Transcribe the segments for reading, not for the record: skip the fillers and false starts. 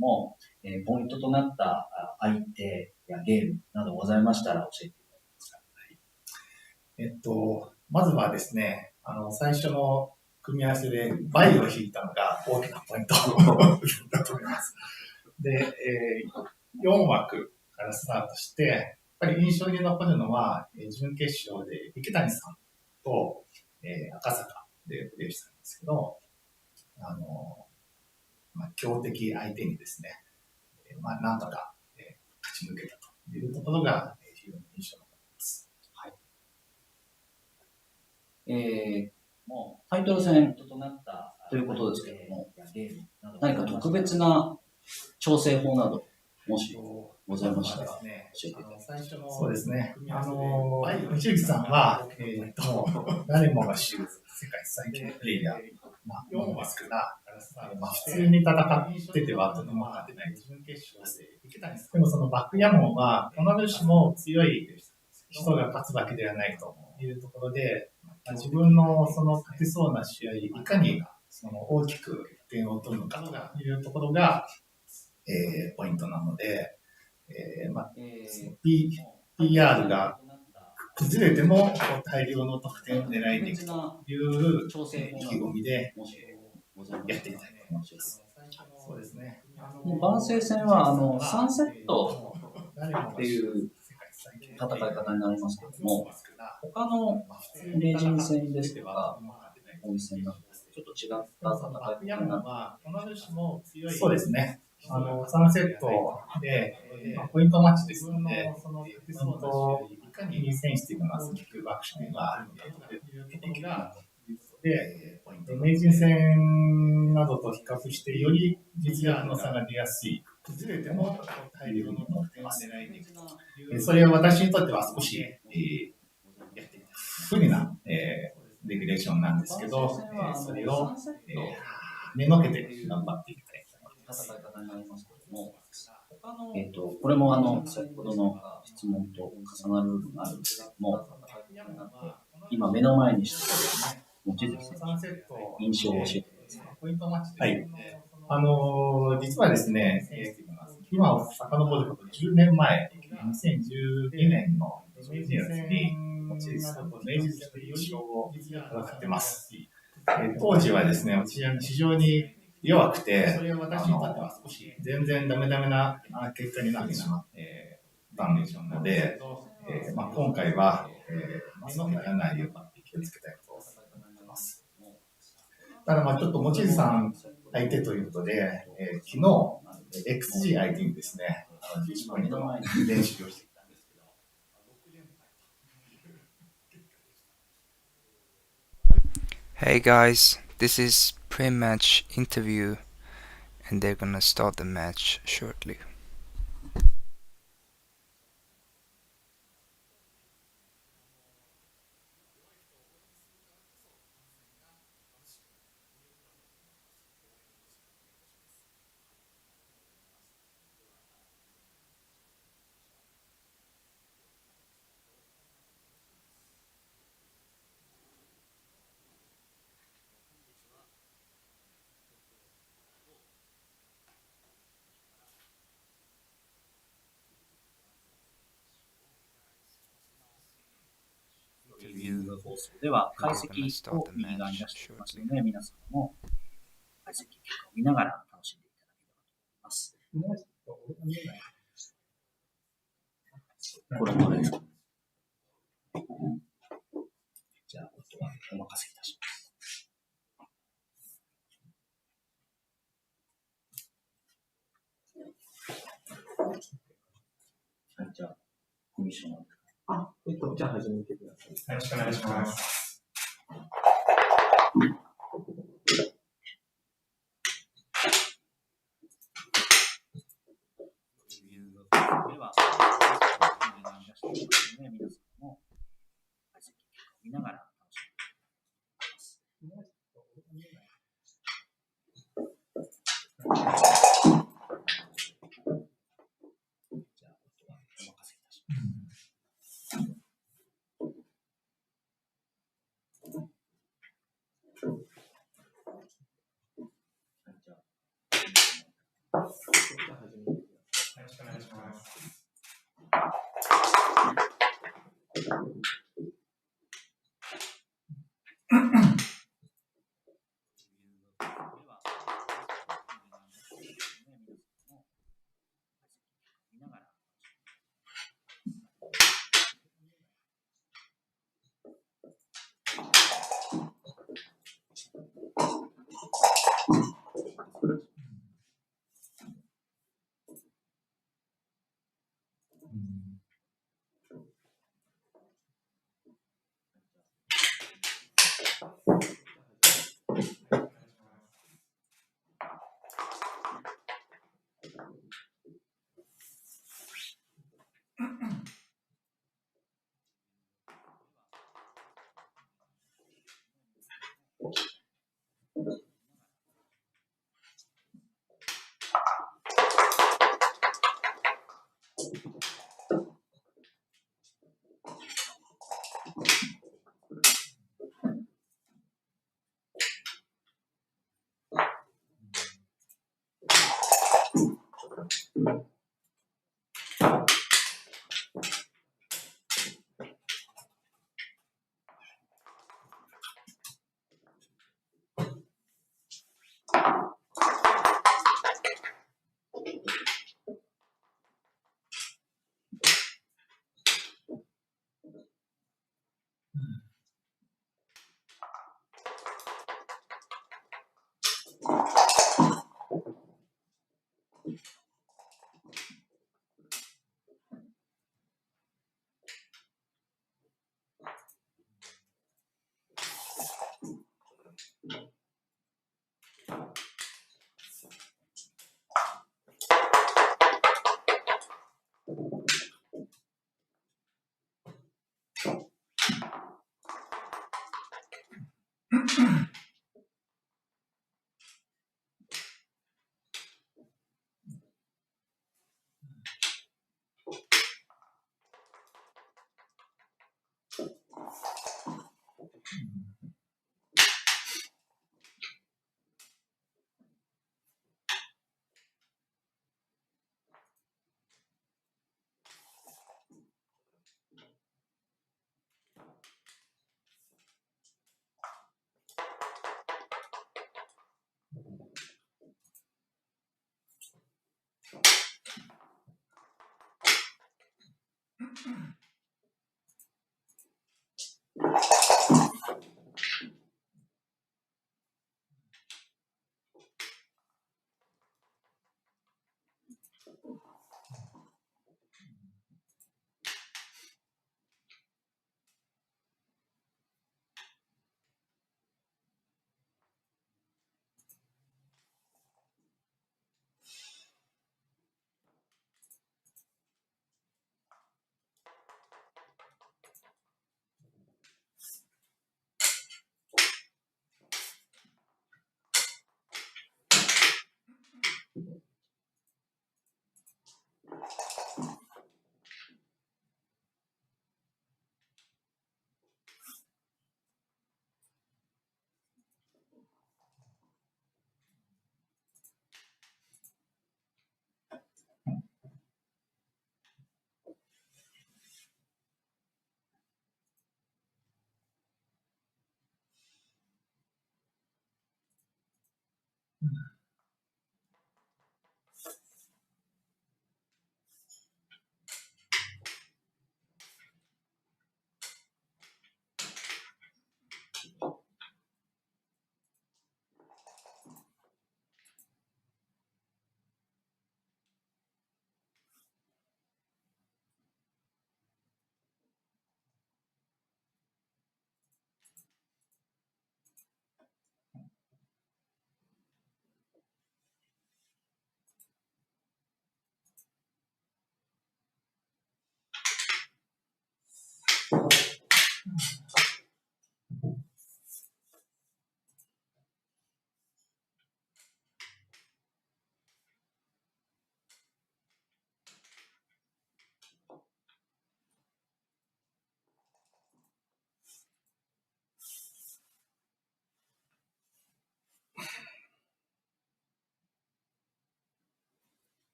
も、ポイントとなった相手やゲームなどございましたら教えていただけますか。まずはですね、最初の組み合わせで倍を引いたのが大きなポイントだと思います。で、4枠からスタートして、やっぱり印象に残るのは、準決勝で池谷さんと、赤坂でプレーしたんですけど、強敵相手にですね、なんとか、勝ち抜けたというところが、非常に印象に残ります。はい。もうタイトル戦となったということですけども、何か特別な調整法など、もしございましたら、教えていただきます。そうですね。Mochizukiさんは、誰もが知る世界最強プレイヤーなものですから、普通に戦っててはとても勝てないと思います。でもそのバックヤモンは、必ずしも強い人が勝つわけではないというところで、自分のその勝てそうな試合、いかにその大きく点を取るのかというところが、ポイントなので、PR が崩れても大量の得点を狙いに行くという意気込みでやっていきたいと思います。そうですね。Bansei戦は3セットっていう戦い方になりますけれども、他の名人戦ですとか、本戦などちょっと違った戦い方になる。そうですね。3セットで、ポイントマッチですので、本当にセンシティブなキックバックションが出てきたで、名人戦などと比較して、より実力の差が出やすい崩れてもというふうに思っています。それは私にとっては少し不利な、レギュレーションなんですけど、それを、目のけて頑張っていきたいと思います。戦い方になりますけれども、これも先ほどの質問と重なる部分があるんですけれども、今目の前にしている望月選手、印象を教えてください。はい。実はですね、今を遡ること10年前、2012年の12月に、望月さんと名人戦で優勝を戦ってます。当時はですね、私非常に弱くて、全然ダメな結果になってしまったので、今回は、そうならないように気をつけたいと思ってます。ただちょっと望月さん相手ということで、昨日、XG 相手にですね、11ポイントの練習をしてきたんですけど、Hey guys, this is pre-match interview and they're gonna start the match shortly.放送では解析を右側に出していますので、皆さんも解析結果を見ながら楽しんでいただければと思います。これもです。じゃあ、あとはお任せいたします。はい、じゃあ、コミッションじゃあ始めてください。よろしくお願いします。では、皆さんも解析結果を見ながら楽しんでいただければと思います。じゃあ、あとはお任せいたします。はい、じゃあ、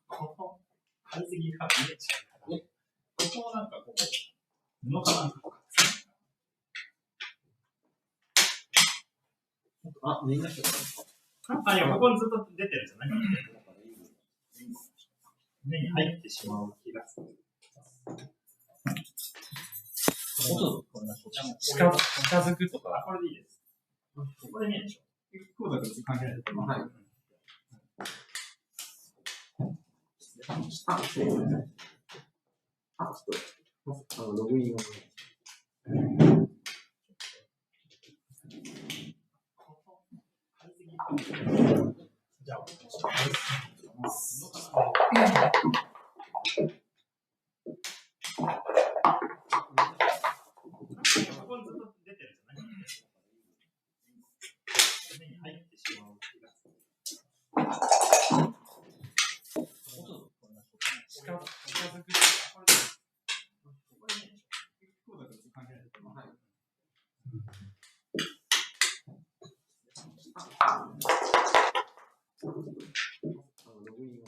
ここ、買いすぎが見えちゃうから、ここをなんかこう、布かなんかとか。あ、みんなしてる。あ、いや、ここにずっと出てるじゃない。目に入ってしまう気がする。近づくとか、これでいいです。これで見えるでしょ。こうだと関係ないと思う。はい。ログインを。じゃあ、ここにずっと出てるじゃない。目に入ってしまう気がする。近づくとか、これね、こうだと関係ないと思う。はい。ログインを。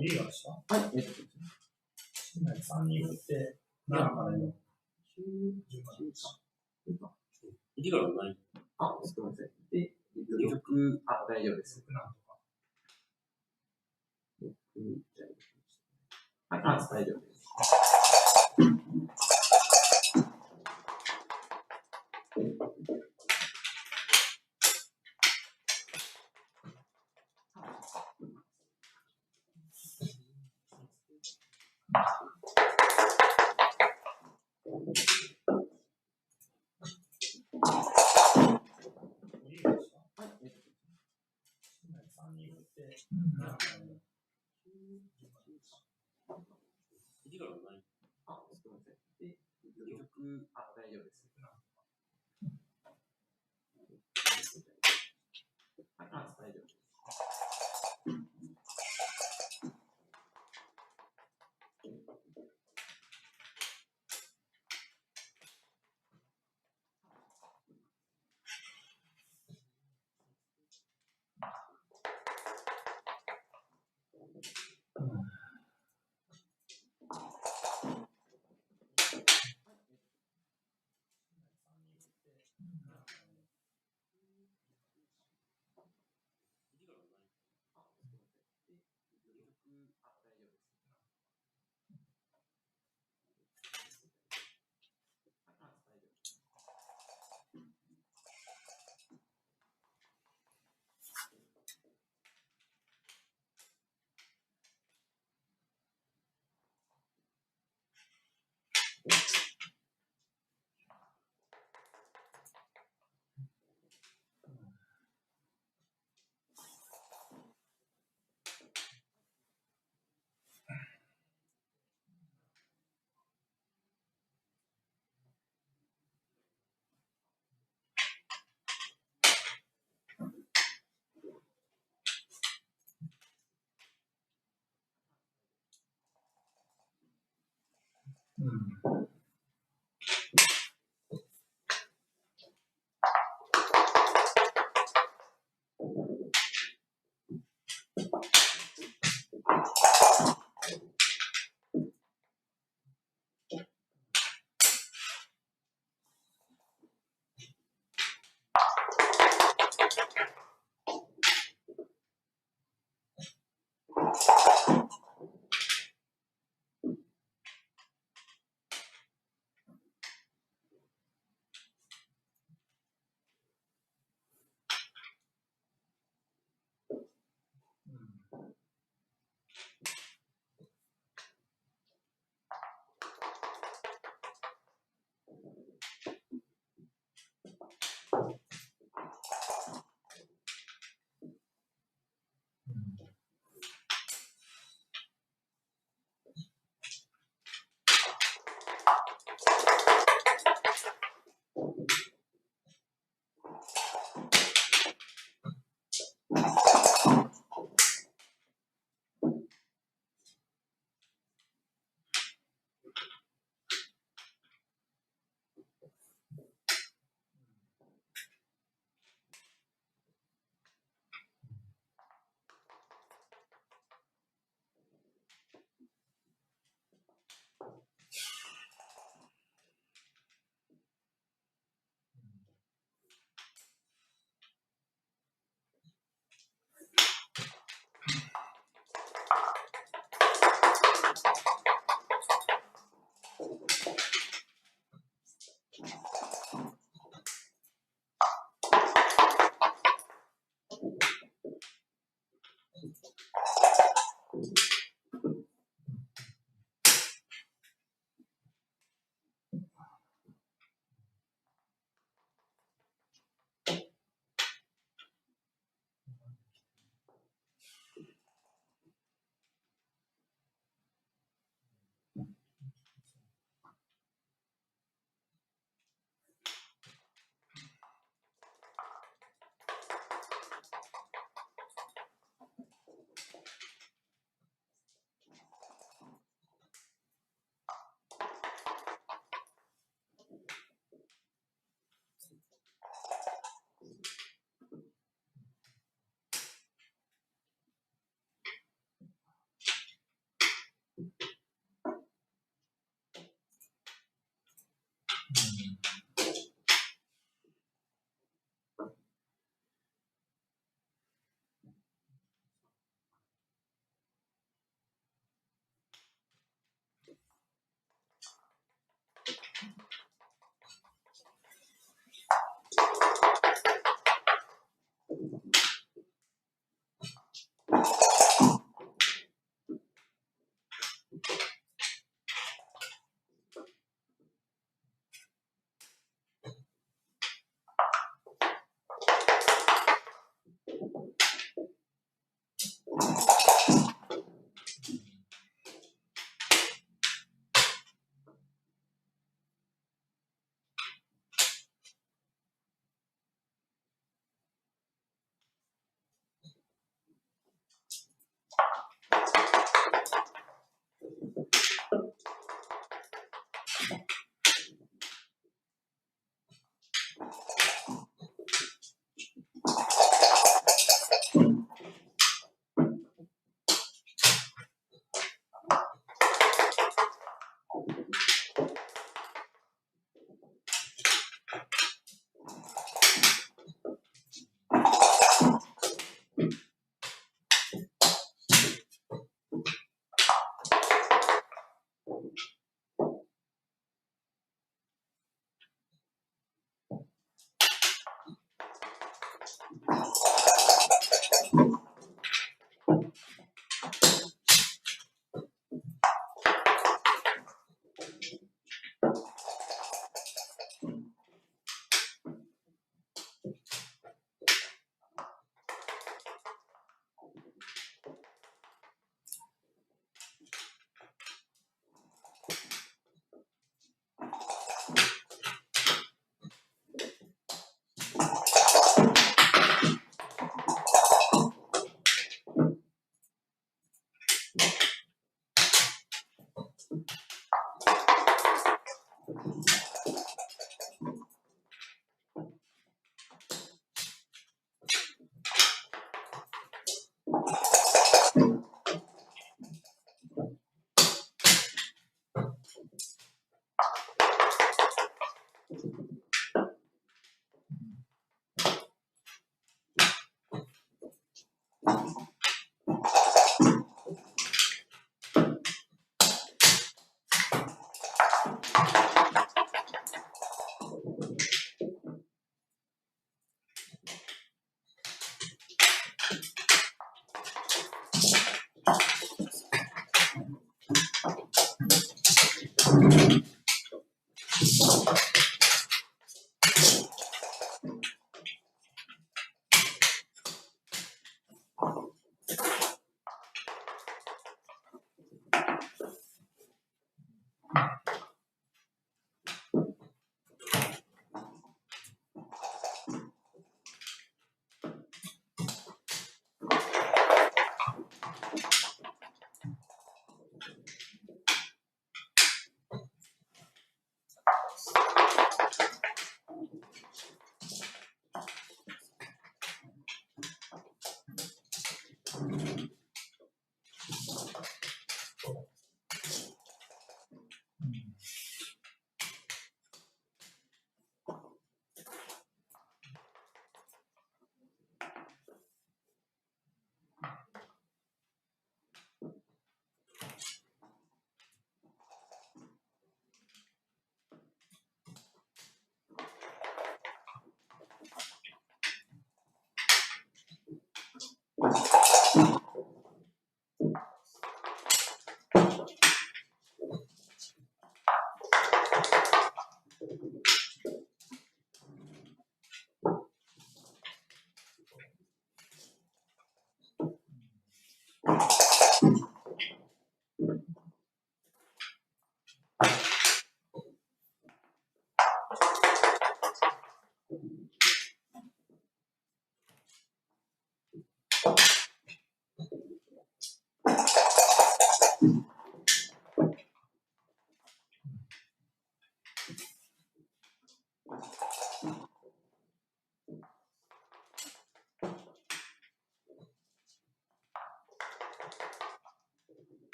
いいがしたはい、3人振って、なんかね、1からない。あ、すみません。で、6、あ、大丈夫です。はい、あ、大丈夫です。次から何？あ、すみません。で、曲、あ、大丈夫です。はい、あ、大丈夫です。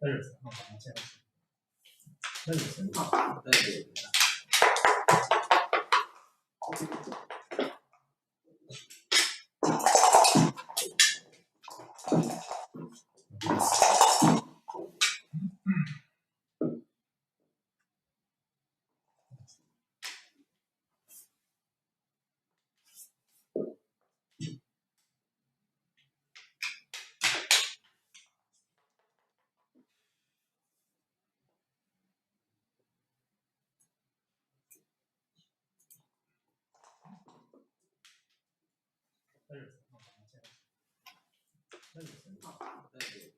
大丈夫ですか？なんか間違えました。大丈夫ですよね。大丈夫です。大丈夫ですか？なんか間違えました。大丈夫ですよね。大丈夫です。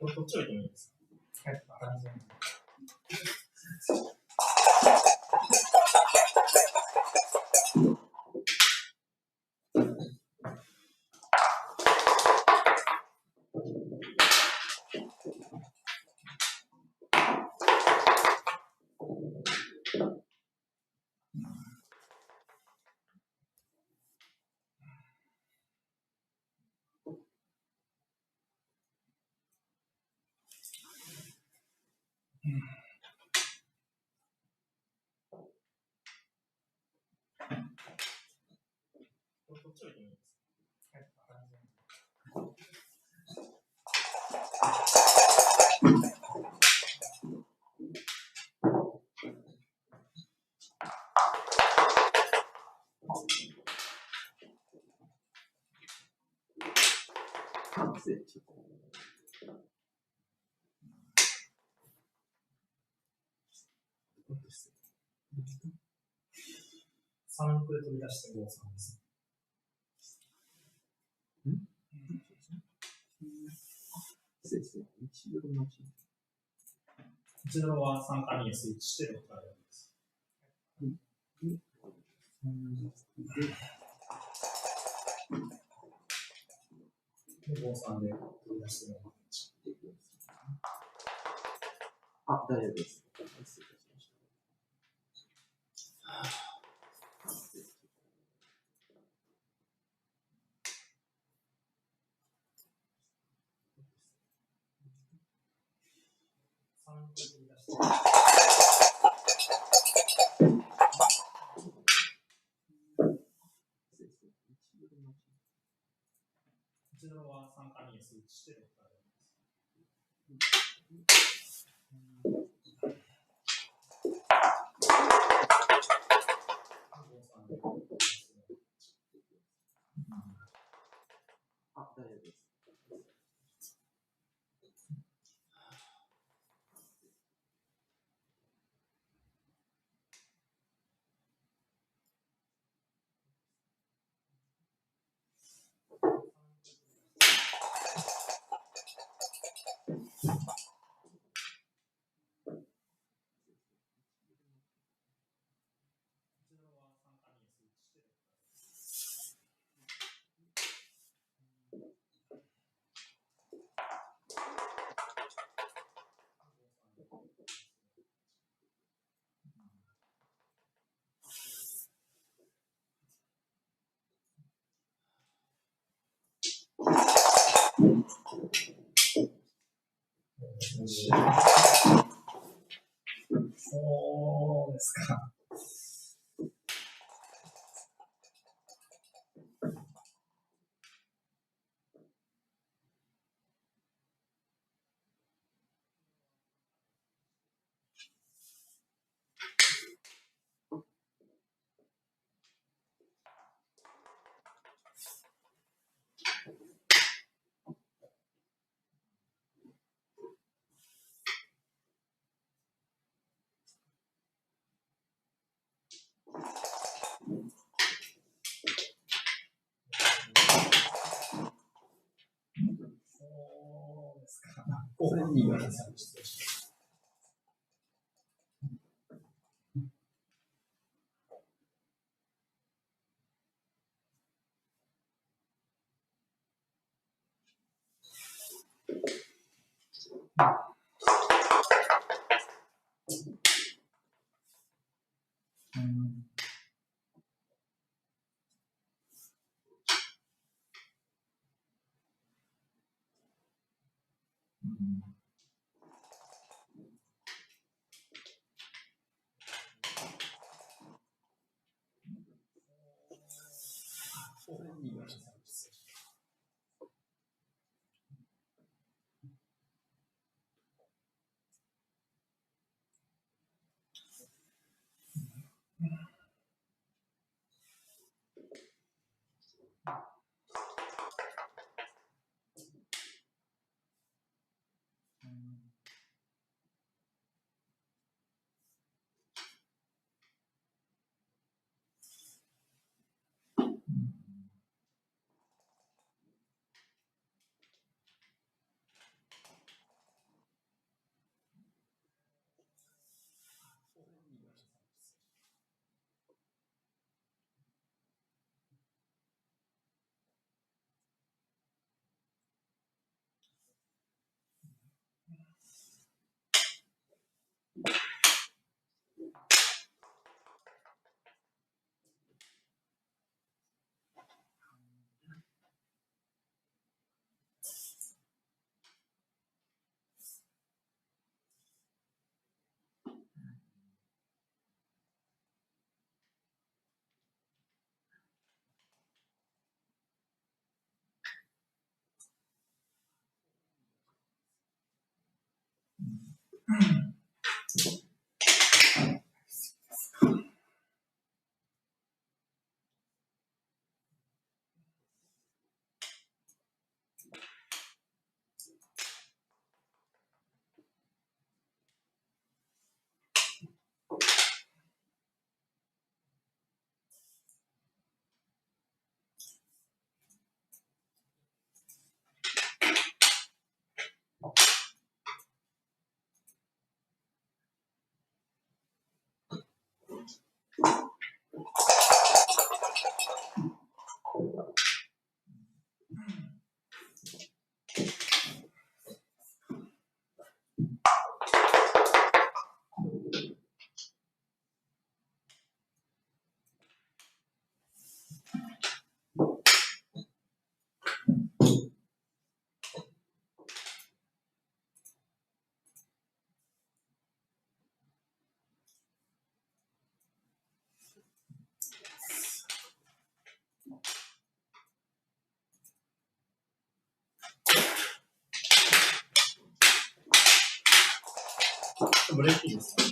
こっち置いてもいいですか？はい、こっち置いてもいいですか？はい、3個で飛び出して5、3です。1ドルは3から2にスイッチして6から4です。で、5、3で飛び出して4番でした。あ、大丈夫です。失礼いたしました。1ドルは3から2にスイッチして6から4です。あ、大丈夫です。そうですか。そうですか。それに言われた。それに言われた。ブレーキいいですか？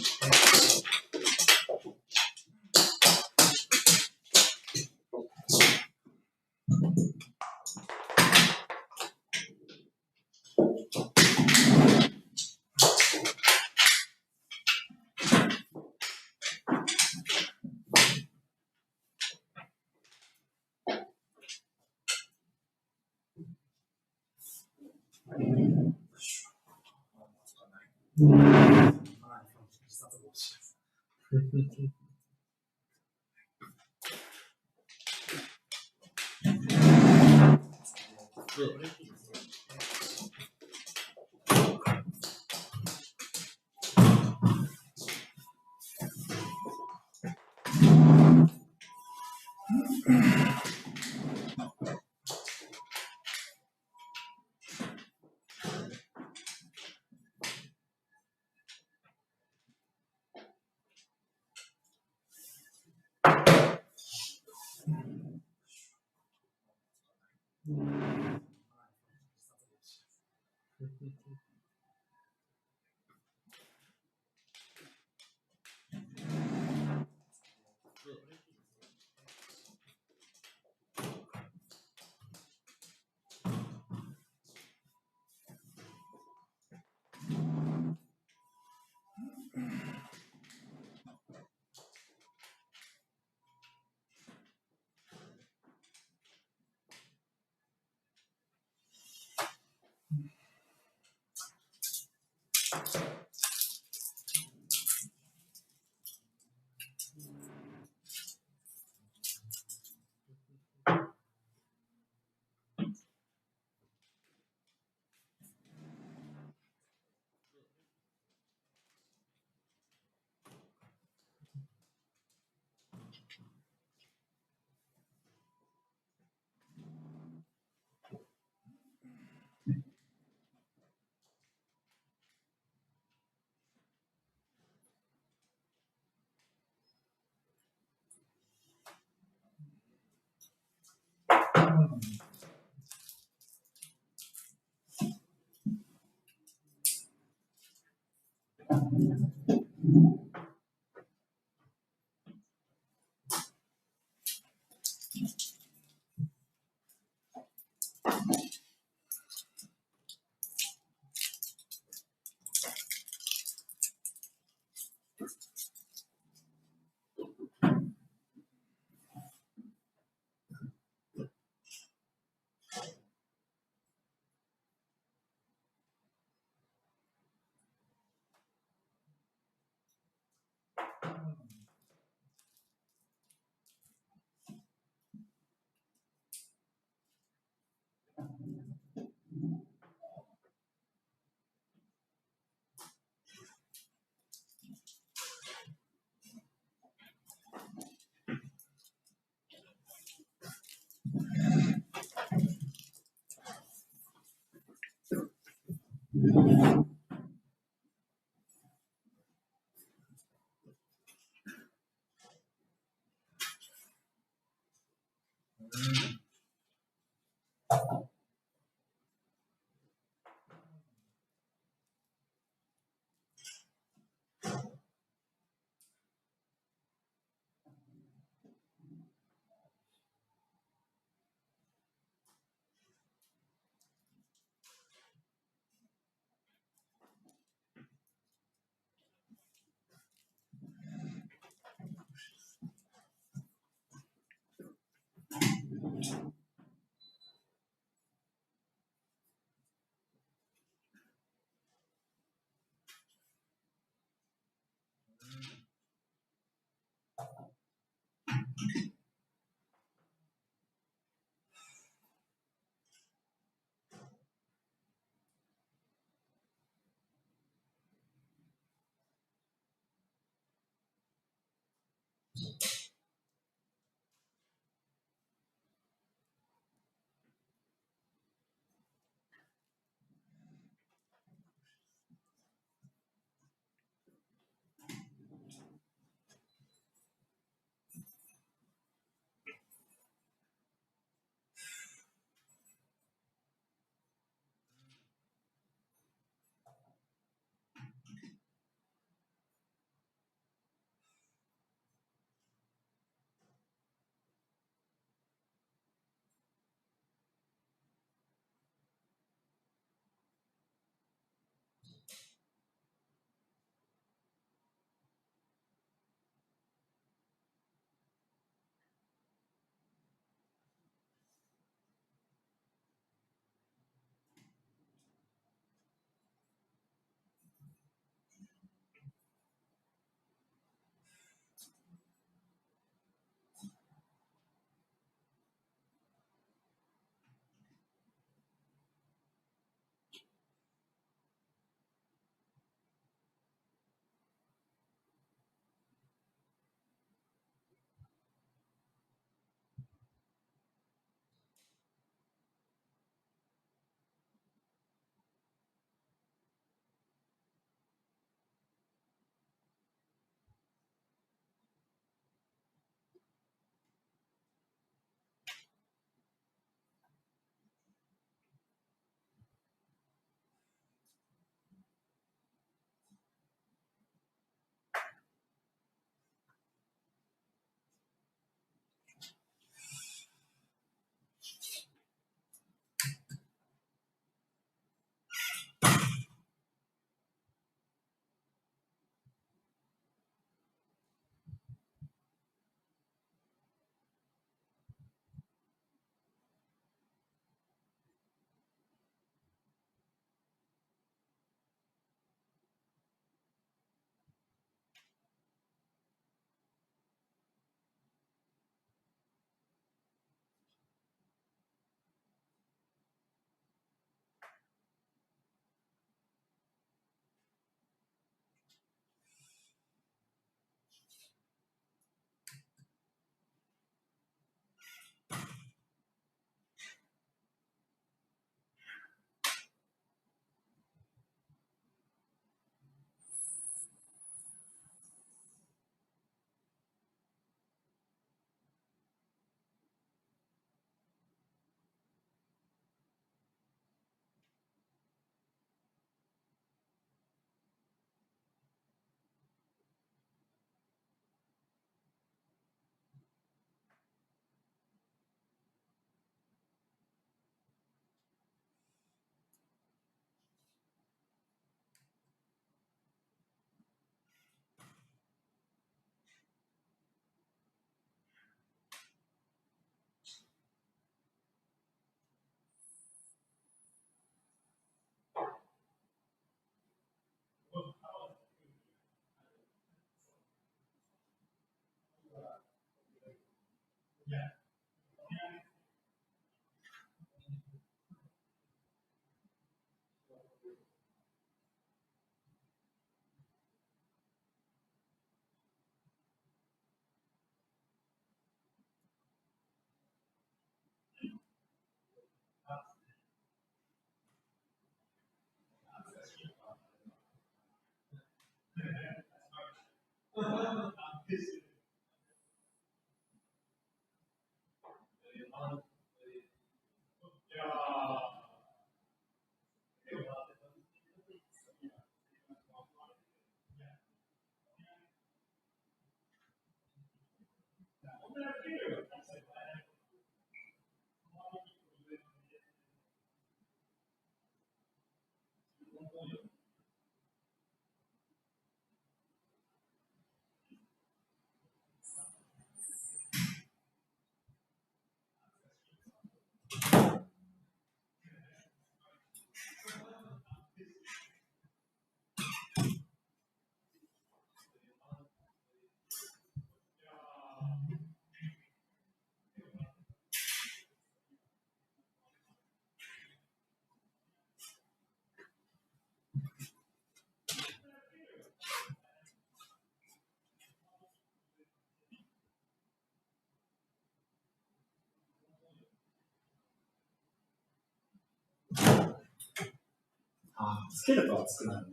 つけると熱くなるね。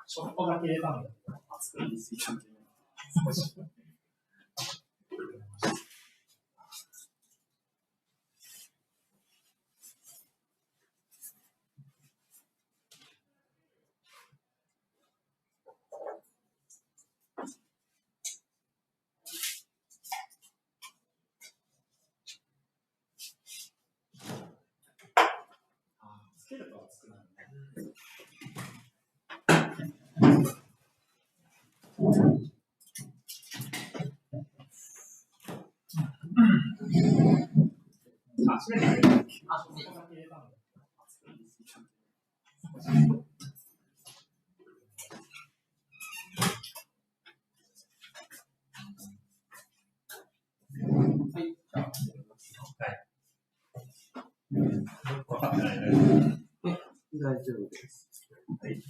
ちょっとだけ入れたんだけど、熱くなりすぎちゃって。つけると熱くなるね。閉めてくれる。大丈夫です。はい。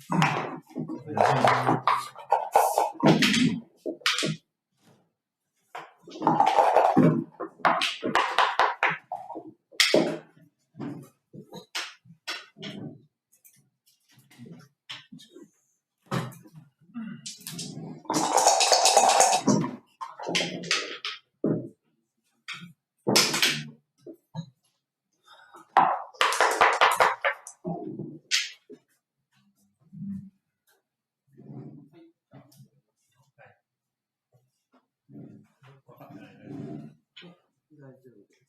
大丈夫です。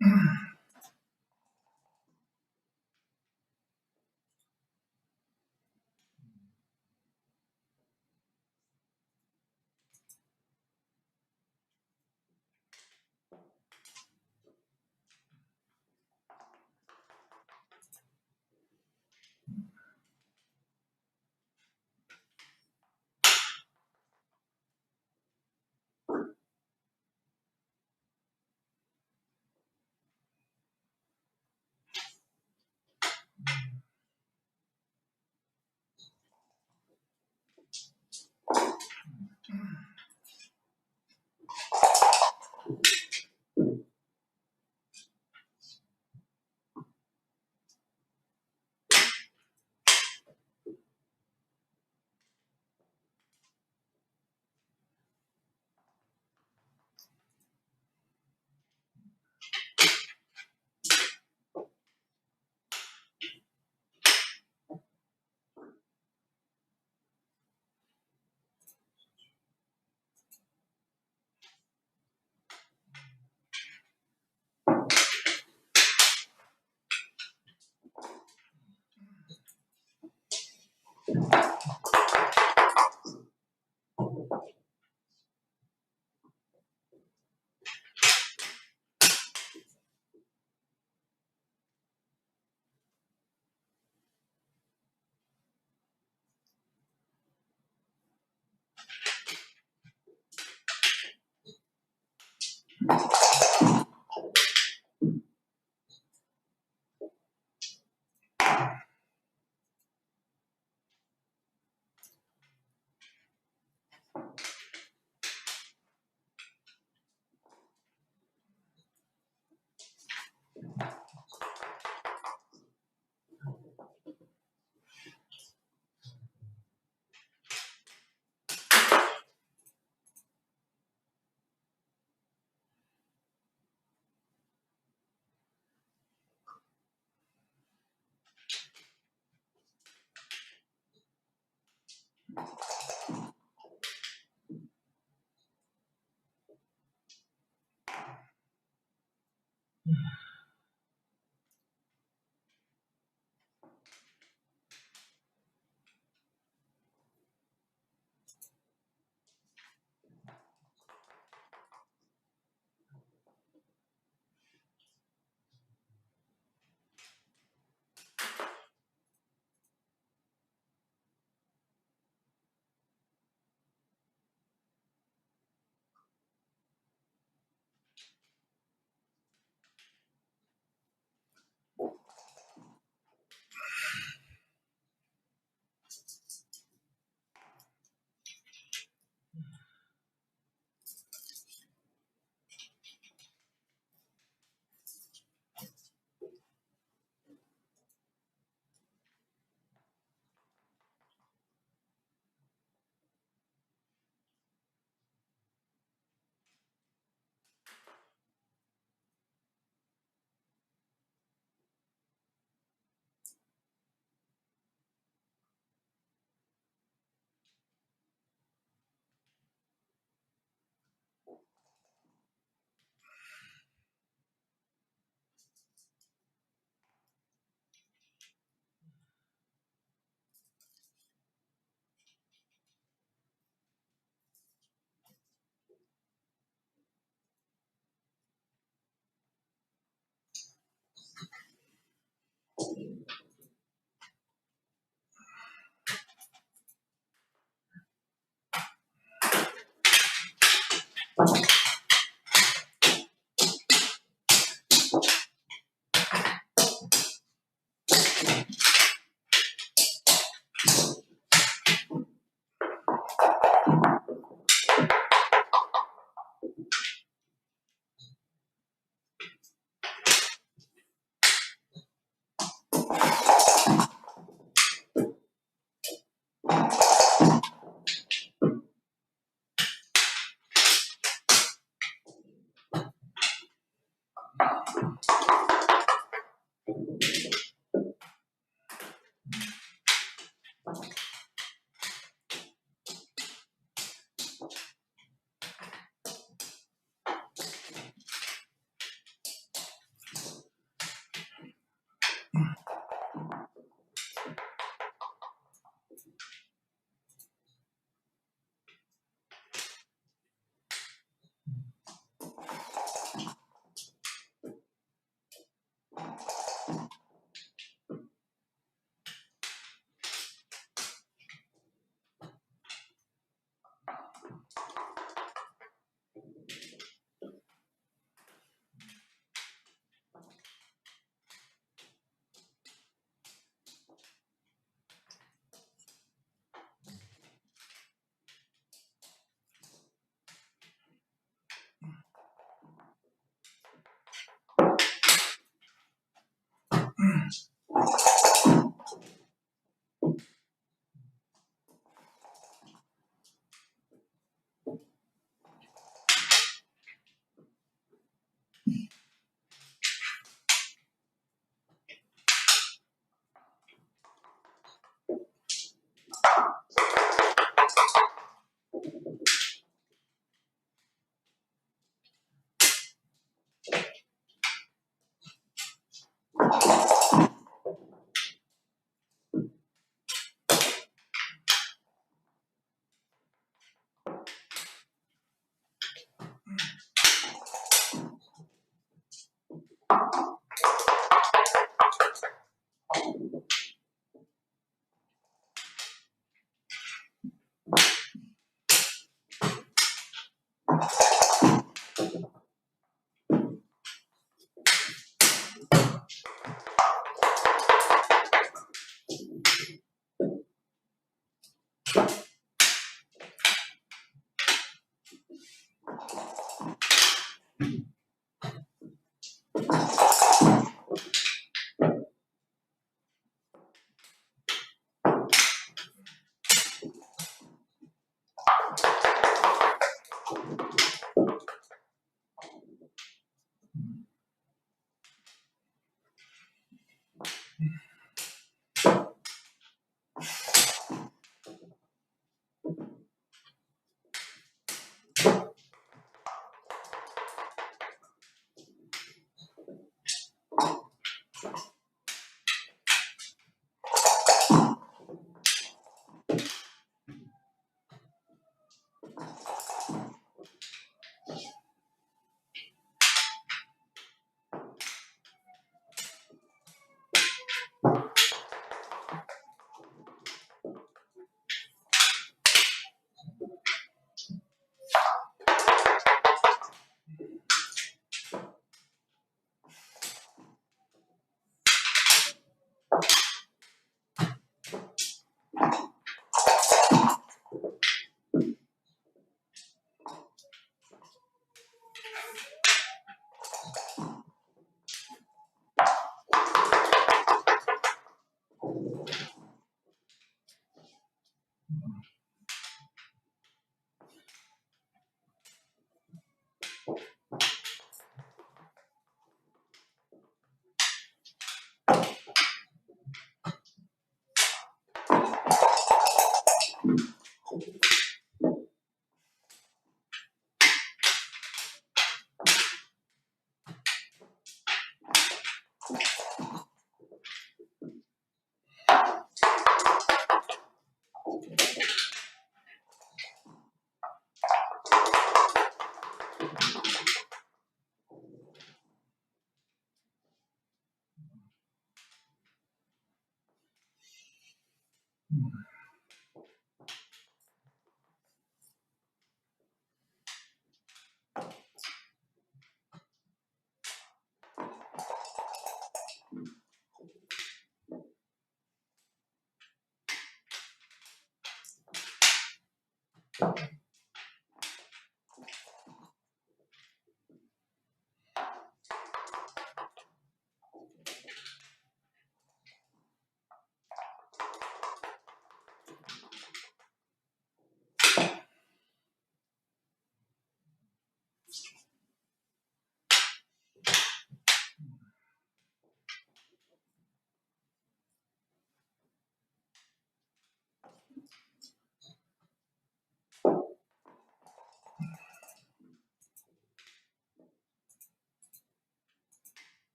うん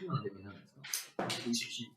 今のレベルなんですか？認識し。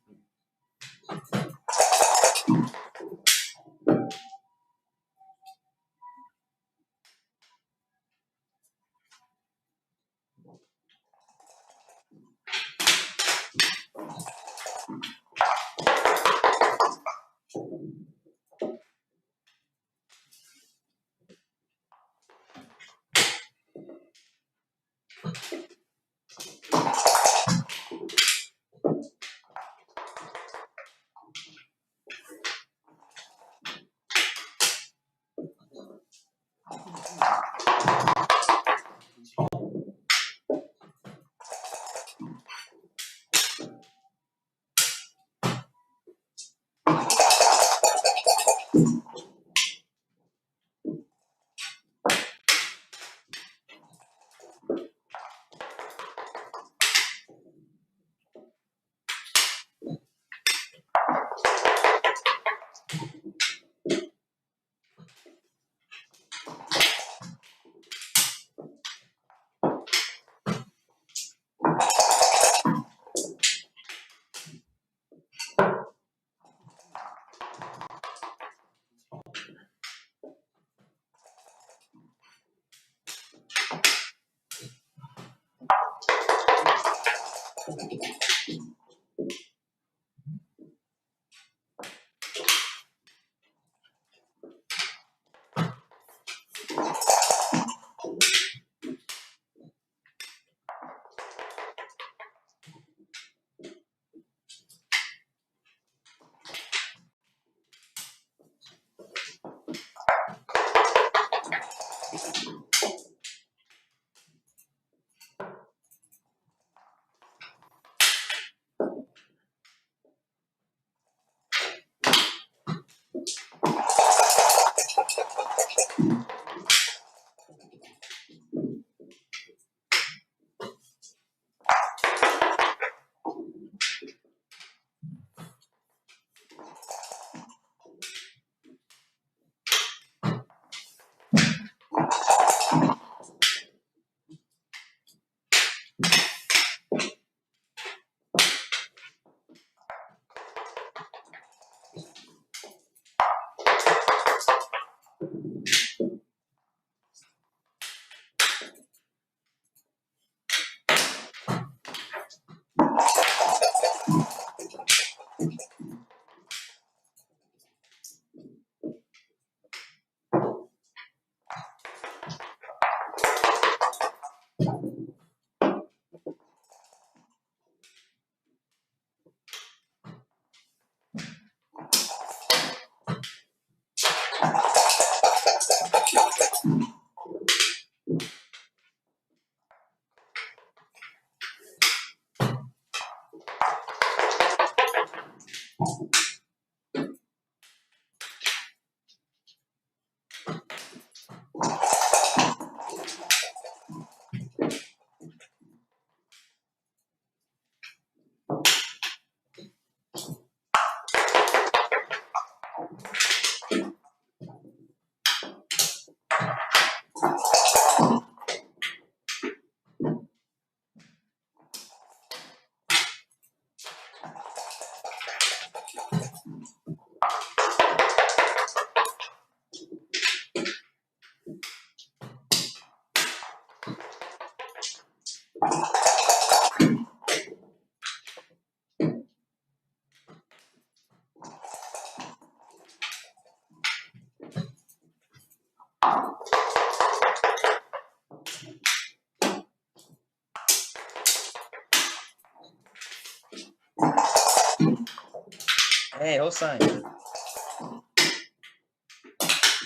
Hey, Olsen.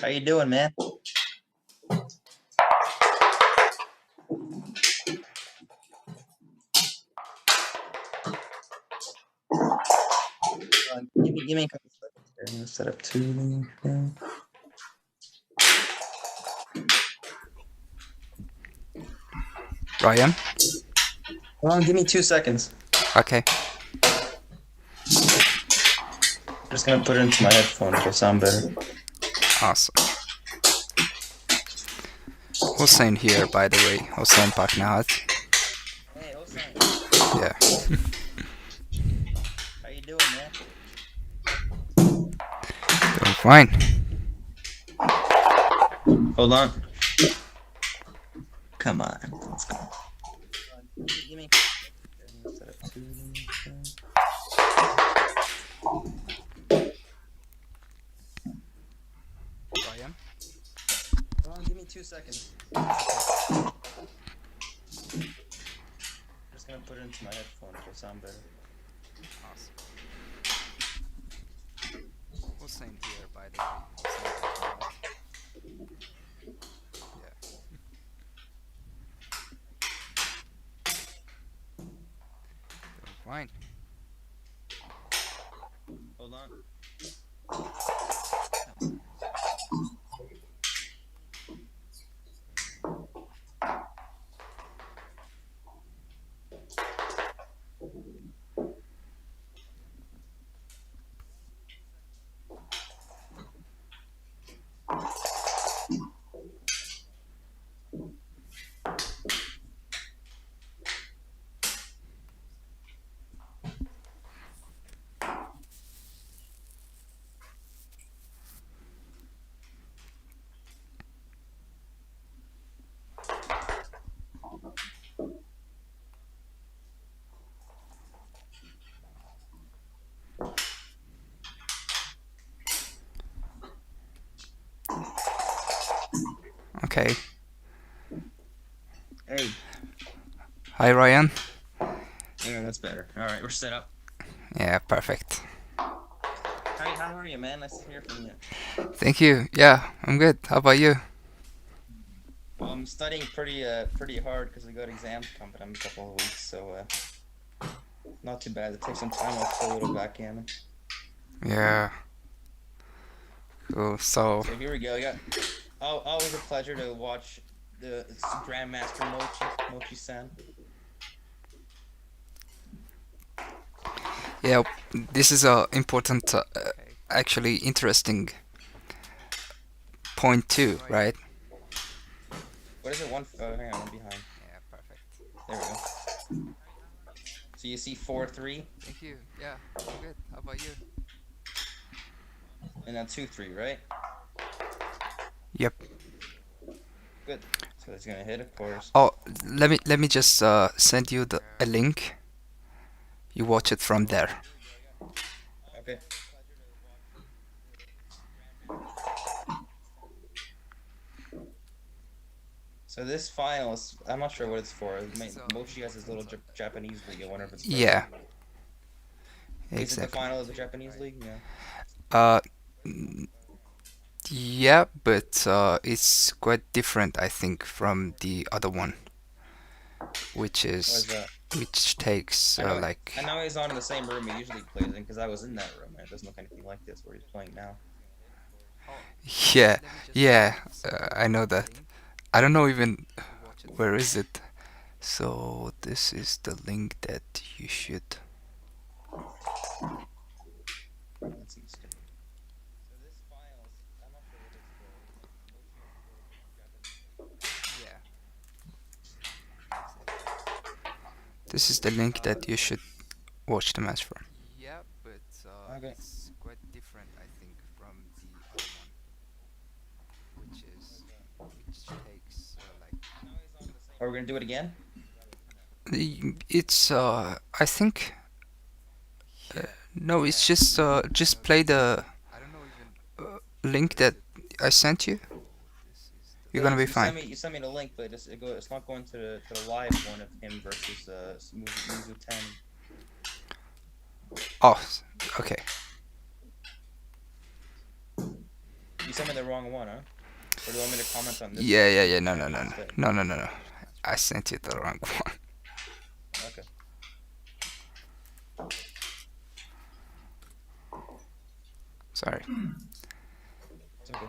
How you doing, man? Give me a couple seconds here. I'm gonna set up two. Ryan? Hold on, give me 2 seconds. Okay. I'm just gonna put it into my headphones. It'll sound better. Awesome. Hussein here, by the way. Hussein Paknahat. Hey, Olsen. Yeah. How you doing, man? Doing fine. Hold on. Come on. Let's go. Give me. I'm gonna set up two. Ryan? Hold on, give me 2 seconds. Just gonna put it into my headphones. It'll sound better. Awesome. Hussein here, by the way. Hussein Paknahat. Yeah. Doing fine. Hold on. Okay. Hey. Hi, Ryan. Yeah, that's better. All right, we're set up. Yeah, perfect. How are you, man? Nice to hear from you. Thank you. Yeah, I'm good. How about you? Well, I'm studying pretty hard because I got exams coming up in a couple of weeks, so not too bad. It takes some time off for a little backgammon. Yeah. Cool. So, So here we go. Yeah, always a pleasure to watch the Grandmaster Mochy-san. yeah, this is a important, actually interesting point too, right? What is it? Hang on, I'm behind. Yeah, perfect. There we go. So you see 4-3, Thank you. Yeah, I'm good. How about you? and then 2-3, right? Yep. Good. So it's gonna hit, of course. Oh, let me just send you a link. You watch it from there. Okay. So this final is, I'm not sure what it's for. Mochi has his little Japanese league. I wonder if it's for Yeah. Is it the Exactly. final of the Japanese league? Yeah. Yeah, but it's quite different, I think, from the other one, which What is is that? which takes like I know he's on in the same room he usually plays in because I was in that room and it doesn't look anything like this where he's playing now. yeah, I know that. I don't know even where is it. So this is the link that you should. That seems stupid. So this final, I'm not sure what it's for. Mochi has his little Japanese league. This is the link that you should watch the match from. Yeah, but okay. It's quite different, I think, from the other one, which takes Are we gonna do it again? it's I think no, it's just play the link that I sent you. You're gonna be fine. You sent me the link, but it's not going to the live one of him versus Mizutani. Oh, okay. You sent me the wrong one, huh? Or do you want me to comment on this? Yeah. No. I sent you the wrong one. Okay. Sorry. It's okay.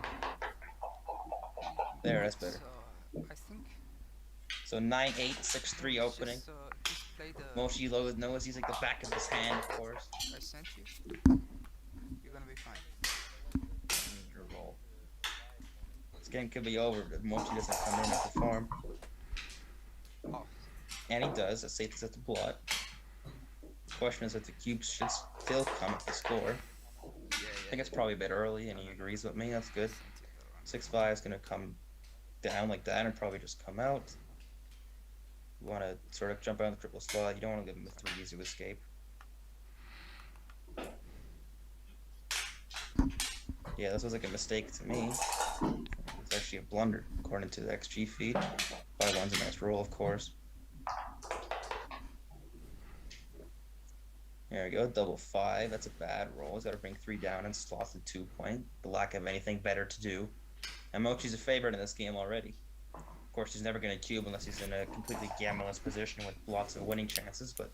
There, that's better. I think So 9-8, 6-3 opening. just play the Mochy knows he's like the back of his hand, of course. I sent you. You're gonna be fine. Your roll. This game could be over if Mochy doesn't come in and perform. Oh. And he does. Let's say it's at the blot. The question is if the cubes should still come at the score. I think it's probably a bit early, and he agrees with me. That's good. 6-5 is going to come down like that and probably just come out. You want to sort of jump out of the triple slot. You don't want to give him the 3 to escape. Yeah, this was like a mistake to me. It's actually a blunder, according to the XG feed. 5-1's a nice roll, of course. There we go, double 5. That's a bad roll. He's got to bring 3 down and slot the 2 point. The lack of anything better to do. And Mochy's a favorite in this game already. Of course, he's never going to cube unless he's in a completely gammonless position with lots of winning chances. But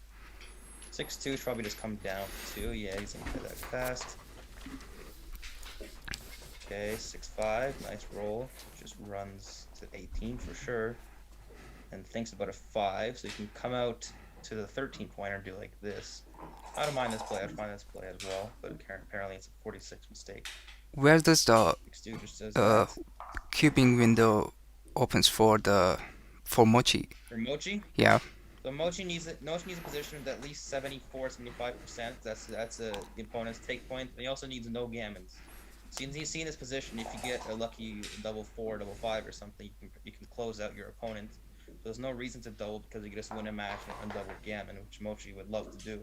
6-2 should probably just come down for 2. Yeah, he's going to play that fast. Okay, 6-5. Nice roll. Just runs to 18 for sure. And thinks about a 5. So you can come out to the 13 pointer and do like this. I don't mind this play. I'd find this play as well, but apparently it's a 46 mistake. Where does the just cubing window opens for Mochy? For Mochy? Yeah. So Mochy needs a position of at least 74-75%. That's the opponent's take point. But he also needs no gammons. So you see in this position, if you get a lucky double 4, double 5 or something, you can close out your opponent. So there's no reason to double because you can just win a match and double gammon, which Mochy would love to do.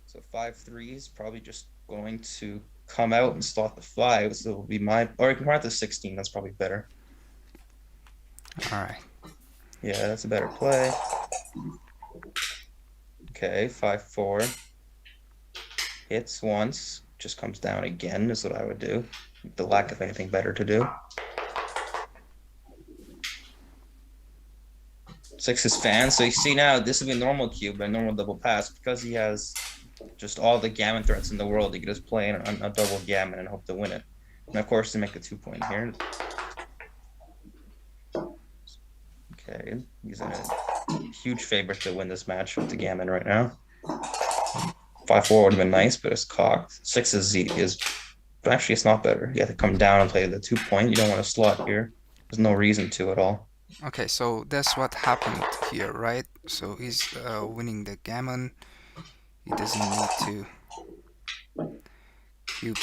So 5-3 is probably just going to come out and slot the 5. So it will be or you can run it to 16. That's probably better. All right. Yeah, that's a better play. Okay, 5-4. Hits once. Just comes down again is what I would do. The lack of anything better to do. 6 is fan. So you see now, this would be a normal cube, a normal double pass. Because he has just all the gammon threats in the world, he could just play on a double gammon and hope to win it. And of course, to make a 2 point here. Okay, he's a huge favorite to win this match with the gammon right now. 5-4 would have been nice, but it's cocked. 6 but actually it's not better. You have to come down and play the 2 point. You don't want to slot here. There's no reason to at all. Okay, so that's what happened here, right? So he's winning the gammon. He doesn't need to cube.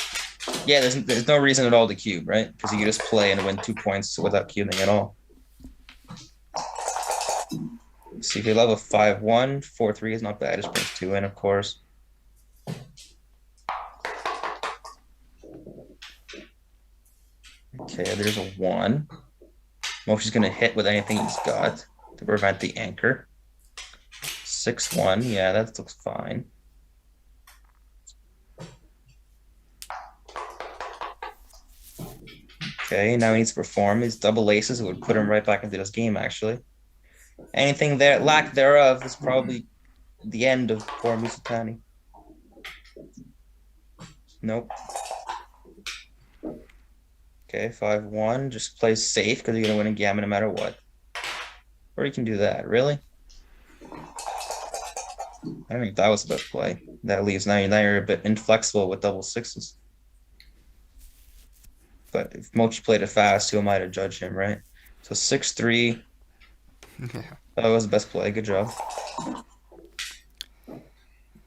Yeah, there's no reason at all to cube, right? Because you can just play and win 2 points without cubing at all. See, if you level 5-1, 4-3 is not bad. Just brings 2 in, of course. Okay, there's a 1. Mochy's going to hit with anything he's got to prevent the anchor. 6-1, yeah, that looks fine. Okay, now he needs to perform. His double aces would put him right back into this game, actually. Anything there, lack thereof, is probably the end of poor Mizutani. Nope. Okay, 5-1. Just plays safe because you're going to win a gammon no matter what. Or you can do that. Really? I don't think that was a bad play. That leaves now you're a bit inflexible with double 6s. But if Mochy played it fast, who am I to judge him, right? So 6-3. Yeah. That was the best play. Good job.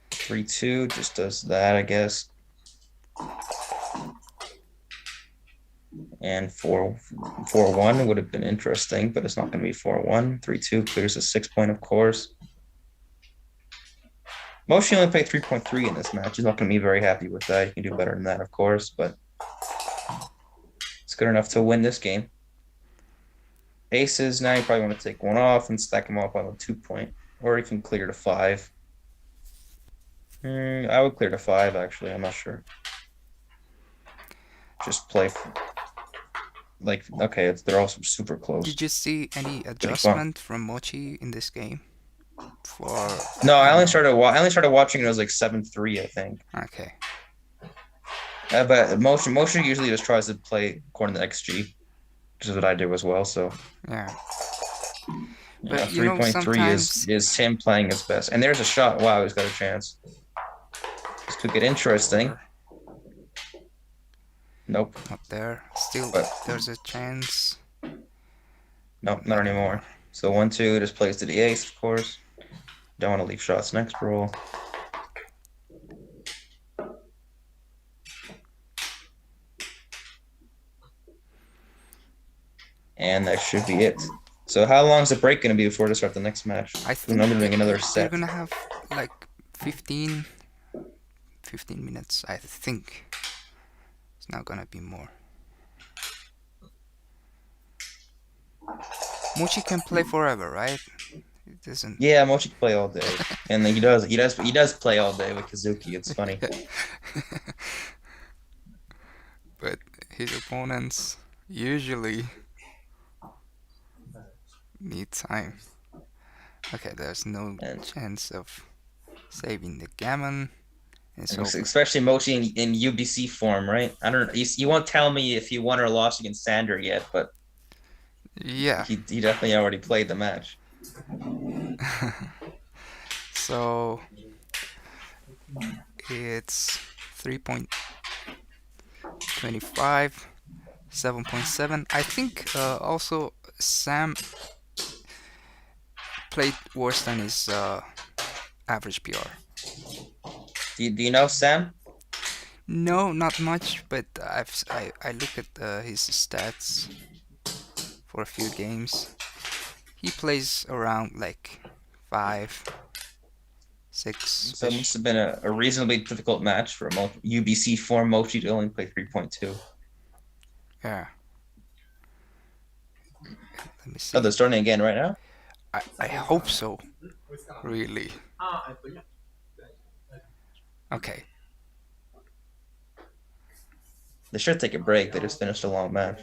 3-2 just does that, I guess. And 4-1 would have been interesting, but it's not going to be 4-1. 3-2 clears a 6 point, of course. Mochy only played 3.3 in this match. He's not going to be very happy with that. He can do better than that, of course, but it's good enough to win this game. Aces, now you probably want to take one off and stack them up on a 2 point, or you can clear to 5. I would clear to 5, actually. I'm not sure. Just play. Like, okay, they're also super close. Did you see any adjustment from Mochy in this game? No, I only started watching it. It was like 7-3, I think. Okay. But Mochy usually just tries to play according to XG, which is what I do as well. So yeah. But 3.3 is him playing his best. And there's a shot. Wow, he's got a chance. This could get interesting. Nope. Not there. Still, there's a chance. Nope, not anymore. So 1-2 just plays to the ace, of course. Don't want to leave shots next roll. And that should be it. So how long is the break going to be before they start the next match? I think I'm doing another set. They're going to have like 15 minutes, I think. It's not going to be more. Mochy can play forever, right? It doesn't. Yeah, Mochy can play all day, and he does play all day with Kazuki. It's funny. But his opponents usually need time. Okay, there's no chance of saving the gammon. Especially Mochy in UBC form, right? I don't know. You won't tell me if he won or lost against Sander yet, but yeah, he definitely already played the match. So it's 3.25, 7.7. I think also Sam played worse than his average PR. Do you know Sam? No, not much, but I look at his stats for a few games. He plays around like 5, 6. So it must have been a reasonably difficult match for UBC form Mochy to only play 3.2. Yeah. Let me see. Oh, they're starting again right now? I hope so. Really. Okay. They should take a break. They just finished a long match.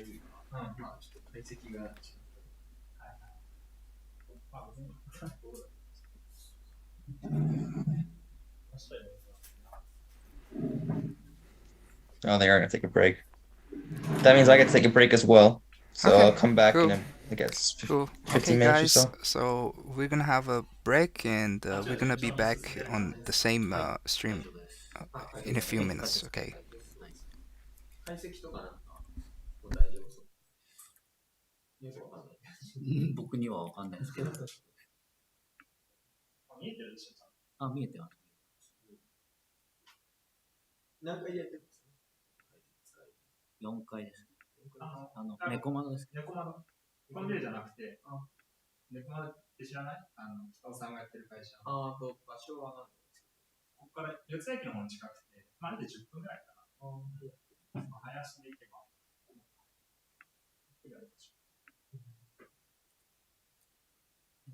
Oh, they are going to take a break. That means I get to take a break as well. So okay, I'll come back cool. in, I guess, 15 okay, minutes guys, or so. So we're going to have a break and we're going to be back on the same stream in a few minutes, okay? 僕には分かんないですけど。あ、見えてます。何回やってるんですか？4回です。猫窓です。猫窓。このビルじゃなくて、猫窓って知らない？北尾さんがやってる会社。場所は分かんないですけど。ここから四ツ谷駅の方に近くて、あれで10分ぐらいかな。早足で行けば。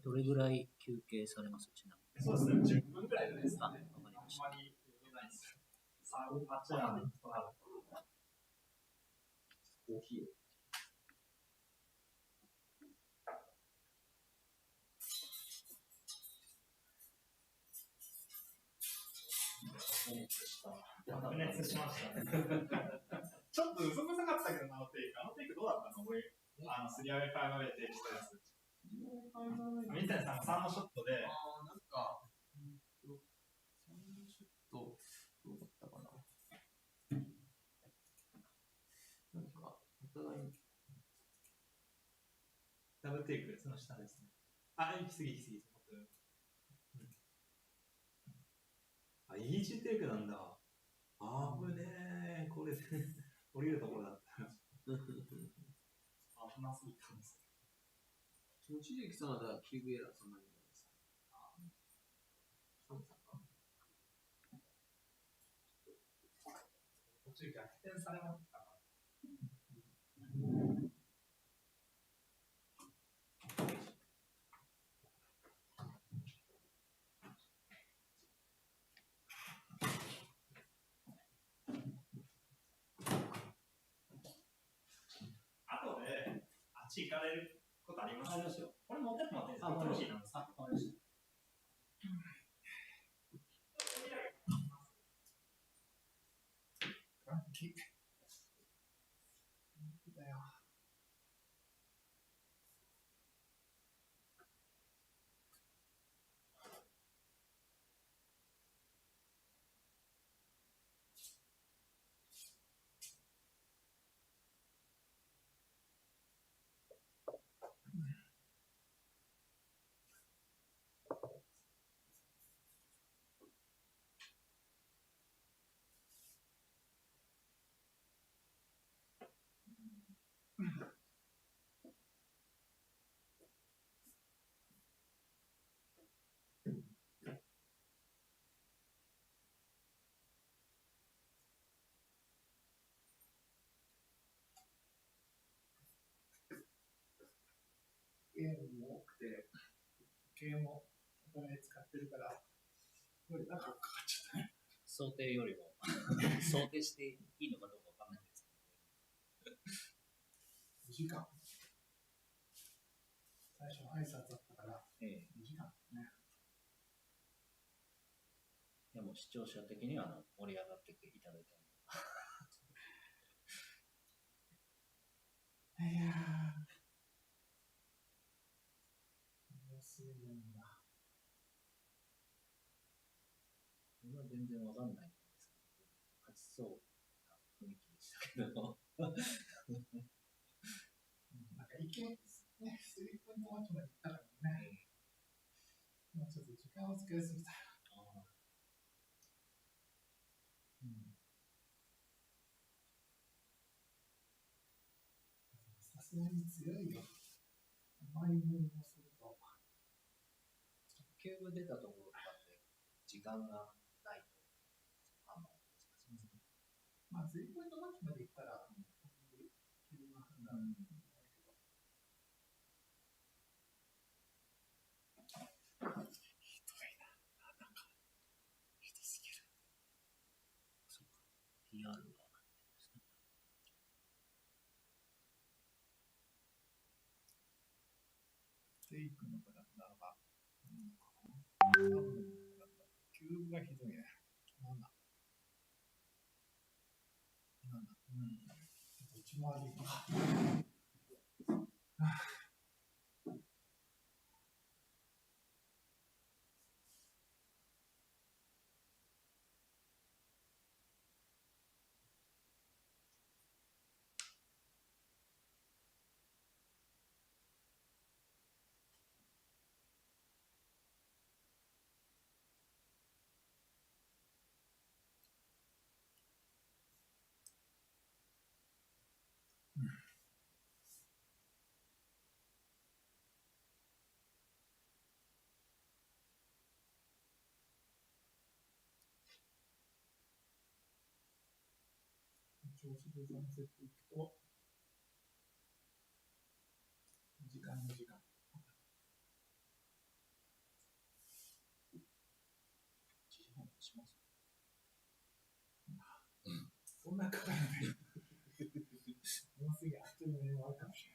どれぐらい休憩されます？ちなみに。そうですね、10分ぐらいですか。わかりました。あんまり入れないです。さあ、あっちらのコーヒーを。白熱しました。ちょっと嘘くさかったけど、あのテイクどうだったの？俺、スリアウェイ5ウェイテイクしたやつ。水谷さんが3のショットで、なんか、3のショット、どうだったかな。なんか、お互いに、ダブルテイク別の下ですね。あ、行き過ぎ、行き過ぎ。あ、イージーテイクなんだ。あぶねー。これで降りるところだった。危なすぎたんです。望月さんはキューブエラーそんなにないですか？サムさんか。途中逆転されましたか？あとで、あっち行かれることあります？ありますよ。これ持ってってもらっていいですか？トロフィーなんです。あ、わかりました。だよ。ゲームも多くて、ゲームもお金使ってるから、これなんかかかっちゃったね。想定よりも想定していいのかどうかわかんないですけど、2時間。最初挨拶だったから、2時間ね。でも視聴者的には盛り上がっていただいたの。いやー。そうなんだ。僕は全然わかんないんですけど、勝ちそうな雰囲気でしたけど。なんか意見ですね、スリーポイントマッチまで行ったからね。もうちょっと時間を使いすぎた。さすがに強いよ。甘いものをすると。キューブ出たところとかって時間がないと難しいですね。まあ、スリーポイントマッチまで行ったら、急な判断ないけど。ひどいな。なんか、ひどすぎる。そうか。PR がですね。テイクのブランダーが、キューブがひどいね。7。どっちも悪いか。調子で3セットいくと、時間。します。そんなかからない。もうすぐあっという間に終わるかもしれない。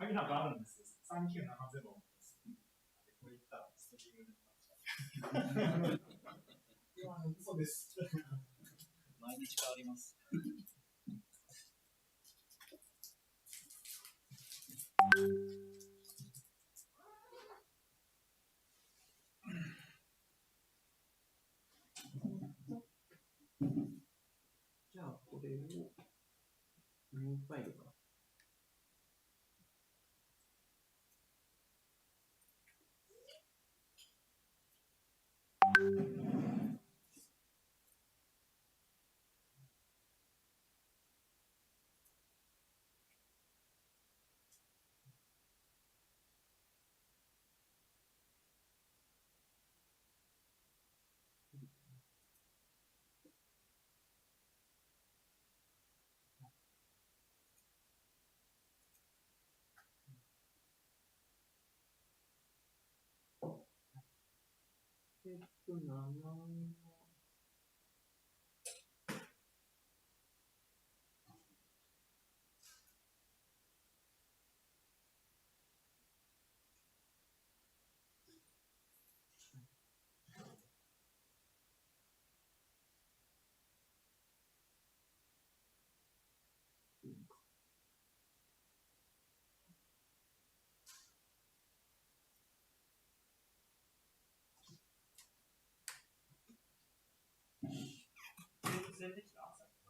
鍵なんかあるんですよ。3970。これ言ったらストリームでなっちゃう。いや、嘘です。毎日変わります。じゃあ、これを、ニューファイルか。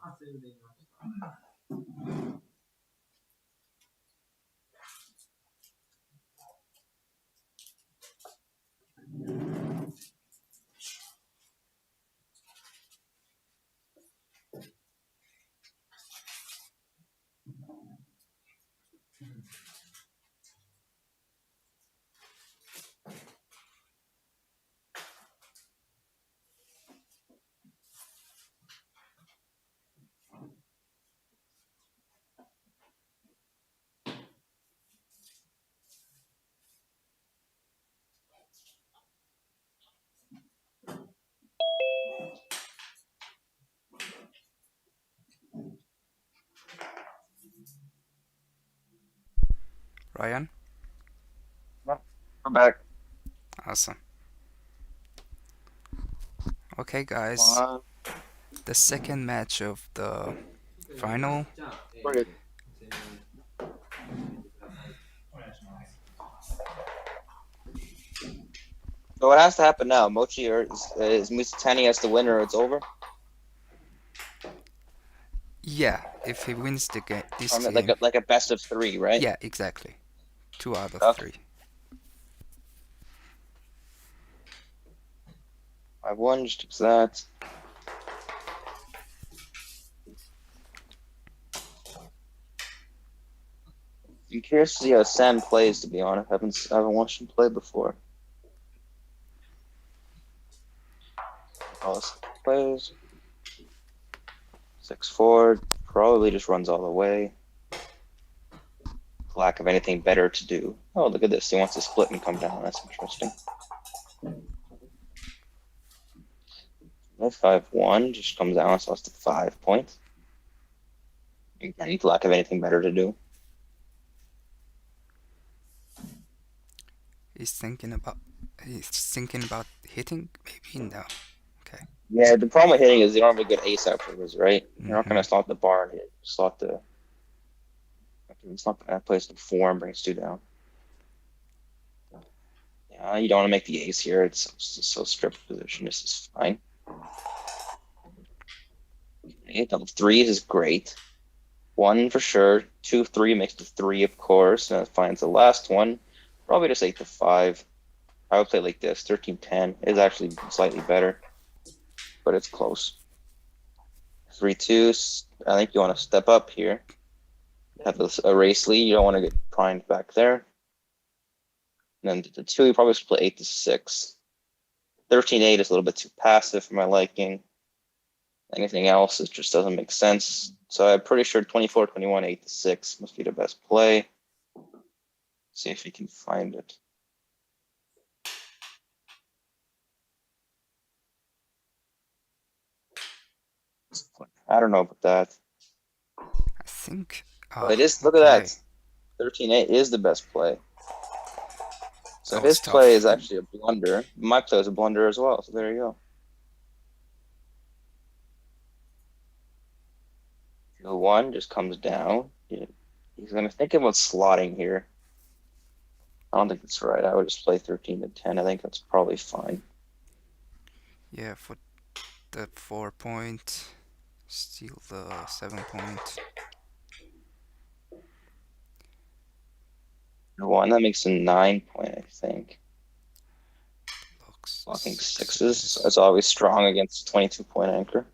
あ、それできました。Ryan? I'm back. Awesome. Okay, guys. Wow. The second match of the final. じゃあ、これ宣伝してください。お願いします。 So what has to happen now? Mochi or is Mizutani as the winner? It's over. Yeah, if he wins the game, this I mean, game. like a best of 3, right? Yeah, exactly. 2 out of Okay. 3. I won just because that. I'm curious to see how Sam plays. To be honest, I haven't watched him play before. Olsen plays 6-4. Probably just runs all the way. Lack of anything better to do. Oh, look at this. He wants to split and come down. That's interesting. 5-1 just comes down, so it's 5 points. Lack of anything better to do. He's thinking about hitting? Maybe no. Okay. Yeah, the problem with hitting is they don't have a good ace afterwards, right? You're not going to slot the bar and hit. Slot the. It's not going to place the 4 and bring Stu down. Yeah, you don't want to make the ace here. It's so stripped position. This is fine. Okay, double 3s is great. 1 for sure. 2, 3 makes the 3, of course. And it finds the last one. Probably just 8-5. I would play like this. 13-10 is actually slightly better, but it's close. 3-2. I think you want to step up here. Have this erase lead. You don't want to get primed back there. And then the 2, you probably split 8-6. 13-8 is a little bit too passive for my liking. Anything else, it just doesn't make sense. So I'm pretty sure 24-21, 8-6 must be the best play. See if you can find it. I don't know about that. I think. But it is. Look at that. 13-8 is the best play. So That was his play tough. is actually a blunder. My play is a blunder as well. So there you go. 2-1 just comes down. He's gonna think about slotting here. I don't think that's right. I would just play 13 to 10. I think that's probably fine. Yeah, for the 4 point, steal the 7 point. 1, that makes a 9 point, I think. Looks Blocking sixes. sixes. That's always strong against 22-point anchor.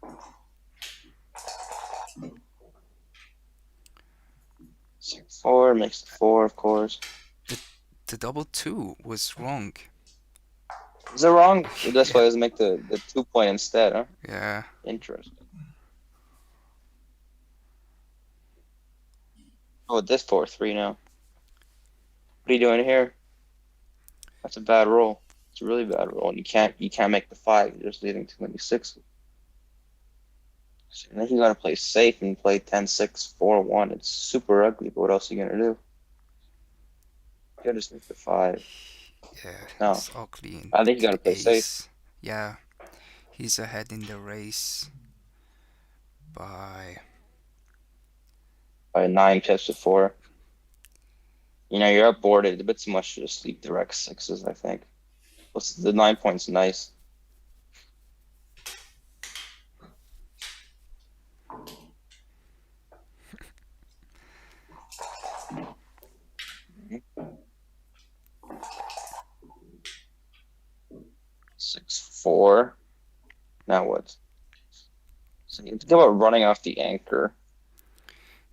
Six, 4 makes the 4, of course. The double 2 was wrong. Is it wrong? That's Yeah. why it was make the 2 point instead, huh? Yeah. Interesting. Oh, this 4-3 now. What are you doing here? That's a bad roll. It's a really bad roll. And you can't make the 5. You're just leaving too many 6s. So then you gotta play safe and play 10-6, 4-1. It's super ugly, but what else are you gonna do? You gotta just make the 5. Yeah, No. it's ugly in I think you gotta the play safe. ace. Yeah, he's ahead in the race by By 9 pips to 4. You're outboarded. It's a bit too much to just leave direct 6s, I think. Plus, the 9 points nice. Six, 4. Now what? So you think about running off the anchor.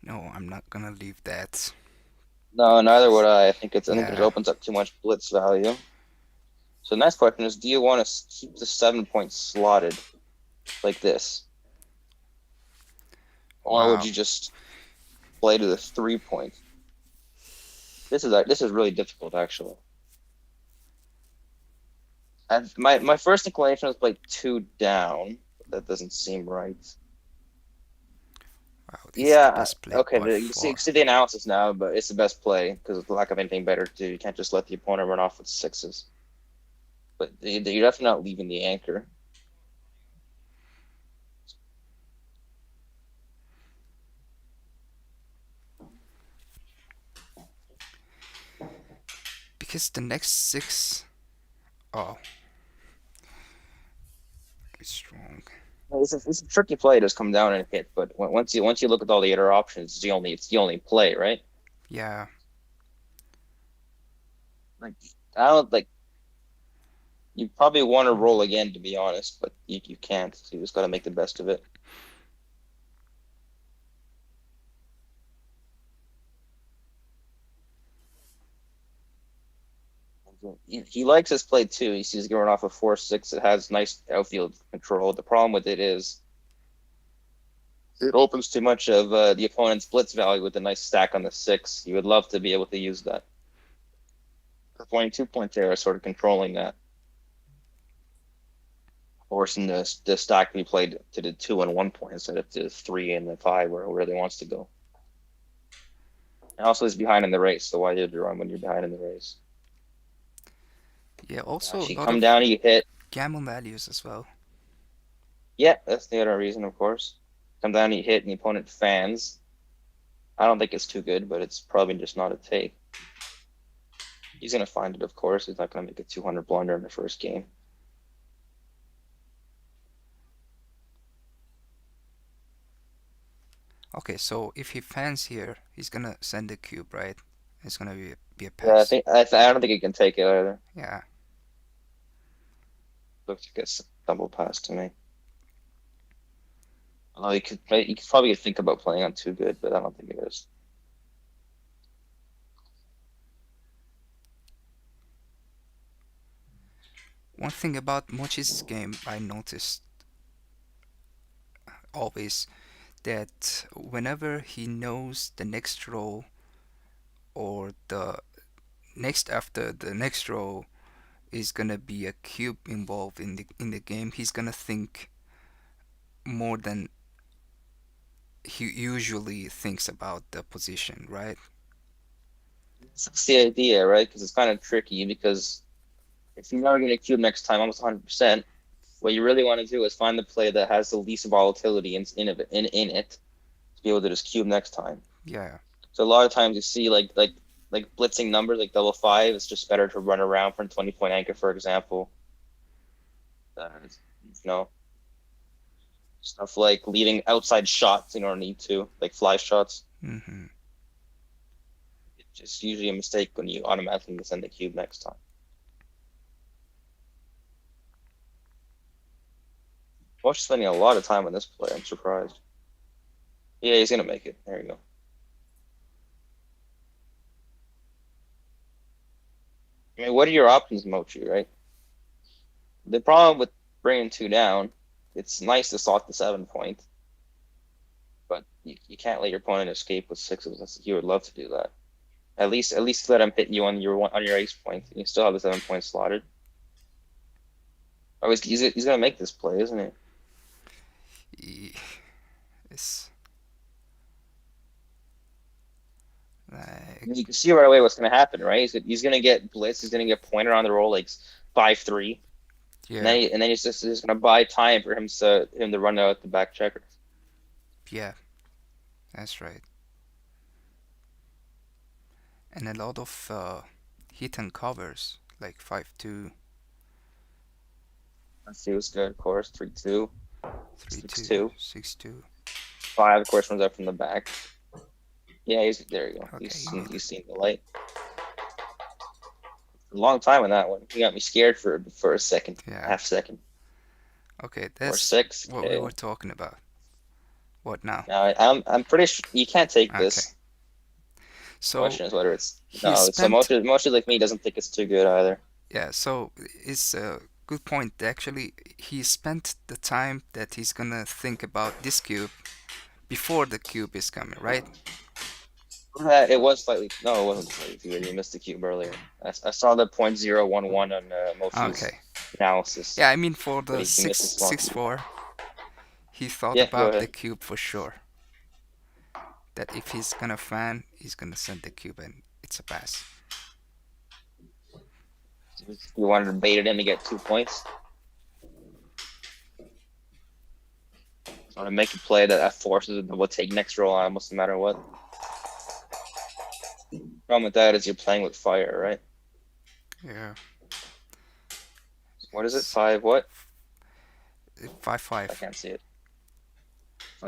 No, I'm not gonna leave that. No, neither would I. I think it Yeah. opens up too much blitz value. So the next question is, do you want to keep the 7 points slotted like this? Or would Wow. you just play to the 3 points? This is really difficult, actually. And my first inclination was play 2 down, but that doesn't seem right. Wow, it's the Yeah, best play okay. by You far. see the analysis now, but it's the best play because of the lack of anything better to do. You can't just let the opponent run off with 6s. But you're definitely not leaving the anchor. Because the next 6. Oh, it's strong. It's a tricky play to come down and hit, but once you look at all the other options, it's the only play, right? Yeah. Like I don't like you probably want to roll again to be honest, but you can't. So you just got to make the best of it. He likes his play too. He sees going off a 4-6. It has nice outfield control. The problem with it is it opens too much of the opponent's blitz value with a nice stack on the 6. You would love to be able to use that. The 22-point there is sort of controlling that. Forcing the stack to be played to the 2 and 1 point instead of the 3 and the 5 where he wants to go. And also he's behind in the race, so why did you run when you're behind in the race? Yeah, also If a you lot come of down and you hit, gammon values as well. yeah, that's the other reason, of course. Come down and you hit and the opponent fans. I don't think it's too good, but it's probably just not a take. He's going to find it, of course. He's not going to make a 200 blunder in the first game. Okay, so if he fans here, he's gonna send a cube, right? It's gonna be a Yeah, pass. I don't think he can take it either. Yeah. Looks like a double pass to me. Although you could probably think about playing on 2 good, but I don't think it is. One thing about Mochy's game I noticed always that whenever he knows the next row or the next after the next row is gonna be a cube involved in the game, he's gonna think more than he usually thinks about the position, right? That's the idea, right? Because it's kind of tricky. Because if you're never going to cube next time, almost 100%, what you really want to do is find the play that has the least volatility in it to be able to just cube next time. Yeah. So a lot of times you see like blitzing numbers like double five. It's just better to run around for a 20-point anchor, for example. Stuff like leading outside shots you don't need to, like fly shots. Mm-hmm. It's just usually a mistake when you automatically send the cube next time. Mochi's spending a lot of time on this play. I'm surprised. Yeah, he's gonna make it. There you go. I mean, what are your options, Mochi? Right. The problem with bringing two down, it's nice to slot the 7-point, but you can't let your opponent escape with sixes. You would love to do that. At least let him hit you on your ace point. You still have the 7-point slotted. Oh, he's gonna make this play, isn't he? It's like, You can see right away what's gonna happen, right? He's gonna get blitz. He's gonna get pointed on the roll like 5-3. yeah, And then he's just gonna buy time for him to run out the back checker. yeah, that's right. And a lot of hit and covers, like 5-2, Let's see what's good, of course. 3-2, 3-2, 6-2. 6-2. 5, of course, runs out from the back. Yeah, there you go. Okay, He's seen the light. A long time on that one. He got me scared for a second, Yeah. half second. Okay, Or that's 6. what we were talking about. What now? Now I'm pretty sure you can't take this. So Question is whether it's he no. So spent, Mochi like me doesn't think it's too good either. yeah, so it's a good point. Actually, he spent the time that he's gonna think about this cube before the cube is coming, right? It was slightly no, it wasn't slightly weird. You missed the cube earlier. I saw the .011 on Mochi's Okay. analysis. Yeah, I mean for But the he missed the small cube. 6-4, he thought Yeah, go about the ahead. cube for sure. That if he's gonna fan, he's gonna send the cube and it's a pass. You wanted to bait it in to get 2 points. Want to make a play that forces a double take next roll almost no matter what. Problem with that is you're playing with fire, right? Yeah. What is it? 5 what? 5-5. I can't see it.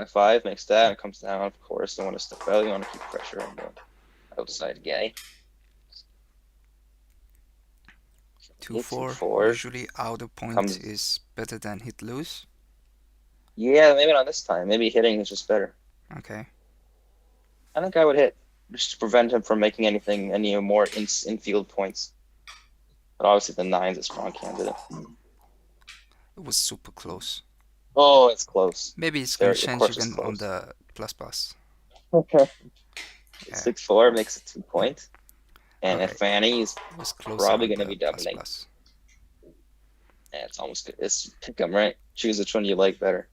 5 makes that. It comes down, of course. You want to step out. You want to keep pressure on the outside guy. 2-4. 2-4. Usually out of point is better than hit loose. Yeah, maybe not this time. Maybe hitting is just better. Okay. I think I would hit just to prevent him from making any more infield points. But obviously the 9's a strong candidate. It was super close. Oh, it's close. Maybe it's gonna Of change course it's again on close. the plus. Okay. Yeah. 6-4 makes it 2 point. And Okay. if Fanny is It was close. probably on gonna the be dominating. plus. Yeah, it's almost good. It's pick 'em, right? Choose which one you like better.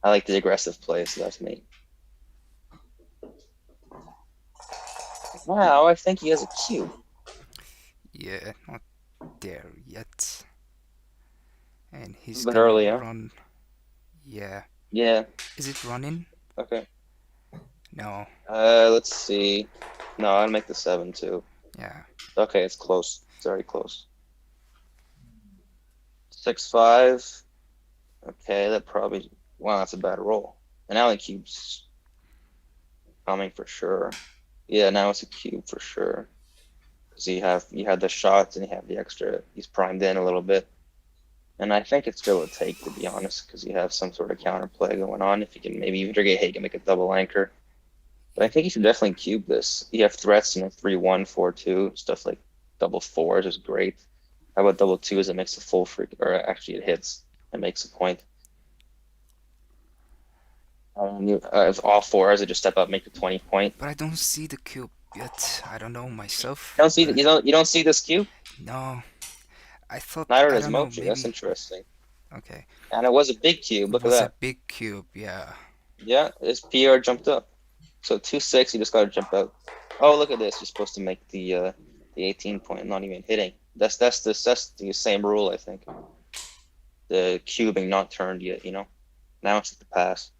I like the aggressive play, so that's me. Wow, I think he has a cube. Yeah, not there yet. And he's But gonna early, huh? run. Yeah. Yeah. Is it running? Okay. No. Let's see. No, I'll make the 7 too. Yeah. Okay, it's close. It's very close. 6-5. Okay, that probably. Wow, that's a bad roll. And now the cube's coming for sure. Yeah, now it's a cube for sure. Because you had the shots and you have the extra. He's primed in a little bit. And I think it's still a take, to be honest, because you have some sort of counterplay going on. If you can maybe even get hit, you can make a double anchor. But I think you should definitely cube this. You have threats, 3-1, 4-2, stuff like double 4s is great. How about double 2s? It makes a full freak, or actually it hits and makes a point. If all 4s, it just step up, make a 20 point. But I don't see the cube yet. I don't know myself. You don't see this cube? No. I thought. Neither I does don't know, Mochi. maybe. That's interesting. Okay. And it was a big cube. Look It at was that. a big cube. Yeah. Yeah, his PR jumped up. So 2-6, you just got to jump out. Oh, look at this. You're supposed to make the 18 point, not even hitting. That's the same rule, I think. The cubing not turned yet, you know. Now it's the pass.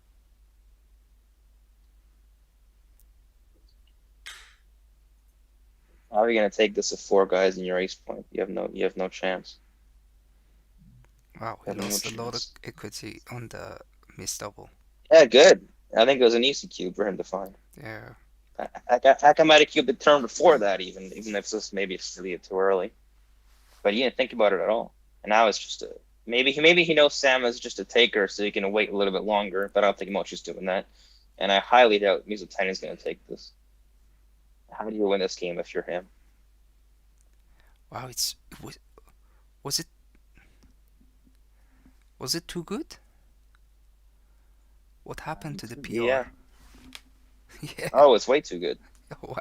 How are you gonna take this with 4 guys in your ace point? You have no chance. Wow, he You have no lost a lot of chance. equity on the missed double. Yeah, good. I think it was an easy cube for him to find. Yeah. I might have cubed the turn before that, even if it's just maybe it's still too early. But he didn't think about it at all. And now it's just a maybe he knows Sam is just a taker, so he can wait a little bit longer. But I don't think Mochi's doing that. And I highly doubt Mizutani is going to take this. How do you win this game if you're him? Wow, was it was it too good? What happened to the PR? Yeah. Yeah. Oh, it's way too good. Wow.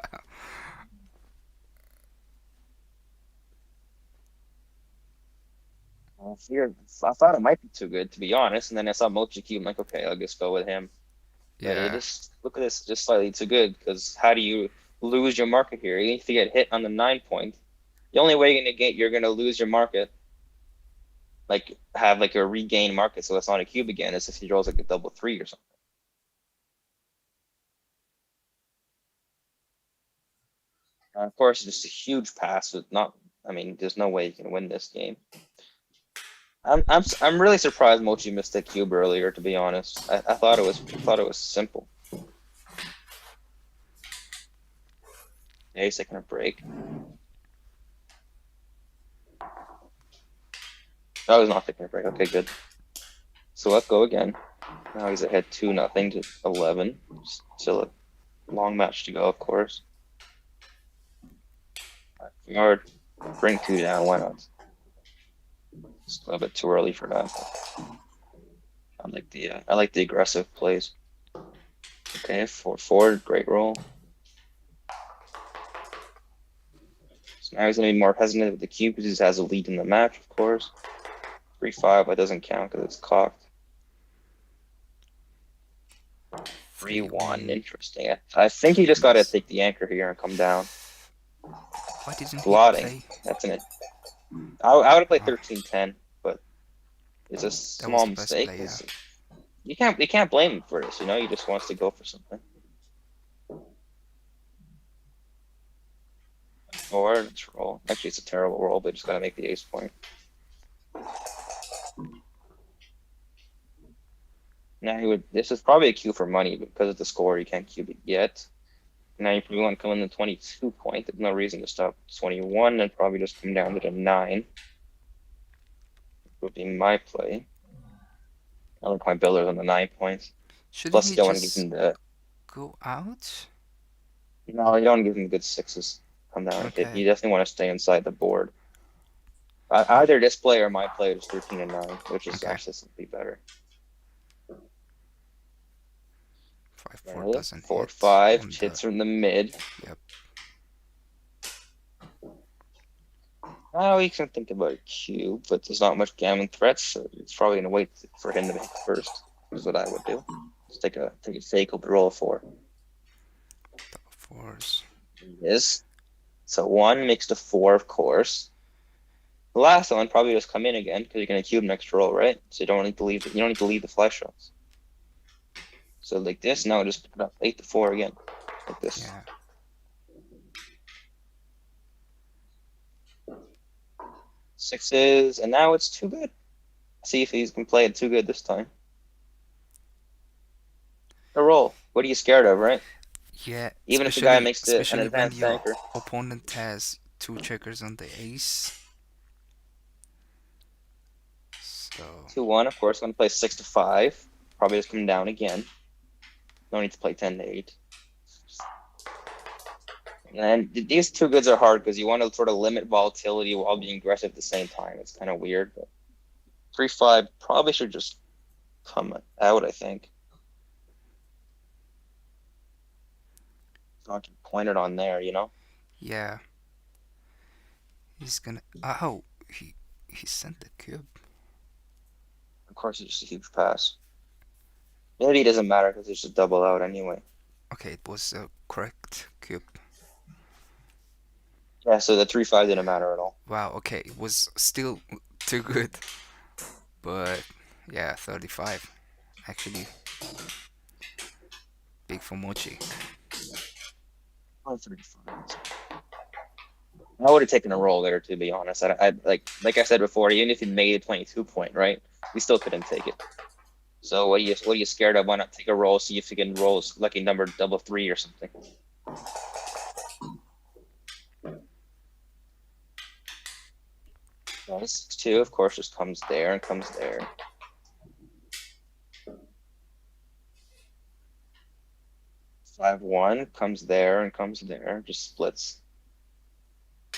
I thought it might be too good, to be honest. And then I saw Mochi cube. I'm like, okay, I'll just go with him. But it Yeah. just look at this, just slightly too good. Because how do you lose your market here? Even if you get hit on the 9 point, the only way you're gonna lose your market, like have like a regain market, so it's not a cube again, is if he rolls like a double 3 or something. Of course, it's just a huge pass with not. I mean, there's no way you can win this game. I'm really surprised Mochi missed the cube earlier. To be honest, I thought it was simple. Ace taking a break. Oh, he's not taking a break. Okay, good. So let's go again. Now he's ahead 2-0 to 11. Still a long match to go, of course. Yard, bring 2 down. Why not? It's a little bit too early for that. I like the aggressive plays. Okay, 4-4, great roll. So now he's gonna be more hesitant with the cube because he has a lead in the match, of course. 3-5, that doesn't count because it's cocked. 3-1, interesting. I think he just gotta take the anchor here and come down. Why didn't Blotting. he play? That's in it. I would have played 13-10, but it's a small the best mistake. play, yeah. You can't blame him for this, you know. He just wants to go for something. Or let's roll. Actually, it's a terrible roll, but just gotta make the ace point. Now this is probably a cue for money, but because of the score, you can't cube it yet. Now you probably want to come in the 22 point. There's no reason to stop 21 and probably just come down to the 9. Would be my play. I like my builders on the 9 points. Shouldn't Plus, he you don't want to just give him the. go out? No, you don't want to give him good 6s. Come down and hit. Okay. You definitely want to stay inside the board. Either this play or my play is 13 and 9, which is Okay. actually simply better. 5-4 doesn't 4-5 hit. hits from the mid. Yep. Oh, we can think about a cube, but there's not much gammon threats, so it's probably gonna wait for him to make it first. Is what I would do. Just take a fake with the roll of 4. Double 4s. Yes. So 1 makes the 4, of course. The last one probably just come in again because you're gonna cube next roll, right? So you don't need to leave. You don't need to leave the flash shots. So like this, now just pick it up 8-4 again, like this. Yeah. Sixes, and now it's too good. See if he can play it too good this time. A roll. What are you scared of, right? Yeah. Even if the guy makes an especially when advanced your anchor. opponent has 2 checkers on the ace. So 2-1, of course. I'm gonna play 6-5. Probably just come down again. No need to play 10-8. And these 2 goods are hard because you want to sort of limit volatility while being aggressive at the same time. It's kind of weird, but 3-5 probably should just come out, I think. Not pointed on there, you know? yeah. He's gonna. Oh, he sent the cube. Of course, it's just a huge pass. Maybe it doesn't matter because it's just double out anyway. Okay, it was a correct cube. Yeah, so the 3-5 didn't matter at all. Wow, okay, it was still too good. But yeah, 35. Actually, big for Mochy. 35. I would have taken a roll there, to be honest. I like I said before, even if you made a 22 point, right, we still couldn't take it. So what are you scared of? Why not take a roll? See if you can roll lucky number double 3 or something. Well, this 6-2, of course, just comes there and comes there. 5-1 comes there and comes there. Just splits.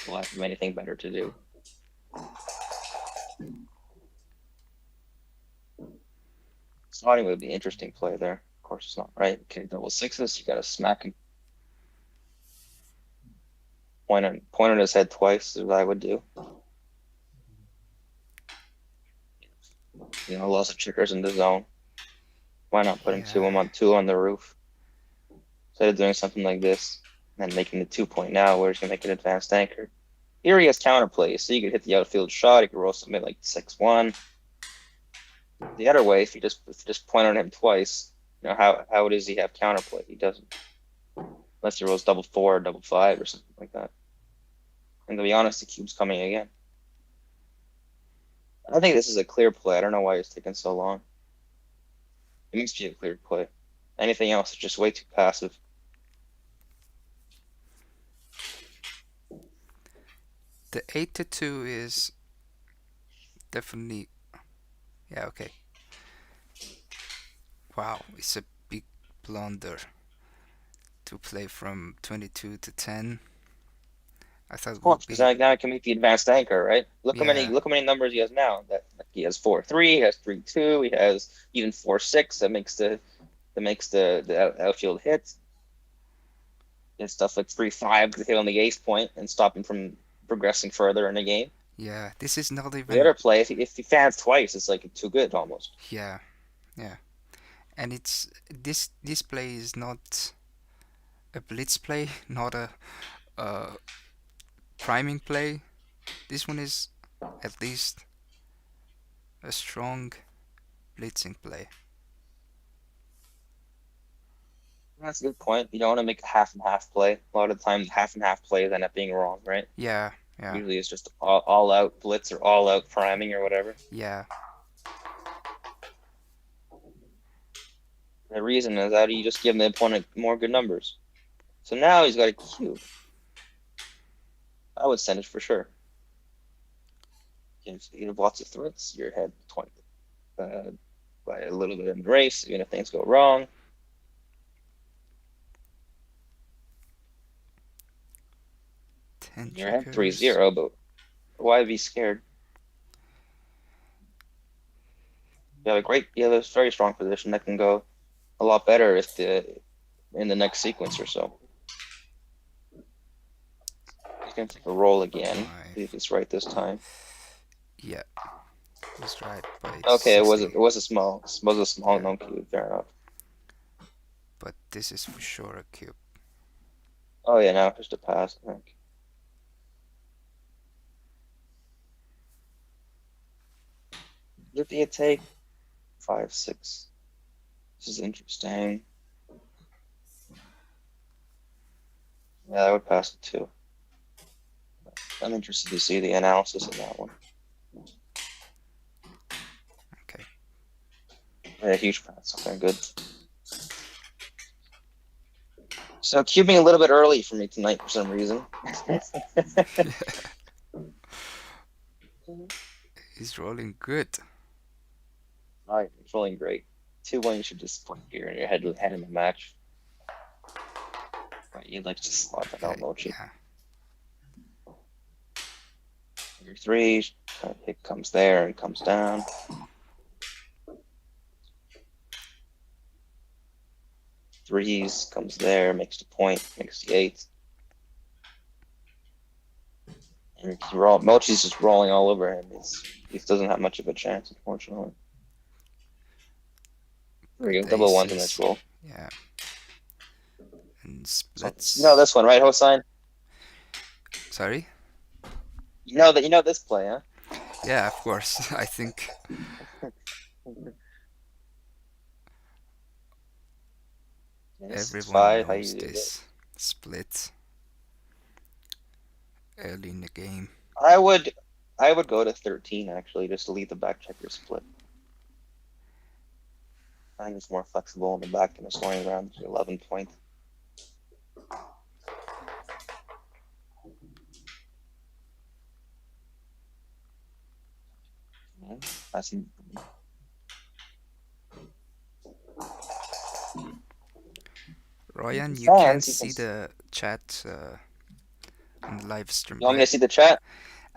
Lack of anything better to do. Slotting would be an interesting play there. Of course, it's not right. Okay, double 6s. You got to smack him. Point on his head twice is what I would do. You know, lots of checkers in the zone. Why not put him two on the roof? Instead of doing something like this and making the 2 point now, where he's gonna make an advanced anchor. Here he has counterplay, so you could hit the outfield shot. You could roll something like 6-1. The other way, if you just point on him twice, you know how does he have counterplay? He doesn't, unless he rolls double 4 or double 5 or something like that. And to be honest, the cube's coming again. I think this is a clear play. I don't know why it's taking so long. It must be a clear play. Anything else is just way too passive. The 8-2 is definitely, yeah, okay. Wow, it's a big blunder to play from 22 to 10. I thought Of course, because now I can make the advanced anchor, right? Look how many numbers he has now. That he has 4-3, he has 3-2, he has even 4-6. That makes the outfield hit. And stuff like 3-5 to hit on the ace point and stop him from progressing further in the game. Yeah, this is not even the other play. If he fans twice, it's like too good almost. Yeah, and it's this play is not a blitz play, not a priming play. This one is at least a strong blitzing play. That's a good point. You don't want to make a half and half play. A lot of times, half and half plays end up being wrong, right? Yeah. Usually it's just all out blitz or all out priming or whatever. Yeah. The reason is that you just give the opponent more good numbers. So now he's got a cube. I would send it for sure. You have lots of threats. You're ahead 20 by a little bit in the race, even if things go wrong. You're ahead 3-0, but why be scared? You have a very strong position that can go a lot better in the next sequence or so. He's gonna take a roll again. See if it's right this time. Yeah, it's right. Okay, it was a small non cube. Fair enough. But this is for sure a cube. Oh yeah, now just a pass. I think. What did it take? 5-6. This is interesting. Yeah, I would pass it too. I'm interested to see the analysis of that one. Okay. Yeah, huge pass. Okay, good. So cubing a little bit early for me tonight for some reason. He's rolling good. All right, he's rolling great. 2-1, you should just play here in your head in the match. Right, you'd like to slot that out, Mochy. Yeah. Your 3, hit comes there and comes down. Threes comes there, makes the point, makes the 8. And Mochy's just rolling all over him. He doesn't have much of a chance, unfortunately. There we go, double 1s in this roll. Yeah. And splits. You know this one, right, Hossein? Sorry? You know this play, huh? Yeah, of course. I think Yes, it's everyone 5. How you knows do it? this split early in the game. I would go to 13 actually, just to leave the back checker split. I think it's more flexible in the back than the scoring around 11 point. I see. Ryan, you can't Fans, you can. see the chat on the live stream, You want me right? to see the chat?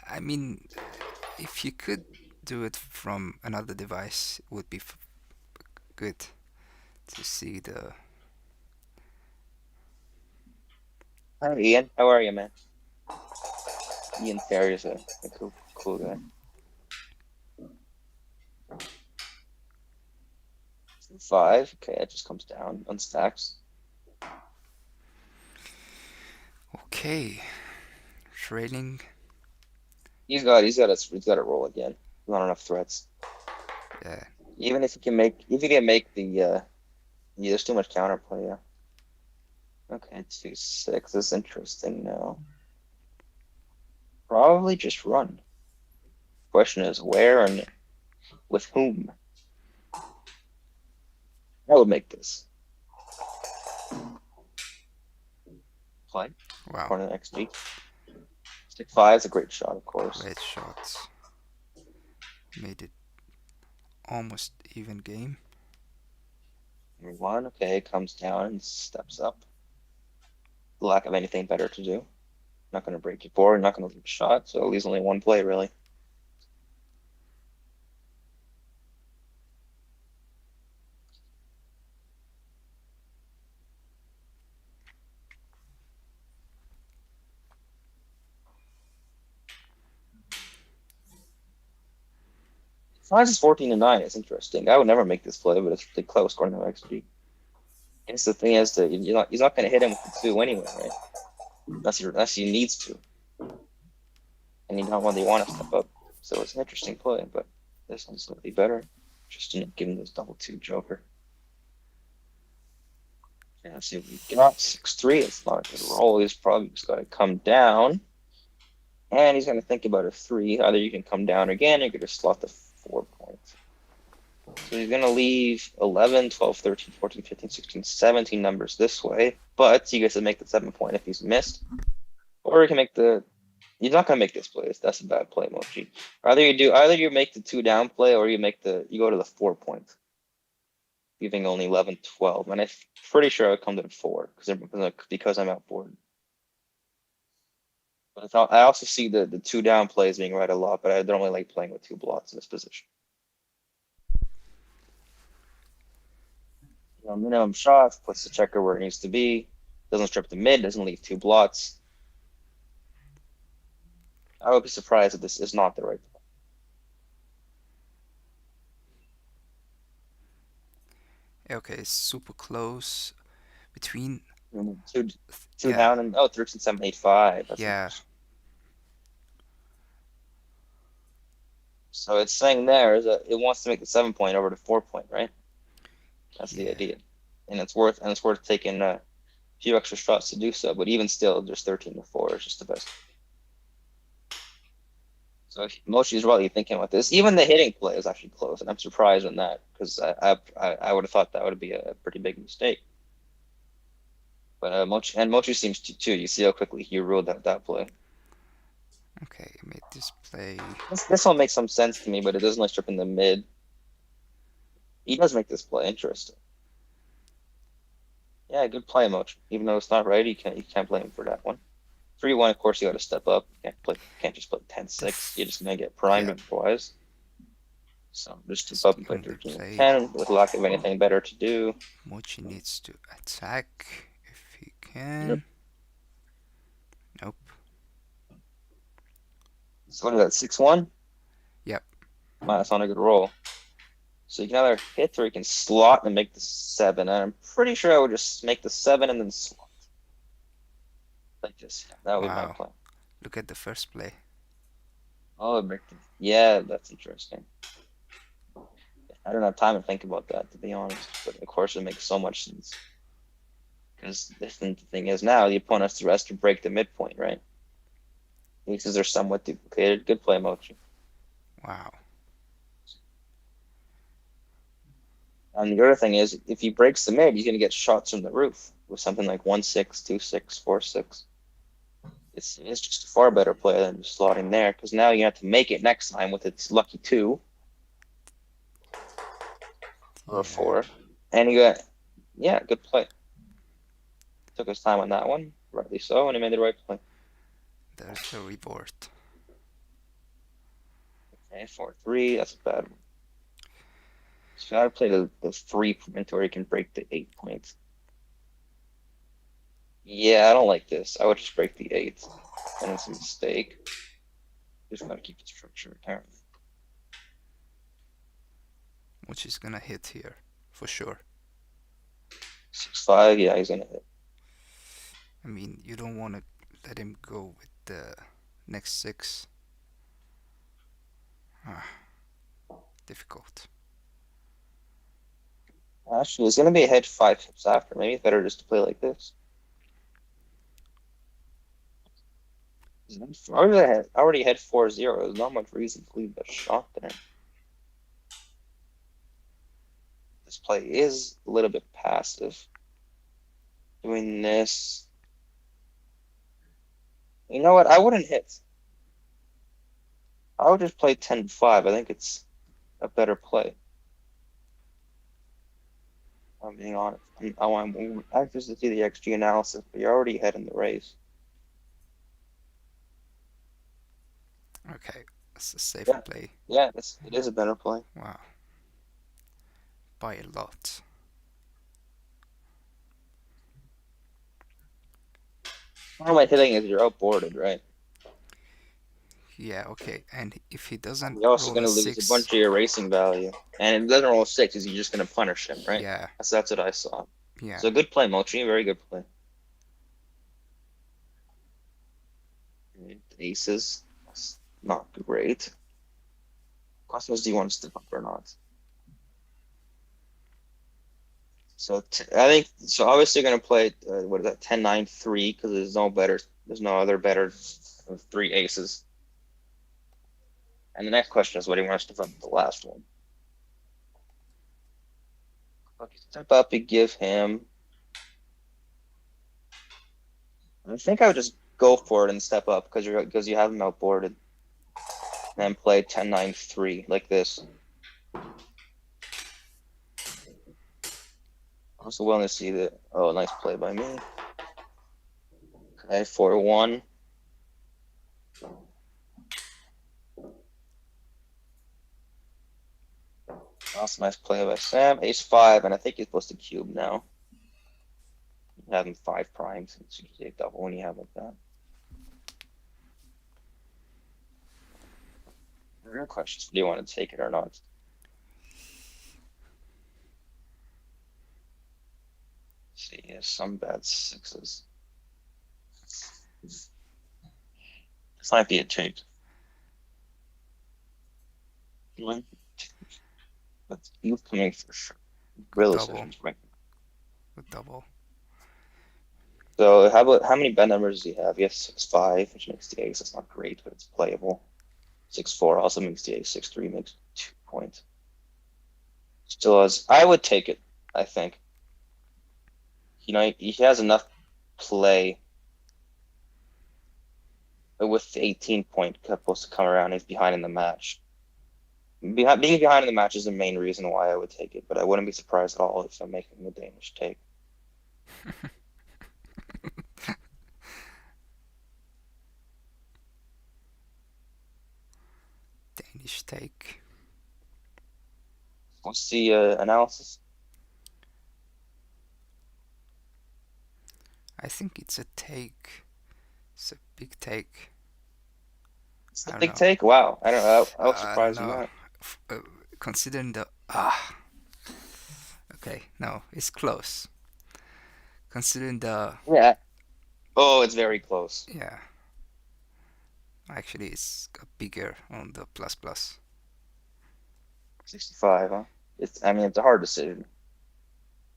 I mean, if you could do it from another device, it would be good to see the. Hi, Ian. How are you, man? Ian Terry's a cool guy. 5. Okay, it just comes down, unstacks. Okay, trailing. He's got to roll again. Not enough threats. Yeah, Even if you can make the yeah, there's too much counterplay. Yeah. Okay, 2-6 is interesting now. Probably just run. Question is where and with whom. I would make this. Play. wow, Corner next week. Stick 5 is a great shot, of course. great shots. Made it almost even game. Number 1, okay, comes down and steps up. Lack of anything better to do. Not going to break your board, not going to leave a shot, so it leaves only one play, really. Size is 14-9. It's interesting. I would never make this play, but it's pretty close according to XP. Guess the thing is that he's not going to hit him with the 2 anyway, right? Unless he needs to, and you don't really want to step up. So it's an interesting play, but this one's slightly better. Just giving this double 2 joker. Yeah, see if we got 6-3. It's not a good roll. He's probably just got to come down, and he's going to think about a 3. Either you can come down again, or you could just slot the 4 points. So he's going to leave 11, 12, 13, 14, 15, 16, 17 numbers this way, but he gets to make the 7 point if he's missed. Or he can make the. He's not going to make this play. That's a bad play, Mochy. Either you make the 2 down play, or you go to the 4 point, leaving only 11, 12. And I'm pretty sure I would come to the 4 because I'm outboard. But I also see the 2 down plays being read a lot, but I don't really like playing with 2 blots in this position. Minimum shots, puts the checker where it needs to be, doesn't strip the mid, doesn't leave 2 blots. I would be surprised if this is not the right play. Okay, super close between. Two Yeah. down and 13, 7, 8, 5. That's Yeah. So it's saying there is that it wants to make the 7 point over to 4 point, right? That's the Yeah. idea, and it's worth taking a few extra shots to do so. But even still, just 13 to 4 is just the best. So Mochy is really thinking about this. Even the hitting play is actually close, and I'm surprised in that because I would have thought that would be a pretty big mistake. But Mochy seems to too. You see how quickly he ruled out that play. Okay, I made this play. This one makes some sense to me, but it doesn't like strip in the mid. He does make this play interesting. Yeah, good play, Mochy. Even though it's not right, you can't blame him for that one. 3-1, of course, you got to step up. You can't just play 10-6. You're just gonna get primed otherwise. So just step up and play 13-10 with lack of anything better to do. Mochy needs to attack if he can. Yep. Nope. So what is that, 6-1? Yep. Wow, that's not a good roll. So you can either hit or you can slot and make the 7. And I'm pretty sure I would just make the 7 and then slot. Like this. That would be my plan. Look at the first play. Oh, yeah, that's interesting. I don't have time to think about that, to be honest. But of course, it makes so much sense. Because the thing is now, the opponent has to rest to break the midpoint, right? Aces are somewhat duplicated. Good play, Mochy. Wow. And the other thing is, if he breaks the mid, he's going to get shots from the roof with something like 1-6, 2-6, 4-6. It's just a far better play than just slotting there, because now you have to make it next time with its lucky 2 or a 4. And you got, yeah, good play. Took his time on that one, rightly so, and he made the right play. There's the reward. Okay, 4-3, that's a bad one. So you gotta play the 3 point where he can break the 8 points. Yeah, I don't like this. I would just break the 8. And it's a mistake. Just gotta keep the structure, apparently. Which is gonna hit here, for sure. 6-5, yeah, he's gonna hit. I mean, you don't want to let him go with the next 6. Difficult. Actually, he's gonna be ahead 5 pips after. Maybe it's better just to play like this. Already had 4-0. There's not much reason to leave that shot there. This play is a little bit passive. Doing this. You know what? I wouldn't hit. I would just play 10-5. I think it's a better play. I'm being honest. I'm anxious to see the XG analysis, but you're already ahead in the race. Okay, that's a safer play. Yeah, it is a better play. Wow. By a lot. One of my hitting is you're outboarded, right? Yeah, okay. And if he doesn't You're also roll going to a lose 6, a bunch of your racing value. And if he doesn't roll a 6, is he just going to punish him, right? yeah, That's what I saw. yeah. So good play, Mochy. Very good play. Aces. That's not great. Question is, do you want to step up or not? So I think so. Obviously, you're going to play what is that 10-9-3 because there's no other better 3 aces. And the next question is, what do you want to step up the last one? Okay, step up, you give him. I think I would just go for it and step up because you have him outboarded. And then play 10-9-3 like this. I'm also willing to see the nice play by me. Okay, 4-1. Also nice play by Sam. Ace-5, and I think he's supposed to cube now. You have him 5 primes. It's usually a double when you have like that. The real question is, do you want to take it or not? Let's see, he has some bad 6s. This might be a take. But he's coming for sure. Real decisions, right? Good double. So how many bad numbers do you have? You have 6-5, which makes the ace. That's not great, but it's playable. 6-4 also makes the ace. 6-3 makes 2 points. Still has. I would take it. I think. You know, he has enough play. But with the 18-point supposed to come around, he's behind in the match. Being behind in the match is the main reason why I would take it, but I wouldn't be surprised at all if I'm making the Danish take. Danish take. What's the analysis? I think it's a take. It's a big take. It's a big take? Wow. I don't know. I was I surprised don't in know. that. Considering the okay, no, it's close. Considering the Yeah. Oh, it's very close. yeah. Actually, it's bigger on the plus plus. 65, huh? I mean, it's a hard decision.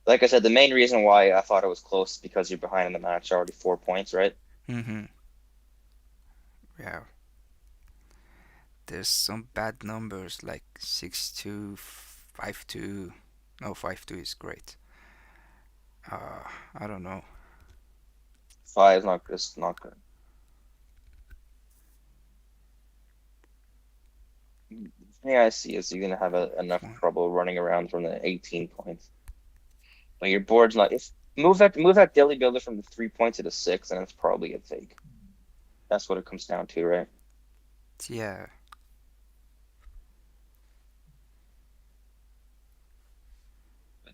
Like I said, the main reason why I thought it was close is because you're behind in the match already 4 points, right? Mm-hmm. Yeah. There's some bad numbers like 6-2, 5-2. No, 5-2 is great. I don't know. 5 is not good. It's not good. The thing I see is you're gonna have enough trouble running around from the 18 points. But your board's not. If move that Dilly Builder from the 3 points to the 6, and it's probably a take. That's what it comes down to, right? Yeah.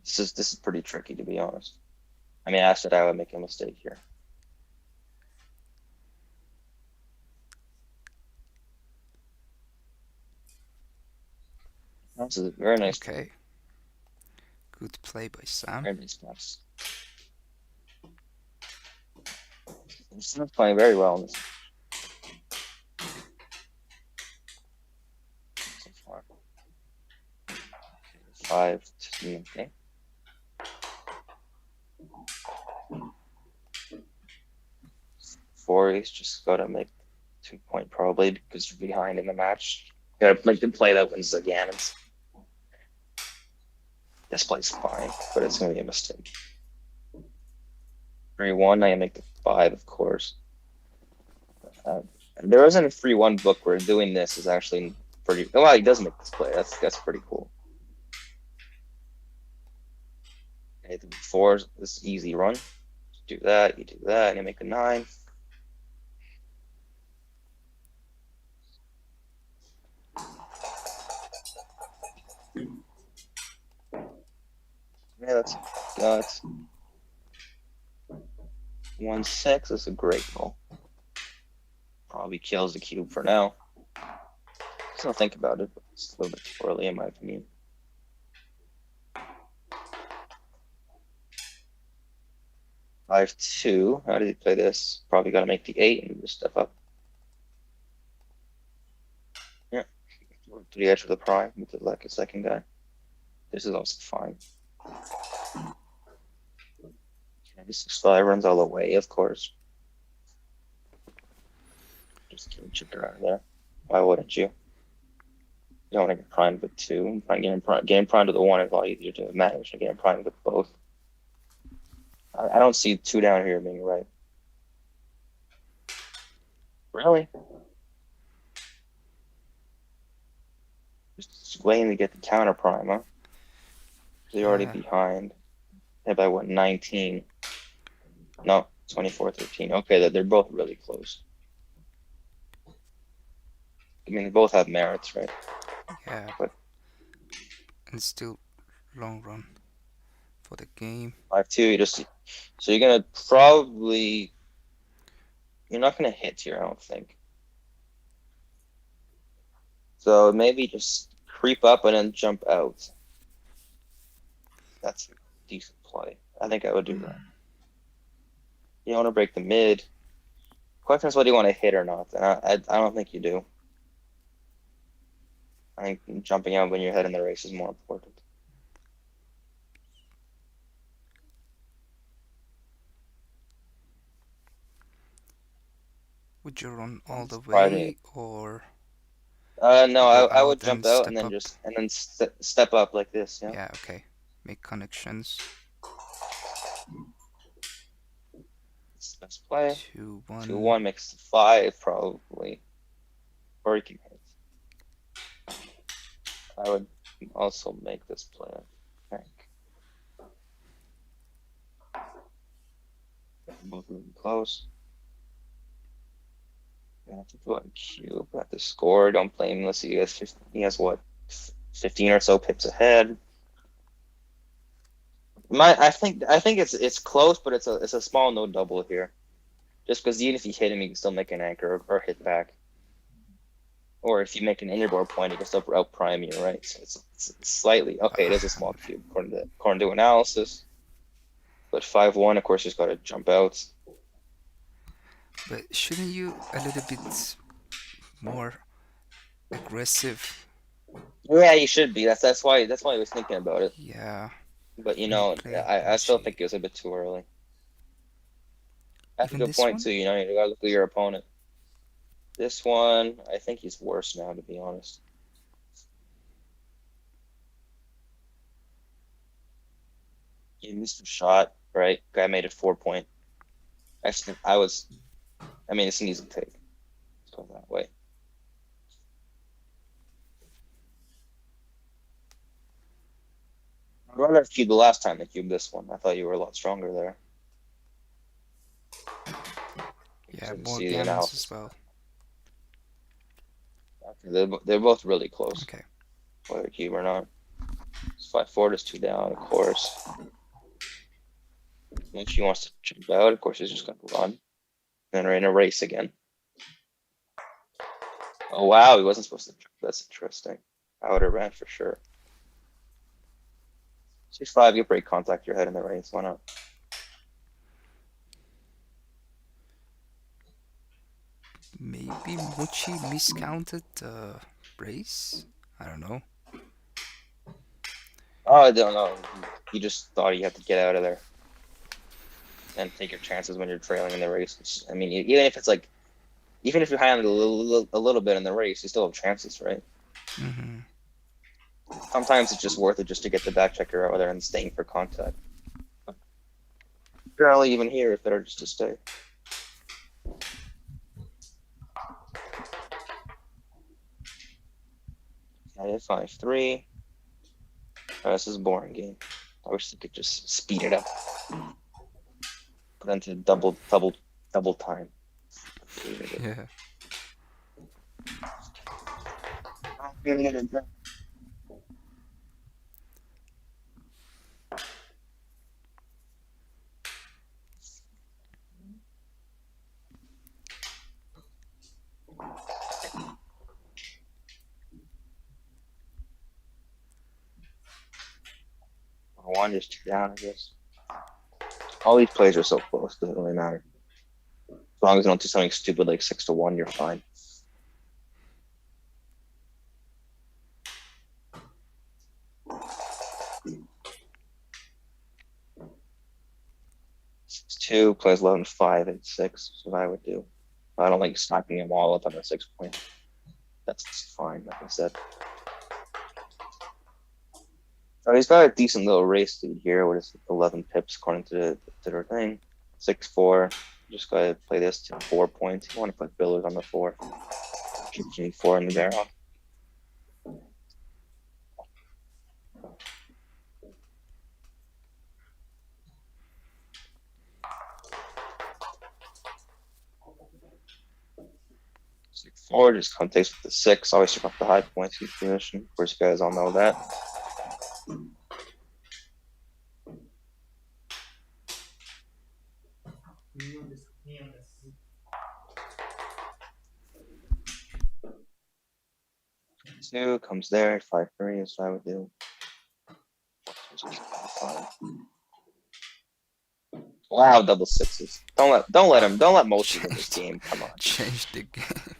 This is pretty tricky, to be honest. I mean, I said I would make a mistake here. This is a very nice. Okay. Good play by Sam. Very nice pass. Sam's playing very well in this. So far. 5 to okay. 4, he's just gotta make 2 point probably because you're behind in the match. You gotta make the play that wins the gammons. This play's fine, but it's gonna be a mistake. 3-1, I make the 5, of course. There isn't a 3-1 book where doing this is actually pretty. Oh, well, he does make this play. That's pretty cool. Okay, the 4 is this easy run. Do that, you do that, and you make a 9. Yeah, that's 1-6. That's a great roll. Probably kills the cube for now. Just don't think about it, but it's a little bit too early in my opinion. 5-2. How did he play this? Probably got to make the 8 and just step up. Yeah, to the edge of the prime with the like a second guy. This is also fine. This 6-5 runs all the way, of course. Just kill Chipper out of there. Why wouldn't you? You don't want to get primed with 2. Getting primed with the 1 is a lot easier to manage than getting primed with both. I don't see 2 down here being right. Really? Just waiting to get the counter prime, huh? They're already behind. Hit by what, 19? No, 24-13. Okay, they're both really close. I mean, they both have merits, right? Yeah. But and still long run for the game. 5-2, so you're gonna probably, you're not gonna hit here, I don't think. So maybe just creep up and then jump out. That's a decent play. I think I would do that. You want to break the mid. Question is whether you want to hit or not. And I don't think you do. I think jumping out when you're ahead in the race is more important. Would you run all the way or? No, I would jump out and then step up like this. Yeah. Yeah. Okay. Make connections. It's the best play. 2-1. 2-1 makes 5 probably, or you can hit. I would also make this play, I think. Both really close. You have to go on cube at the score. Don't blame him unless he has what, 15 or so pips ahead. I think it's close, but it's a small no double here. Just because even if you hit him, you can still make an anchor or hit back. Or if you make an innerboard point, you can still out prime you, right? So it's slightly okay. It is a small cube according to analysis. But 5-1, of course, he's got to jump out. But shouldn't you a little bit more aggressive. Yeah, he should be. That's why I was thinking about it. Yeah. But you when you know, play I still Mochy. think it was a bit too early. That's a Even good this point one? too. You know, you gotta look at your opponent. This one, I think he's worse now, to be honest. He missed a shot, right? Guy made it 4 point. Actually, I mean, it's an easy take. Let's go that way. I'd rather have cubed the last time than cube this one. I thought you were a lot stronger there. Yeah, So to more see the gammons analysis. as well. Okay, they're both really close. Okay. Whether cube or not. It's 5-4, just 2 down, of course. When she wants to jump out, of course, she's just gonna run. Then we're in a race again. Oh wow, he wasn't supposed to jump. That's interesting. I would have ran for sure. C5, you break contact your head in the race. Why not? Maybe Mochy miscounted the race? I don't know. Oh, I don't know. You just thought you had to get out of there and take your chances when you're trailing in the race. I mean, even if it's like, even if you handle a little bit in the race, you still have chances, right? Mm-hmm. Sometimes it's just worth it just to get the back checker out there and staying for contact. Apparently, even here, it's better just to stay. Okay, 5-3. Oh, this is a boring game. I wish they could just speed it up. Put into double time. Yeah. One is 2 down, I guess. All these plays are so close, doesn't really matter. As long as you don't do something stupid like 6-1, you're fine. Two plays 11-5 and 6 is what I would do. I don't like stacking them all up on a 6 point. That's fine, like I said. So he's got a decent little race lead here. What is it, 11 pips according to their thing. 6-4. Just gotta play this to 4 points. You want to put billers on the 4. Keep King 4 in the barrel. Or just takes with the 6. Always check off the high points each position. Of course, you guys all know that. Two comes there. 5-3 is what I would do. Wow, double sixes. Don't let Mochy win this game. Come on, Change the game.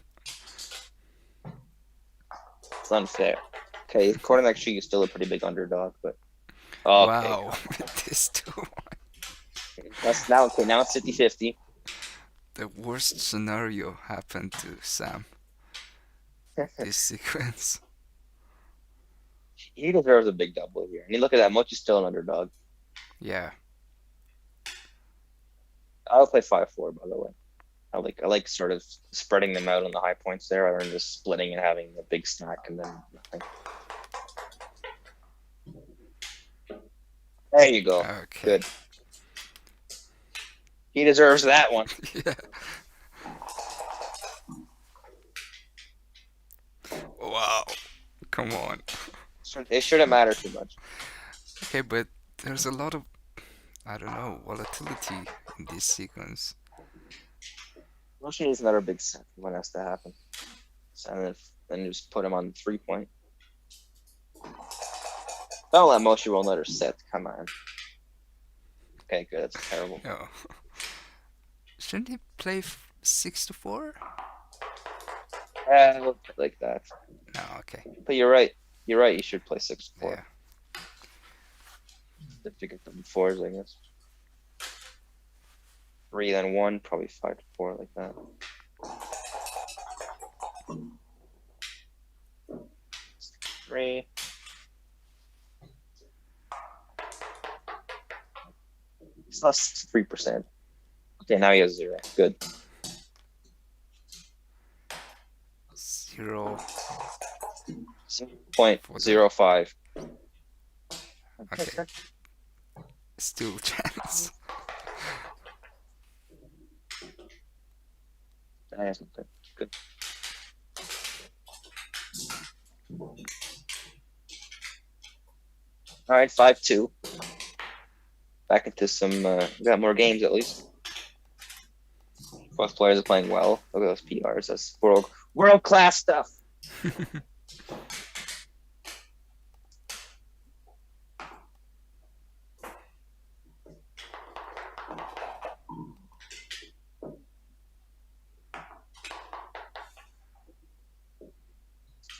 it's unfair. Okay, according to actually, he's still a pretty big underdog, but okay. Wow, with this too. That's now okay. Now it's 50-50. The worst scenario happened to Sam. This sequence. He deserves a big double here. And you look at that, Mochy's still an underdog. Yeah. I'll play 5-4, by the way. I like sort of spreading them out on the high points there, rather than just splitting and having a big stack and then nothing. There you go. Okay. Good. He deserves that one. Yeah. Wow. Come on. It shouldn't matter too much. Okay, but there's a lot of, I don't know, volatility in this sequence. Mochy needs another big set when has to happen. And then just put him on 3 point. Don't let Mochy roll another set. Come on. Okay, good. That's terrible. No. Shouldn't he play 6-4? Like that. No, okay. But you're right. You're right. You should play 6-4. Yeah. If you get them 4s, I guess. 3, then 1, probably 5-4, like that. Three. It's lost 3%. Okay, now he has 0. Good. 0. 0.05. Okay. Still chance. Good. All right, 5-2. Back into some. We got more games at least. Both players are playing well. Look at those PRs. That's world class stuff.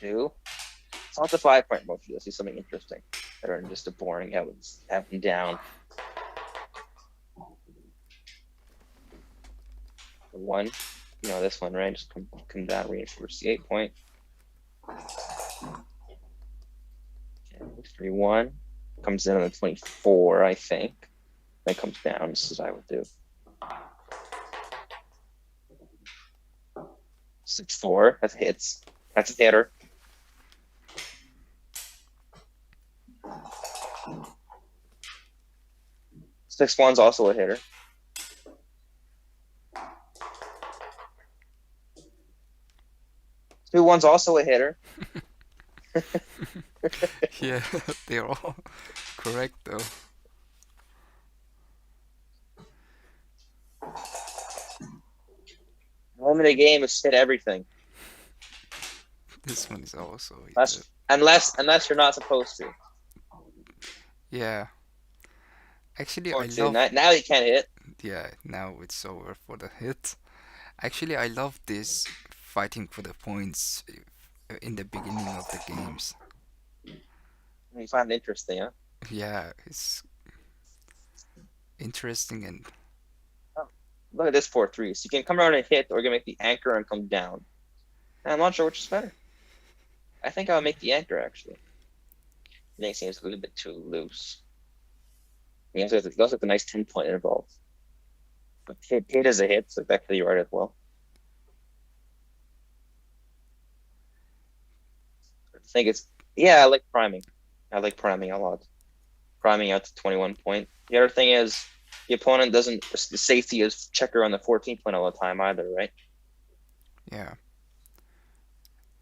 Two. It's not the 5-point Mochy. Let's see something interesting. Better than just a boring up and down. 1. You know this one, right? Just come down, reinforce the 8-point. Okay, 3-1. Comes in on the 24, I think. Then comes down, just as I would do. 6-4. That hits. That's a hitter. 6-1's also a hitter. 2-1's also a hitter. Yeah, they're all correct though. Name of the game is hit everything. This one is also Unless you're not supposed to. yeah. Actually, Or I two. love. Now you can't hit. Yeah, now it's over for the hit. Actually, I love this fighting for the points in the beginning of the games. You find it interesting, huh? Yeah, it's interesting and Look at this 4-3. So you can come around and hit, or you can make the anchor and come down. And I'm not sure which is better. I think I'll make the anchor, actually. The thing seems a little bit too loose. It looks like a nice 10-point interval. But hit is a hit, so that could be right as well. I think it's, yeah, I like priming. I like priming a lot. Priming out to 21 point. The other thing is, the opponent doesn't, the safety is checker on the 14 point all the time either, right? yeah.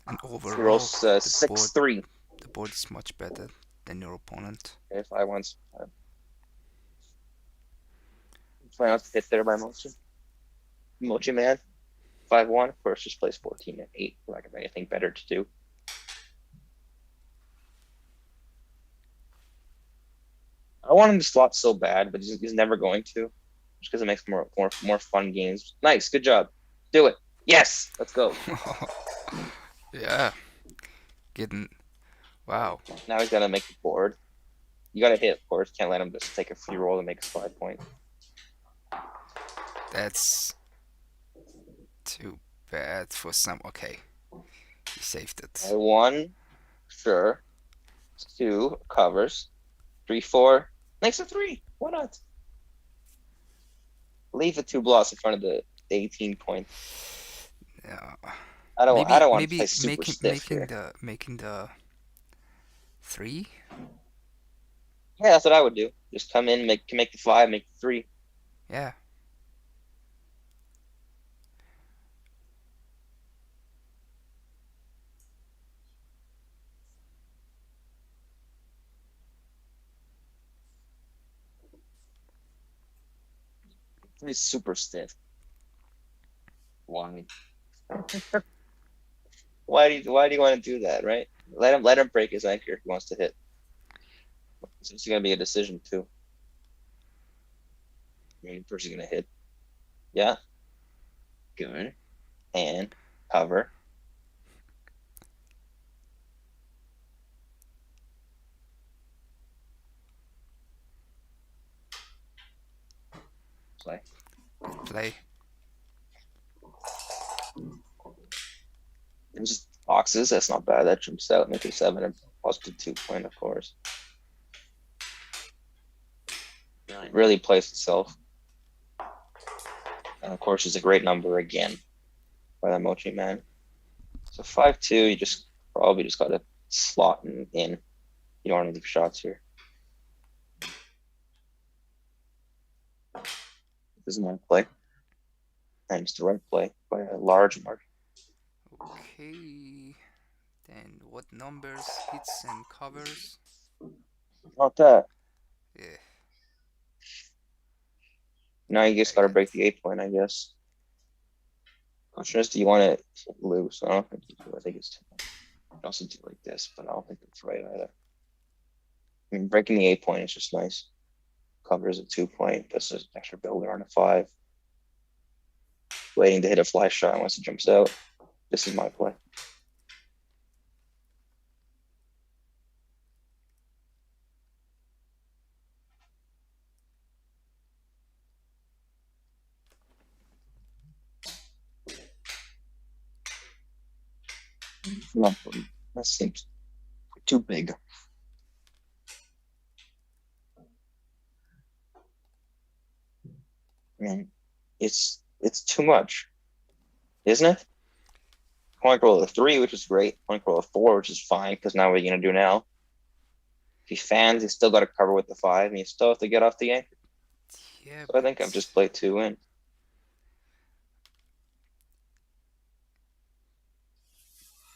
And He overall, rolls the 6-3. board is much better than your opponent. If I once playing out to hit there by Mochy man. 5-1, of course, just plays 14 and 8. Like have anything better to do. I want him to slot so bad, but he's never going to. Just because it makes more fun games. Nice, good job. Do it. Yes, let's go. Yeah. Getting wow. Now he's gotta make the board. You gotta hit, of course. Can't let him just take a free roll and make a 5 point. That's too bad for some. Okay, he saved it. 1, sure. 2 covers. 3-4. Makes a 3. Why not? Leave the 2 blocks in front of the 18 point. Yeah. I don't want to maybe play super stiff here. making the 3. Yeah, that's what I would do. Just come in, make the 5, make the 3. Yeah. He's super stiff. Why? Why do you want to do that, right? Let him break his anchor if he wants to hit. It's gonna be a decision too. I mean, first he's gonna hit. Yeah. Good. And cover. play. Good play. There's just boxes. That's not bad. That jumps out. Make it 7 and plus the 2 point, of course. Really plays itself. And of course, it's a great number again by that Mochy man. So 5-2, you just probably just got to slot in. You don't want to leave shots here. This is my play. And it's the right play by a large margin. Okay. Then what numbers, hits and covers? Not that. Yeah. Now you just got to break the 8 point, I guess. Question is, do you want to lose? I don't think you do. I think it's too much. You can also do like this, but I don't think it's right either. I mean, breaking the 8 point is just nice. Covers a 2 point. This is an extra builder on a 5. Waiting to hit a fly shot once it jumps out. This is my play. No, that seems too big. I mean, it's too much, isn't it? Point roll of 3, which is great. Point roll of 4, which is fine, because now what are you gonna do now? If he fans, he's still got to cover with the 5, and you still have to get off the anchor. Yeah, So I think I've just played 2 in.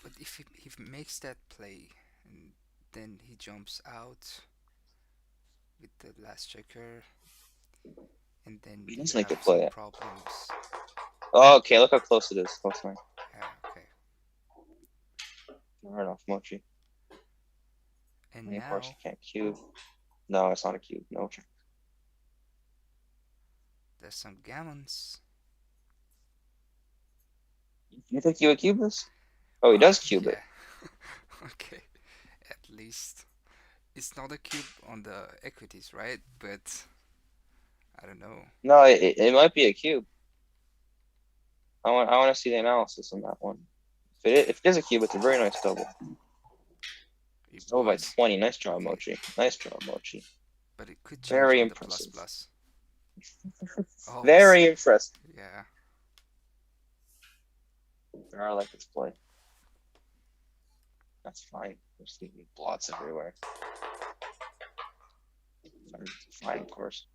But if he makes that play and then he jumps out with the last checker, and then He you doesn't make the have play. some problems. Oh, okay, look how close it is. Close line. Yeah, okay. Right off Mochy. And And of now course, you can't cube. No, it's not a cube. No check. there's some gammons. You think you would cube this? Oh, he does cube it. Okay, at least it's not a cube on the equities, right? But I don't know. No, it might be a cube. I want to see the analysis on that one. If it is a cube, it's a very nice double. It It's over by was, 20. Nice job, okay. Mochy. Nice job, Mochy. but it could change Very on the impressive. plus. Oh, Very impressive. yeah. I like this play. That's fine. There's blots everywhere. Fine, of course.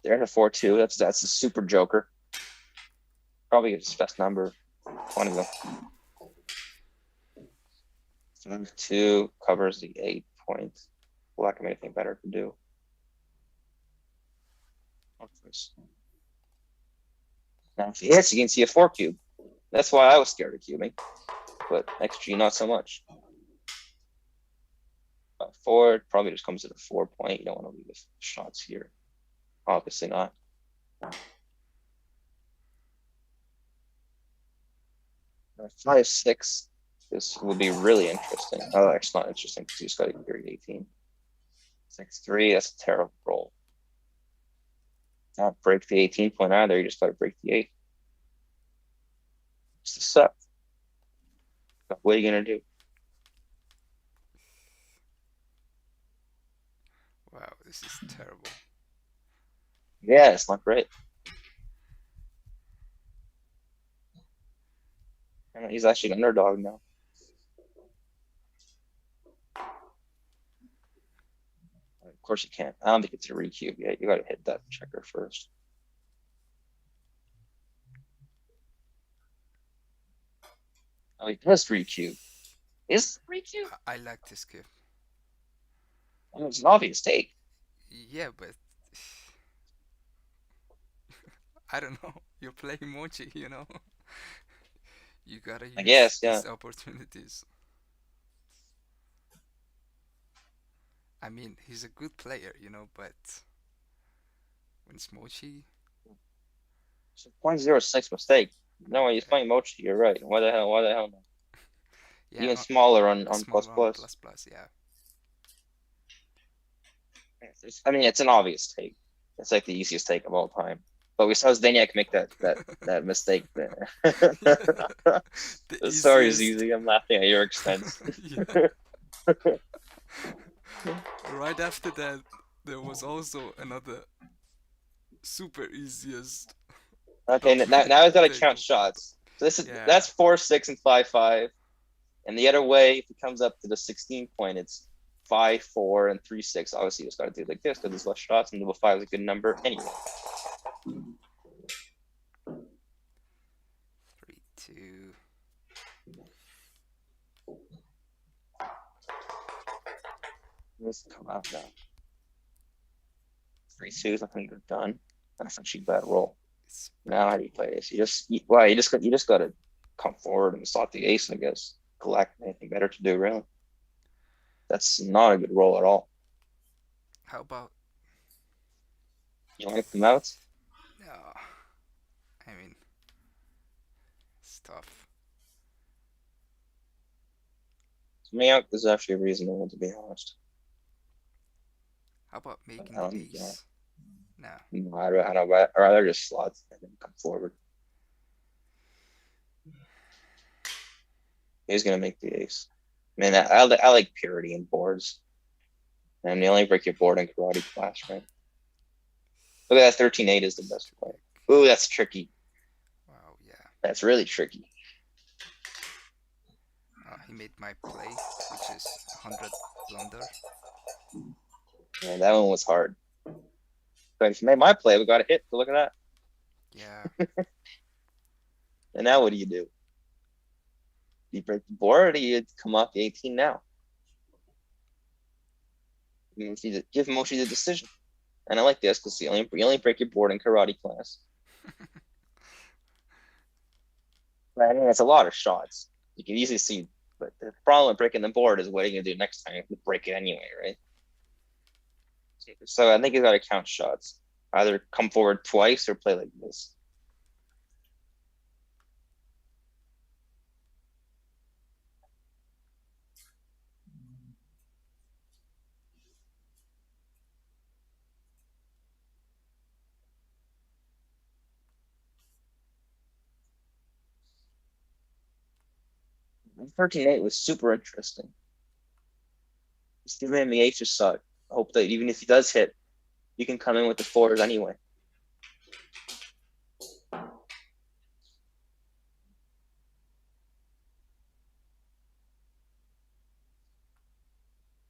They're in a 4-2. That's a super joker. Probably his best number. One of them. 2 covers the 8 points. Lack of anything better to do. Now, if he hits, you can see a 4 cube. That's why I was scared of cubing. But XG, not so much. 4 probably just comes at a 4 point. You don't want to leave the shots here. Obviously not. 5-6. This will be really interesting. Oh, it's not interesting because you just got to carry 18. 6-3. That's a terrible roll. Not break the 18 point either. You just got to break the 8. It's a set. What are you gonna do? Wow, this is terrible. Yeah, it's not great. And he's actually an underdog now. Of course you can't. I don't think it's a recube yet. You got to hit that checker first. Oh, he does recube. Is it recube? I like this cube. I mean, it's an obvious take. Yeah, but I don't know. You're playing Mochy, you know. You gotta use these opportunities. I mean, he's a good player, you know, but when it's Mochy, it's a 0.06 mistake. No, he's playing Mochy. You're right. Why the hell? Why the hell not? Yeah, even smaller on plus plus. Yeah. I mean, it's an obvious take. It's like the easiest take of all time. But we saw Zdeniak make that mistake there. The Sorry, easiest. ZZ, I'm laughing at your expense. Yeah. Right after that, there was also another super easiest Okay, top now he's got to count table. shots. So Yeah. that's 4, 6, and 5, 5. And the other way, if it comes up to the 16 point, it's 5, 4, and 3, 6. Obviously, you just got to do it like this because there's less shots, and double 5 is a good number anyway. 3, 2. Let's come out now. 3, 2, I think we're done. That's actually a bad roll. It's Now how do you play this? You just got to come forward and slot the ace, I guess. Collect anything better to do, really. That's not a good roll at all. How about You want to come out? no? I mean, it's tough. Me out is actually reasonable, to be honest. How about making I don't the think, ace? No. No, I'd rather just slot and then come forward. He's gonna make the ace. Man, I like purity in boards. And you only break your board in karate class, right? Look at that 13-8 is the best play. Ooh, that's tricky. Wow, yeah. That's really tricky. He made my play, which is 100 blunder. Yeah, that one was hard. But if you made my play, we got a hit. So look at that. Yeah. And now what do? You break the board, or you come off the 18 now? You give Mochy the decision. And I like this because you only break your board in karate class. I mean, it's a lot of shots. You can easily see, but the problem with breaking the board is what are you gonna do next time? You break it anyway, right? So I think you got to count shots. Either come forward twice or play like this. And 13-8 was super interesting. Just give him the H shot. Hope that even if he does hit, you can come in with the fours anyway.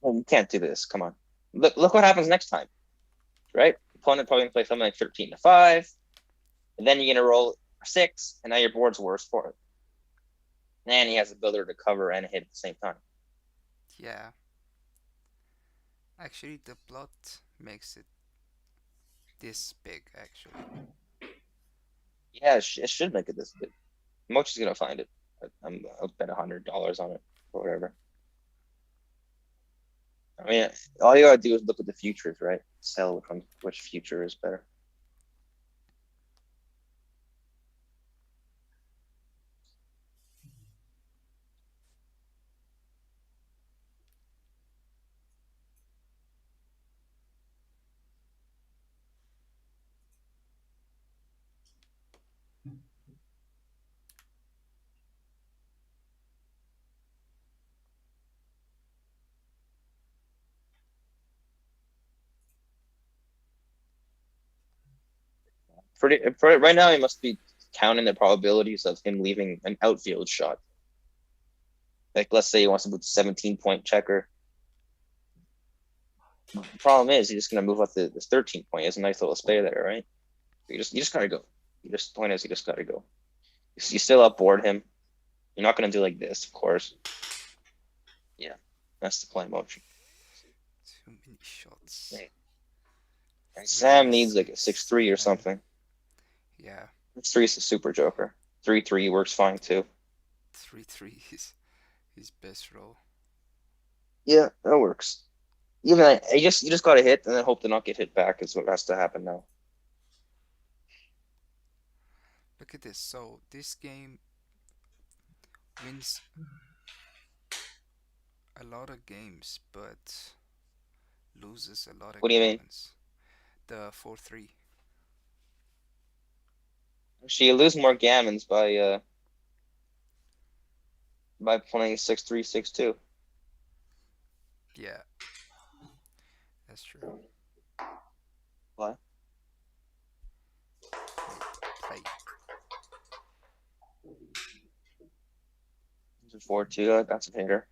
Well, you can't do this. Come on. Look what happens next time, right? Opponent probably gonna play something like 13-5, and then you're gonna roll 6, and now your board's worse for it. And he has the ability to cover and hit at the same time. Yeah. Actually, the plot makes it this big, actually. Yeah, it should make it this big. Mochy's gonna find it. I'll bet $100 on it or whatever. I mean, all you gotta do is look at the futures, right? Sell which future is better. Right now, he must be counting the probabilities of him leaving an outfield shot. Like, let's say he wants to move to 17-point checker. The problem is he's just gonna move up this 13-point. He has a nice little spay there, right? You just gotta go. Point is, you just gotta go. You still outboard him. You're not gonna do like this, of course. Yeah, that's the play motion. Too many shots. Right. And Sam needs like a 6-3 or something. Yeah. 6-3 is a super joker. 3-3 works fine too. 3-3 is his best roll. Yeah, that works. Even you just gotta hit and then hope to not get hit back is what has to happen now. Look at this. So this game wins a lot of games, but loses a lot of What do you mean? games. The 4-3. She lose more gammons by playing 6-3, 6-2. Yeah, that's true. What? Play. 4-2. That's a hitter.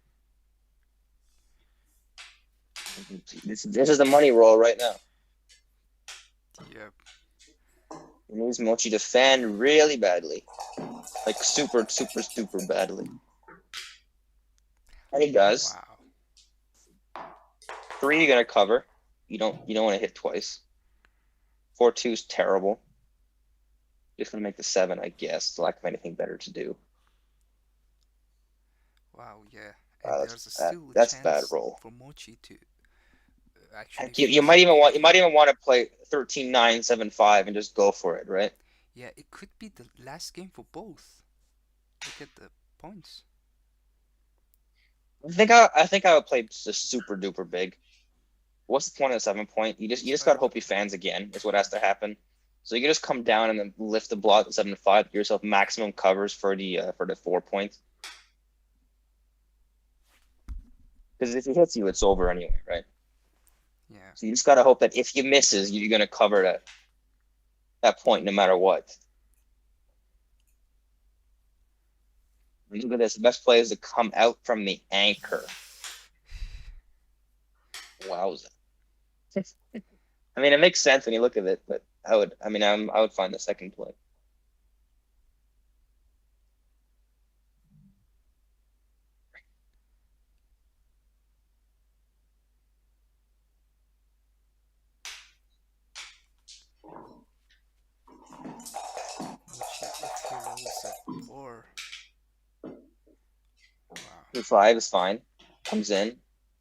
This is the money roll right now. Yep. It needs Mochy to fan really badly. Like super, super, super badly. And he does. Wow. 3 you're gonna cover. You don't want to hit twice. 4-2 is terrible. Just gonna make the 7, I guess. Lack of anything better to do. Wow, yeah. And That's there's bad. still a That's a bad chance roll. for Mochi to Heck, actually you finish might the even game. want to play 13-9, 7-5 and just go for it, right? Yeah, it could be the last game for both. Look at the points. I think I would play just super duper big. What's the point of the 7 point? You just gotta hope he fans again. Is what has to happen. So you can just come down and then lift the block to 7-5. Give yourself maximum covers for the 4 points. Because if he hits you, it's over anyway, right? Yeah. So you just gotta hope that if he misses, you're gonna cover that point no matter what. Look at this. The best play is to come out from the anchor. Wowza. I mean, it makes sense when you look at it, but I would find the second play. Mochi, if he rolls a 4. Wow. 5 is fine. Comes in.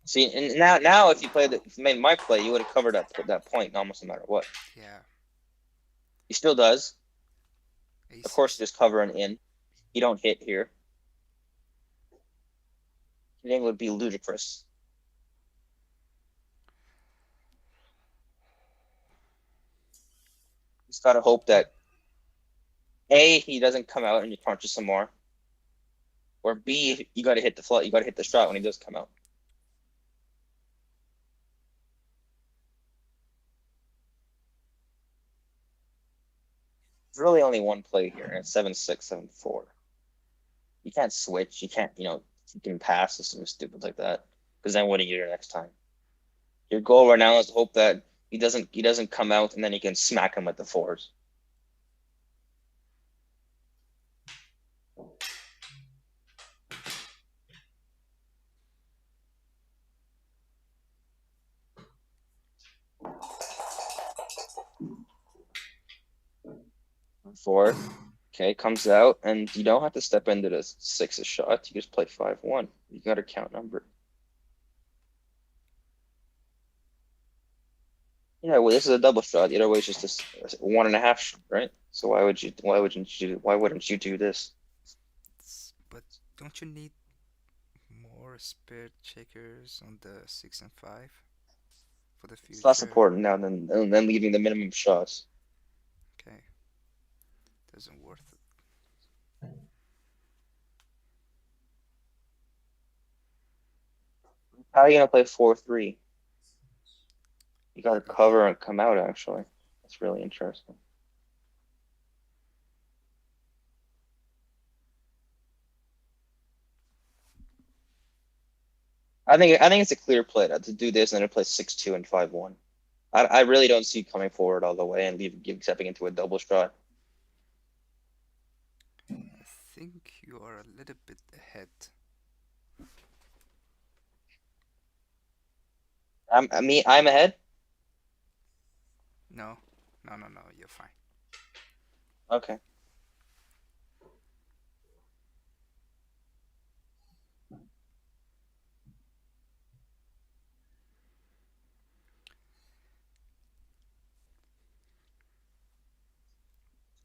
See, and now if you made my play, you would have covered that point almost no matter what. Yeah. He still does. Aces. Of course, just cover an in. You don't hit here. Hitting would be ludicrous. Just gotta hope that A, he doesn't come out and you punch some more. Or B, you gotta hit the you gotta hit the shot when he does come out. There's really only one play here, and it's 7-6, 7-4. You can't switch. You can't, you can pass or something stupid like that. Because then what do you do next time? Your goal right now is to hope that he doesn't come out and then you can smack him with the 4s. Four. Okay, comes out, and you don't have to step into the 6 shot. You just play 5-1. You got to count number. Yeah, well, this is a double shot. The other way is just a 1.5 shot, right? So why wouldn't you do this? But don't you need more spirit checkers on the 6 and 5 for the future? It's less important now than leaving the minimum shots. Okay. Doesn't worth it. How are you gonna play 4-3? You got to cover and come out. Actually, that's really interesting. I think it's a clear play to do this and then play 6-2 and 5-1. I really don't see coming forward all the way and stepping into a double shot. I think you are a little bit ahead. I'm ahead. No, you're fine. Okay.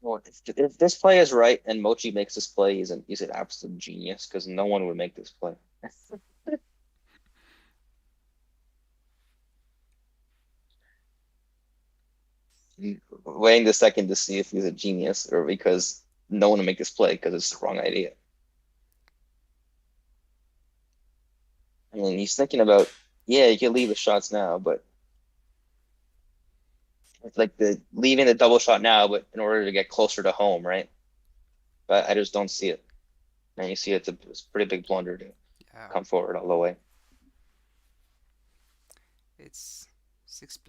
Well, if this play is right and Mochy makes this play, he's an absolute genius because no one would make this play. waiting the second to see if he's a genius or because no one will make this play because it's the wrong idea. I mean, he's thinking about, yeah, you can leave the shots now, but it's like the leaving the double shot now, but in order to get closer to home, right? But I just don't see it. And you see it's a pretty big blunder to come forward all the way. It's 6%.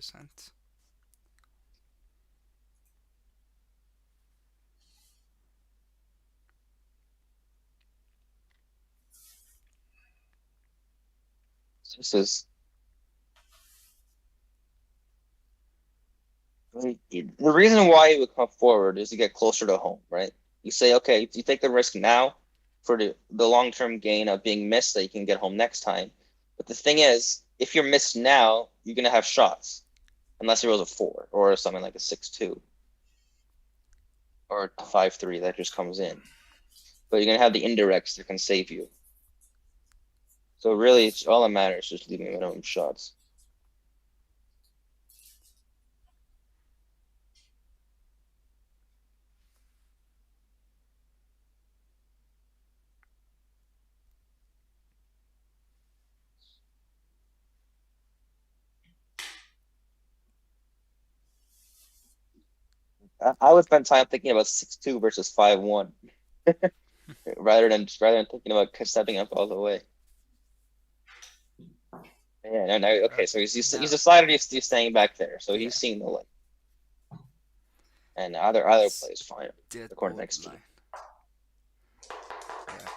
This is the reason why you would come forward is to get closer to home, right? You say, okay, you take the risk now for the long-term gain of being missed that you can get home next time. But the thing is, if you're missed now, you're going to have shots. Unless it rolls a 4 or something like a 6-2 or a 5-3 that just comes in. But you're going to have the indirects that can save you. So really, it's all that matters is just leaving minimum shots. I would spend time thinking about 6-2 versus 5-1 rather than thinking about stepping up all the way. Yeah, no, okay, so he's decided he's staying back there, so he's seeing the light. And other plays fine according to next team. Yeah.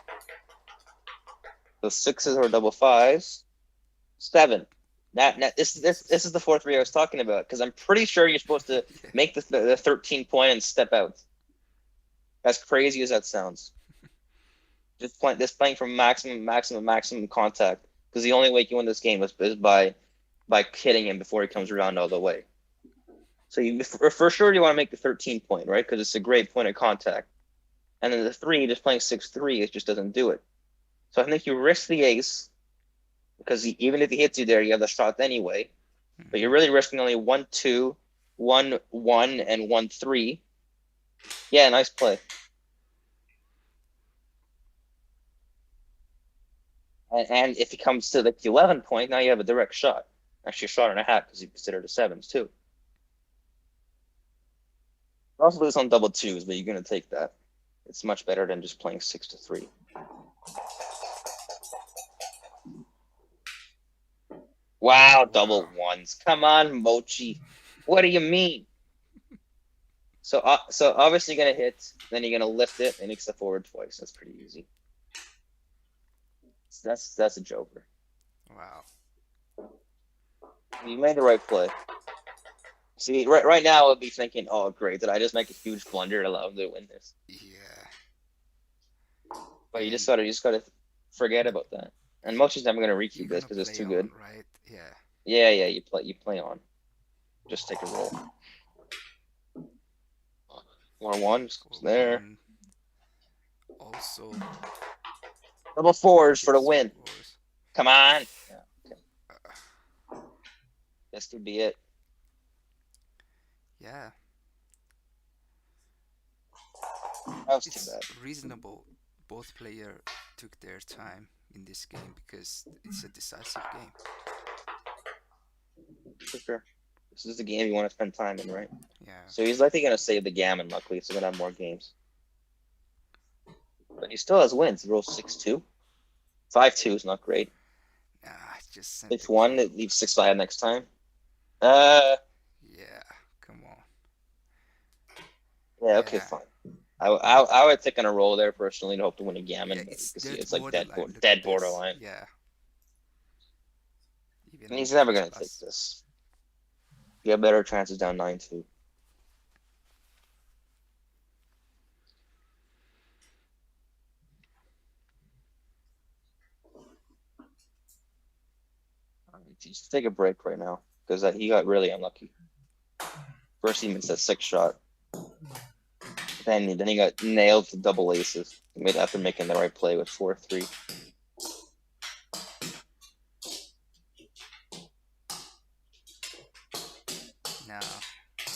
So 6s or double 5s, 7. This is the 4-3 I was talking about because I'm pretty sure you're supposed to make the 13 point and step out. As crazy as that sounds, just playing from maximum contact because the only way you can win this game is by hitting him before he comes around all the way. So you for sure you want to make the 13 point, right? Because it's a great point of contact. And then the 3, just playing 6-3, it just doesn't do it. So I think you risk the ace because even if he hits you there, you have the shot anyway. But you're really risking only 1-2, 1-1, and 1-3. Yeah, nice play. And if it comes to like the 11 point, now you have a direct shot. Actually, a shot and a half because you consider the 7s too. You also lose on double 2s, but you're going to take that. It's much better than just playing 6-3. Wow, double 1s. Come on, Mochy. What do you mean? So obviously you're going to hit, then you're going to lift it, and you step forward twice. That's pretty easy. That's a joker. Wow. You made the right play. See, right now I'll be thinking, oh, great, did I just make a huge blunder to allow him to win this? Yeah. But you just gotta forget about that. And Mochy's never gonna recoup this because it's too good. Right? Yeah. Yeah, you play on. Just take a roll. 1-1, just there. One. Also. Double 4s for the win. Come on. Yeah, okay. This could be it. Yeah. That was too bad. Reasonable. Both players took their time in this game because it's a decisive game. For sure. This is the game you want to spend time in, right? Yeah. So he's likely going to save the gammon, luckily, so he's going to have more games. But he still has wins. He rolls 6-2. 5-2 is not great. Nah, just 6-1, it leaves 6-5 next time. Yeah, come on. Yeah, okay, fine. I would take on a roll there personally to hope to win a gammon. Yeah, it's like borderline. dead borderline. Yeah. And he's never going to take this. You have better chances down 9-2. Just take a break right now because he got really unlucky. First he missed that 6 shot. Then he got nailed to double aces after making the right play with 4-3. No.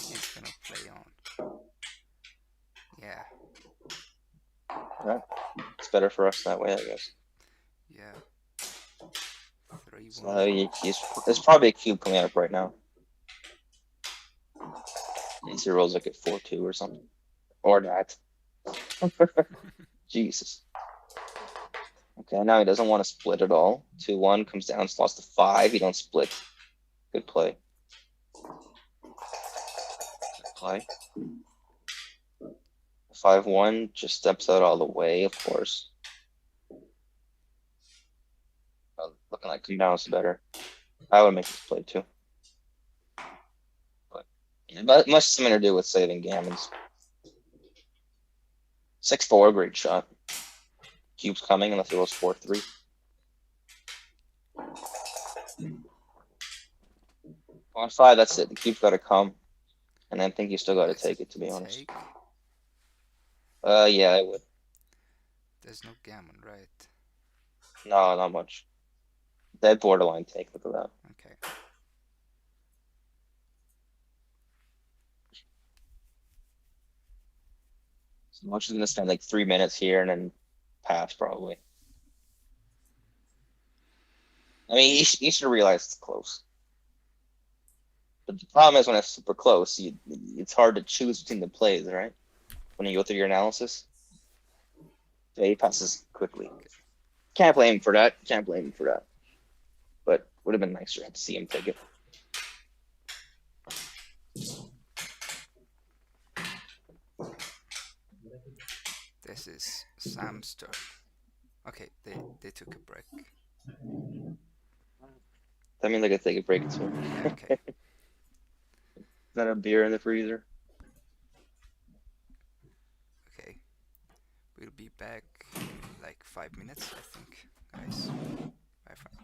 he's gonna play on. Yeah. Right. It's better for us that way, I guess. Yeah. 3-1. So there's probably a cube coming up right now. He rolls like at 4-2 or something. Or that. Jesus. Okay, now he doesn't want to split at all. 2-1 comes down, slots to 5. He don't split. Good play. Good play. 5-1 just steps out all the way, of course. Looking like come down is better. I would make this play too. But much something to do with saving gammons. 6-4, great shot. Cube's coming unless he rolls 4-3. On 5, that's it. The cube's got to come. And I think you still got to take it, to be honest. Take? Yeah, I would. There's no gammon, right? No, not much. Dead borderline take. Look at that. Okay. So Mochy's gonna spend like 3 minutes here and then pass probably. I mean, you should realize it's close. But the problem is when it's super close, it's hard to choose between the plays, right? When you go through your analysis. So he passes quickly. Can't blame him for that. Can't blame him for that. But would have been nicer to see him take it. This is Sam's turn. Okay, they took a break. That means I could take a break too. Yeah, okay. Is that a beer in the freezer? Okay. We'll be back in like 5 minutes, I think, guys. Bye for now.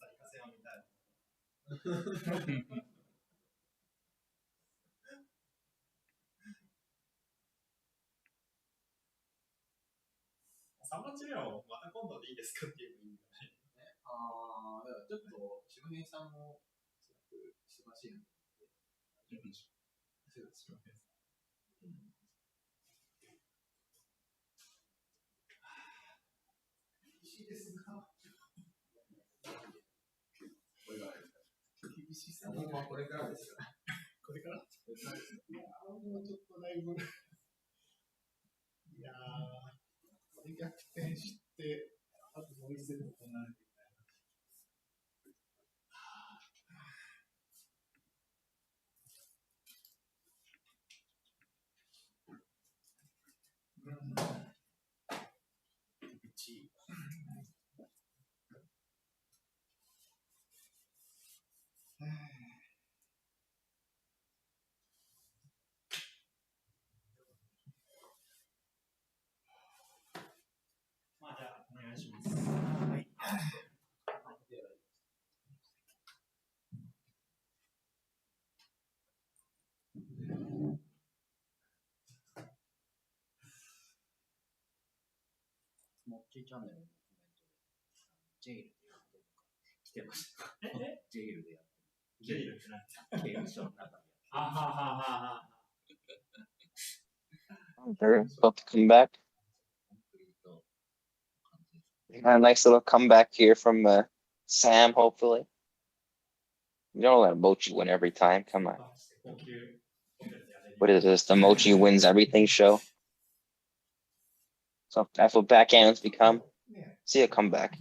3マッチ目はまた今度でいいですかっていう意味だね。ああ、だからちょっと、下平さんも、すごく忙しいので、大丈夫でしょう。そうですよね。厳しいですが。これからですか？厳しさはこれからですよね。これからいやもうちょっとだいぶ。いやこれ逆転して、あともう一セット行わないといけない。まあじゃあお願いします。はい。モッチーチャンネルのコメントで、ジェイルでやってるのか来てました。ジェイルでやってる。ジェイルって何？刑務所の中でやってる。あはははは。They're about to come back. A nice little comeback here from Sam, hopefully. You don't let Mochi win every time. Come on. What is this? The Mochi wins everything show? So that's what backgammons become. See a comeback.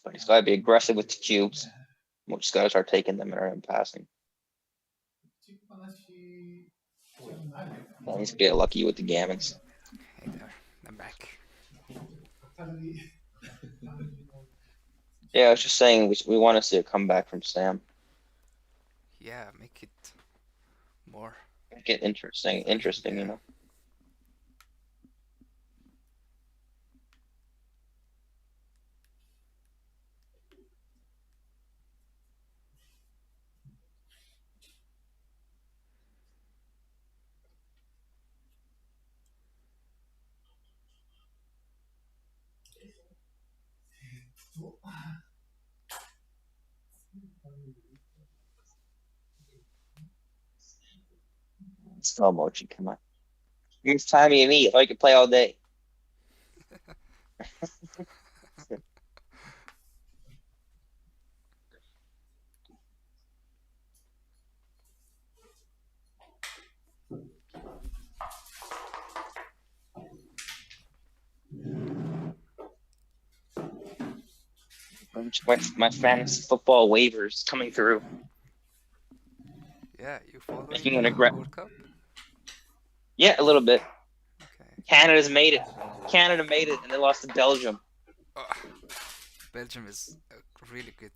But he's got to be aggressive with the cubes. Mochi's got to start taking them and passing. He needs to get lucky with the gammons. Hey there, I'm back. Yeah, I was just saying we want to see a comeback from Sam. Yeah, make it more. Make it interesting, Yeah. you know. Let's go, Mochi. Come on. It's time you meet. I could play all day. My fantasy football waivers coming through. Yeah, you following Making the an aggressive. World Cup? Yeah, a little bit. Okay. Canada's made it. Canada made it, and they lost to Belgium. Oh, Belgium is a really good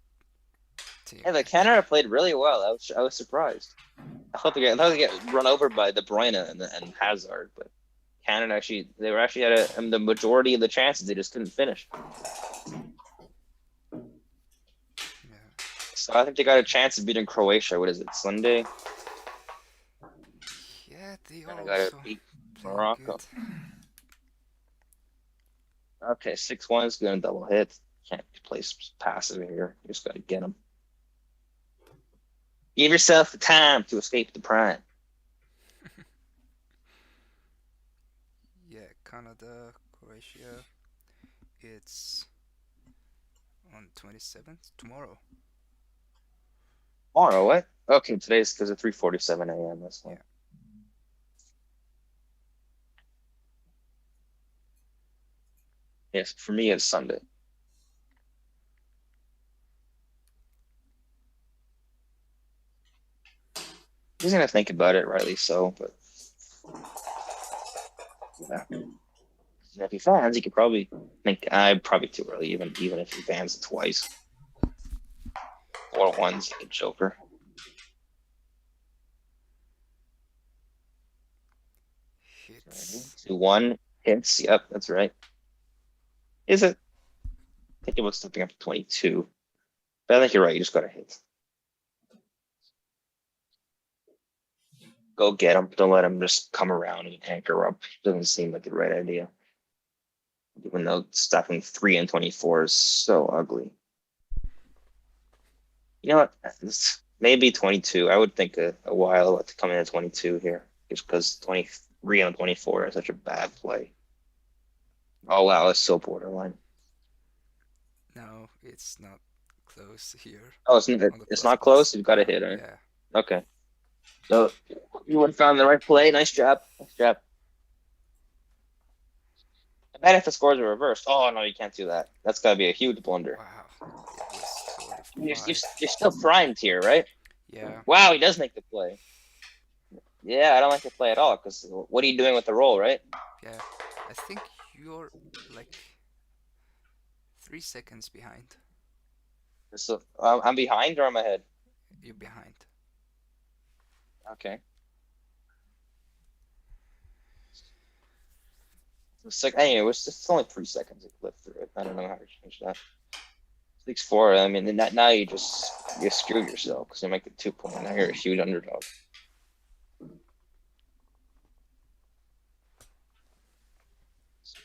team. Yeah, the Canada played really well. I was surprised. I thought they get run over by De Bruyne and Hazard, but Canada they were actually at the majority of the chances. They just couldn't finish. Yeah. So I think they got a chance of beating Croatia. What is it, Sunday? Yeah, they And I got to also beat play Morocco. good. Okay, 6-1 is going to double hit. Can't play passive here. You just got to get them. Give yourself the time to escape the prime. Yeah, Canada, Croatia. It's on 27th, tomorrow. Tomorrow, what? Okay, today's because of 3:47 a.m. That's why. Yeah. Yes, for me it's Sunday. He's gonna think about it, rightly so, but yeah. If he fans, he could probably think probably too early, even if he fans twice. 4-1's like a joker. Hits. 2-1 hits. Yep, that's right. Is it? I think it was something up to 22. But I think you're right. You just gotta hit. Go get him. Don't let him just come around and anchor up. Doesn't seem like the right idea. Even though stuffing 3 and 24 is so ugly. You know what? Maybe 22. I would think a while about to come in at 22 here, just because 23 on 24 is such a bad play. Oh wow, it's so borderline. No, it's not close here. Oh, On the it's not plus. close. You've got to hit, right? Yeah. Okay. So you would have found the right play. Nice job. Nice job. I bet if the scores are reversed. Oh no, you can't do that. That's got to be a huge blunder. Wow. It was You're, 45. you're still primed here, right? Yeah. Wow, he does make the play. Yeah, I don't like the play at all. Because what are you doing with the roll, right? Yeah. I think you're like 3 seconds behind. So I'm behind or I'm ahead. You're behind. Okay. Anyway, it's only 3 seconds to clip through it. I don't know how to change that. 6-4. I mean, now you screw yourself because you make it 2 point. Now you're a huge underdog.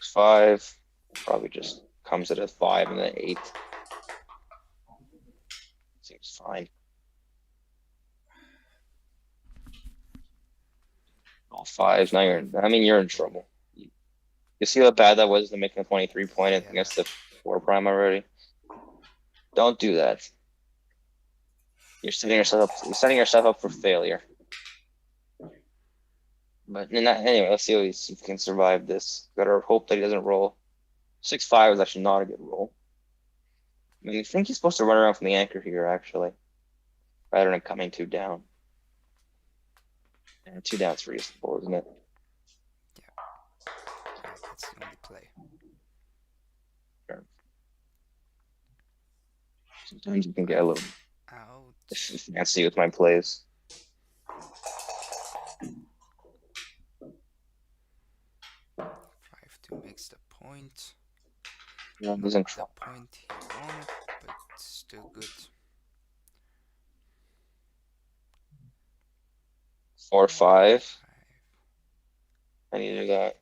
6-5 probably just comes at a 5 and an 8. Seems fine. All 5s. Now you're in trouble. You see how bad that was to making a 23 point against the 4 prime already? Don't do that. You're setting yourself up for failure. But anyway, let's see if he can survive this. Gotta hope that he doesn't roll. 6-5 is actually not a good roll. I mean, I think he's supposed to run around from the anchor here, actually, rather than coming 2 down. And 2 down is reasonable, isn't it? That's the only play. Sure. Sometimes you can get a little Out. fancy with my plays. 5-2 makes the point. Yeah, Not he's in the trouble. point he wanted, but still good. 4-5. I need to do that.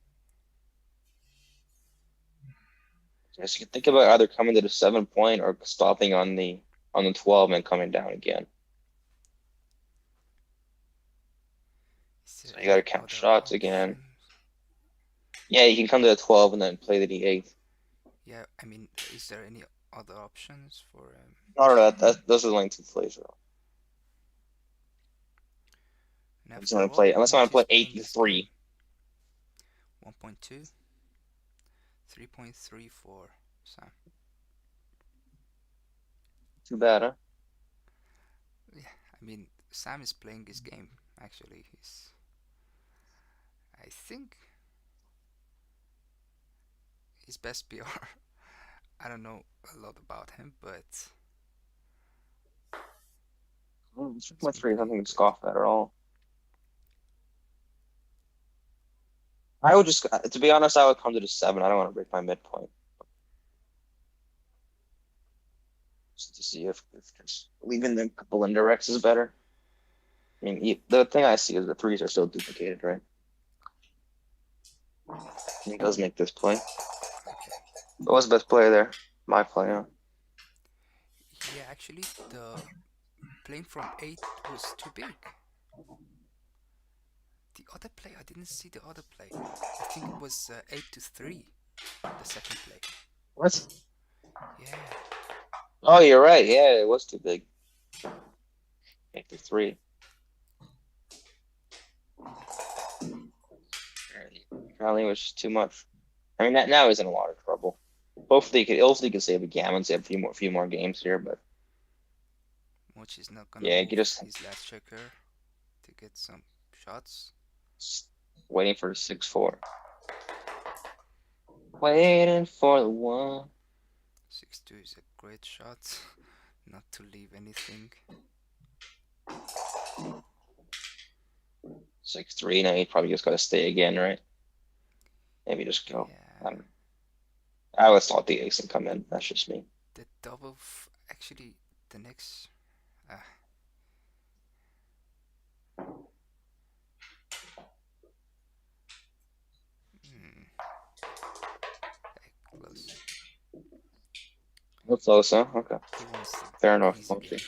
Yes, you can think about either coming to the 7 point or stopping on the 12 and coming down again. So you gotta count shots again. Yeah, you can come to the 12 and then play the D8. Yeah, I mean, is there any other options for? No, those are the only 2 plays. Unless I want to play 8-3. 1.2, 3.3 for Sam. Too bad, huh? Yeah, I mean, Sam is playing this game. Actually, I think his best PR. I don't know a lot about him, but 3.3 is nothing to scoff at all. I would just, to be honest, I would come to the 7. I don't want to break my midpoint. Just to see if just leaving the couple indirects is better. I mean, the thing I see is the 3s are still duplicated, right? He does make this play. What was the best play there? My play, huh? Yeah, actually, the playing from 8 was too big. The other play, I didn't see the other play. I think it was 8-3, the second play. What? Yeah. Oh, you're right. Yeah, it was too big. 8-3. Apparently, it was just too much. I mean, now he's in a lot of trouble. Hopefully, he can save a gammon, save a few more games here, but Mochy's not gonna yeah, move you just his last checker to get some shots. Waiting for 6-4. Waiting for the 1. 6-2 is a great shot. Not to leave anything. 6-3. Now you probably just gotta stay again, right? Maybe just go. Yeah. I always thought the ace would come in. That's just me. The double, actually, the next. Close. No close, huh? Okay. He wants the Fair enough. easy Okay. game.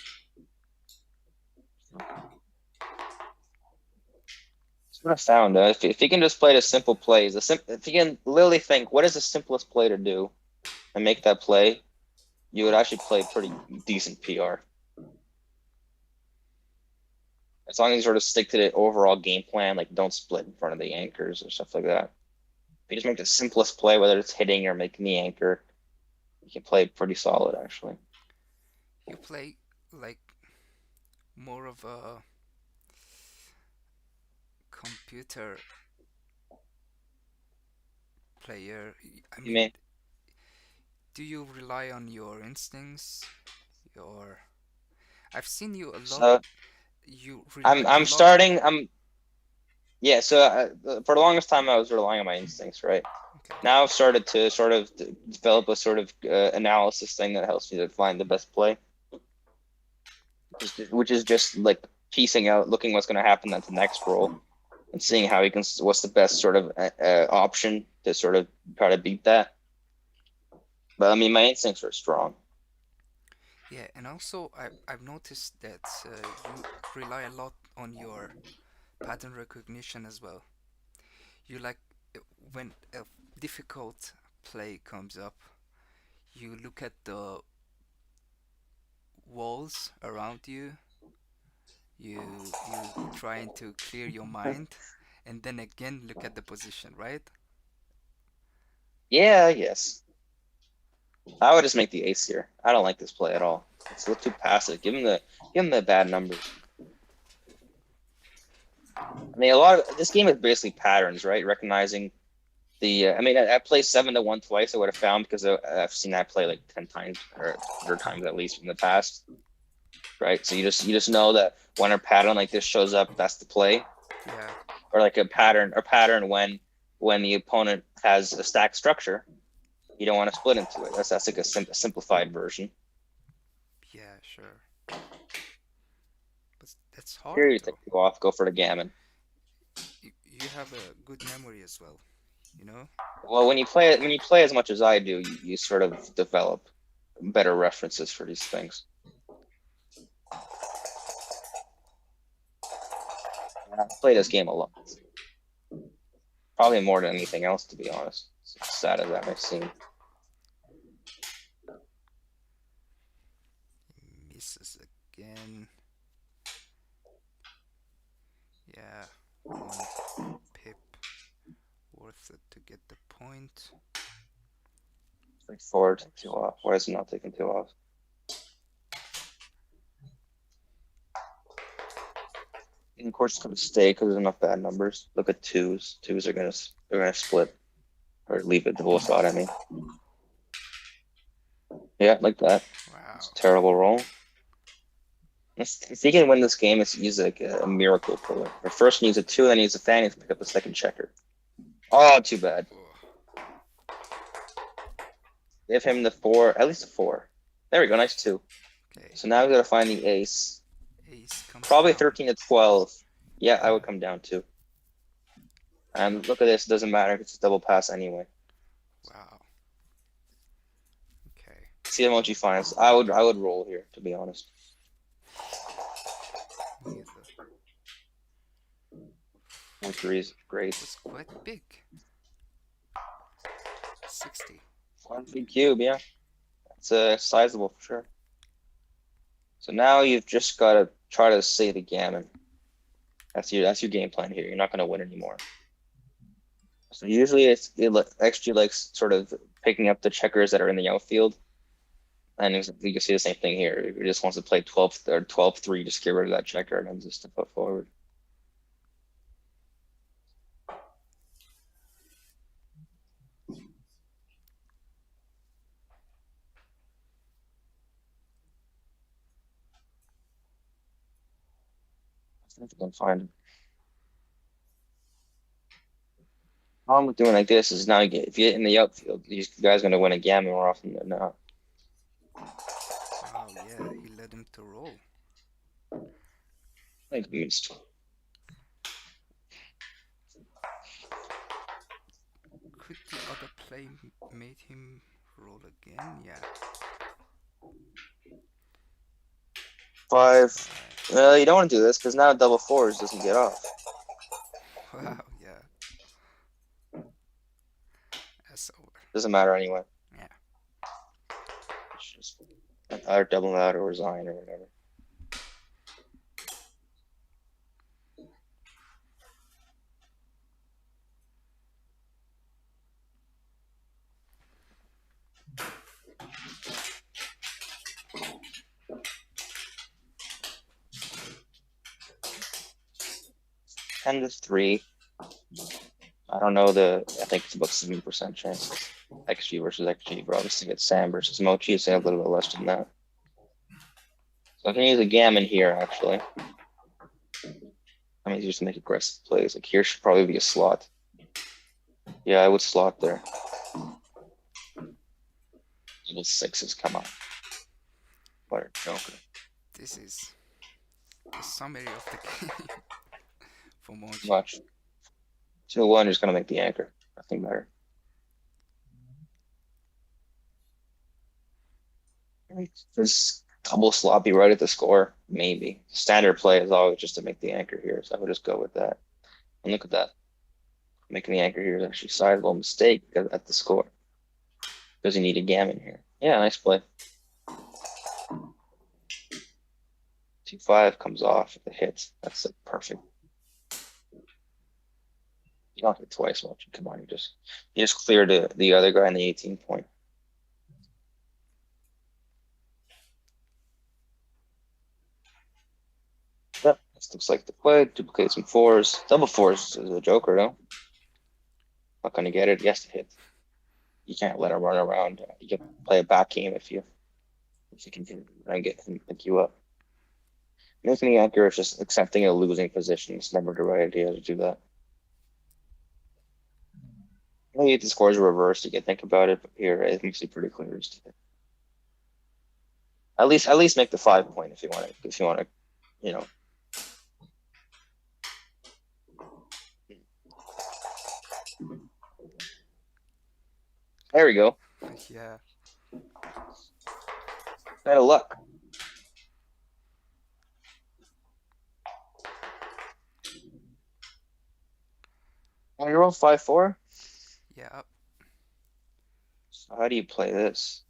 That's what I found. If you can just play the simple plays, if you can literally think, what is the simplest play to do, and make that play, you would actually play pretty decent PR. As long as you sort of stick to the overall game plan, like don't split in front of the anchors or stuff like that. If you just make the simplest play, whether it's hitting or making the anchor, you can play pretty solid actually. You play like more of a computer player. I You mean, mean? do you rely on your instincts? Your I've seen you a lot. So You rely a I'm lot on. starting. Yeah. So for the longest time, I was relying on my instincts, right? Okay. Now I've started to sort of develop a sort of analysis thing that helps me to find the best play, which is just like piecing out, looking what's going to happen at the next roll, and seeing how you can, what's the best sort of option to sort of try to beat that. But I mean, my instincts are strong. Yeah, and also I've noticed that you rely a lot on your pattern recognition as well. You like when a difficult play comes up, you look at the walls around you. You trying to clear your mind, and then again look at the position, right? Yeah, yes. I would just make the ace here. I don't like this play at all. It's a little too passive. Give him the bad numbers. I mean, a lot of this game is basically patterns, right? Recognizing the. I mean, I played 7-1 twice. I would have found because I've seen that play like 10 times or 100 times at least in the past, right? So you just know that when a pattern like this shows up, that's the play, Yeah. or like a pattern when the opponent has a stack structure, you don't want to split into it. That's like a simplified version. Yeah, sure. But that's hard Here you though. take two off, go for the gammon. You have a good memory as well, you know? Well, when you play as much as I do, you sort of develop better references for these things. I play this game a lot. Probably more than anything else, to be honest. As sad as that may seem. Misses again. Yeah, 1 pip worth it to get the point. Like forward, two off. Why is it not taking two off? And of course, it's going to stay because there's enough bad numbers. Look at twos. Twos are they're gonna split or leave it to both side. I mean, yeah, like that. Wow. It's a terrible roll. If he can win this game, he's like a miracle puller. But first he needs a 2, then he needs a fanny to pick up a second checker. Oh, too bad. Give him the 4, at least a 4. There we go, nice 2. Okay. So now we gotta find the ace. Ace comes Probably down. 13 to 12. Yeah, I would come down too. And look at this, it doesn't matter if it's a double pass anyway. Wow. Okay. See how much he finds. I would roll here, to be honest. Neither. 3 is great. It's quite big. 60. 1 big cube, yeah. That's sizable for sure. So now you've just got to try to say the gammon. That's your game plan here. You're not going to win anymore. So usually it XG likes sort of picking up the checkers that are in the outfield. And you can see the same thing here. He just wants to play 12 or 12-3, just get rid of that checker and then just to put forward. I think I can find him. Problem with doing like this is now if you get in the outfield, these guys are going to win a gammon more often than not. Wow, yeah, he let him to roll. Like missed. Could the other play made him roll again? Yeah. 5. You don't want to do this because now double fours doesn't get off. Wow, yeah. That's over. Doesn't matter anyway. Yeah. It's just either double out or resign or whatever. Ten to 3. I don't know I think it's about 70% chance. XG versus XG, but obviously it's Sam versus Mochy, so a little bit less than that. So I can use a gammon here, actually. I mean, just make aggressive plays. Like here should probably be a slot. Yeah, I would slot there. Little 6s, come on. What a joker. This is the summary of the game for Mochy. Watch. 2-1 is gonna make the anchor. Nothing better. There's double sloppy right at the score, maybe. Standard play is always just to make the anchor here, so I would just go with that. And look at that. Making the anchor here is actually a sizable mistake at the score. Does he need a gammon here? Yeah, nice play. 2-5 comes off if it hits. That's like perfect. You don't hit twice, Mochy. Come on, you just cleared the other guy in the 18 point. Yep, this looks like the play. Duplicate some 4s. Double 4s is a joker, though. Not gonna get it. He has to hit. You can't let him run around. You can play a back game if you can get him pick you up. Making the anchor is just accepting a losing position. It's never the right idea to do that. Maybe if the scores are reversed, you can think about it, but here it makes it pretty clear. At least make the 5 point if you want to, you know. There we go. Yeah. Out of luck. Oh, you're on 5-4? Yeah. So how do you play this?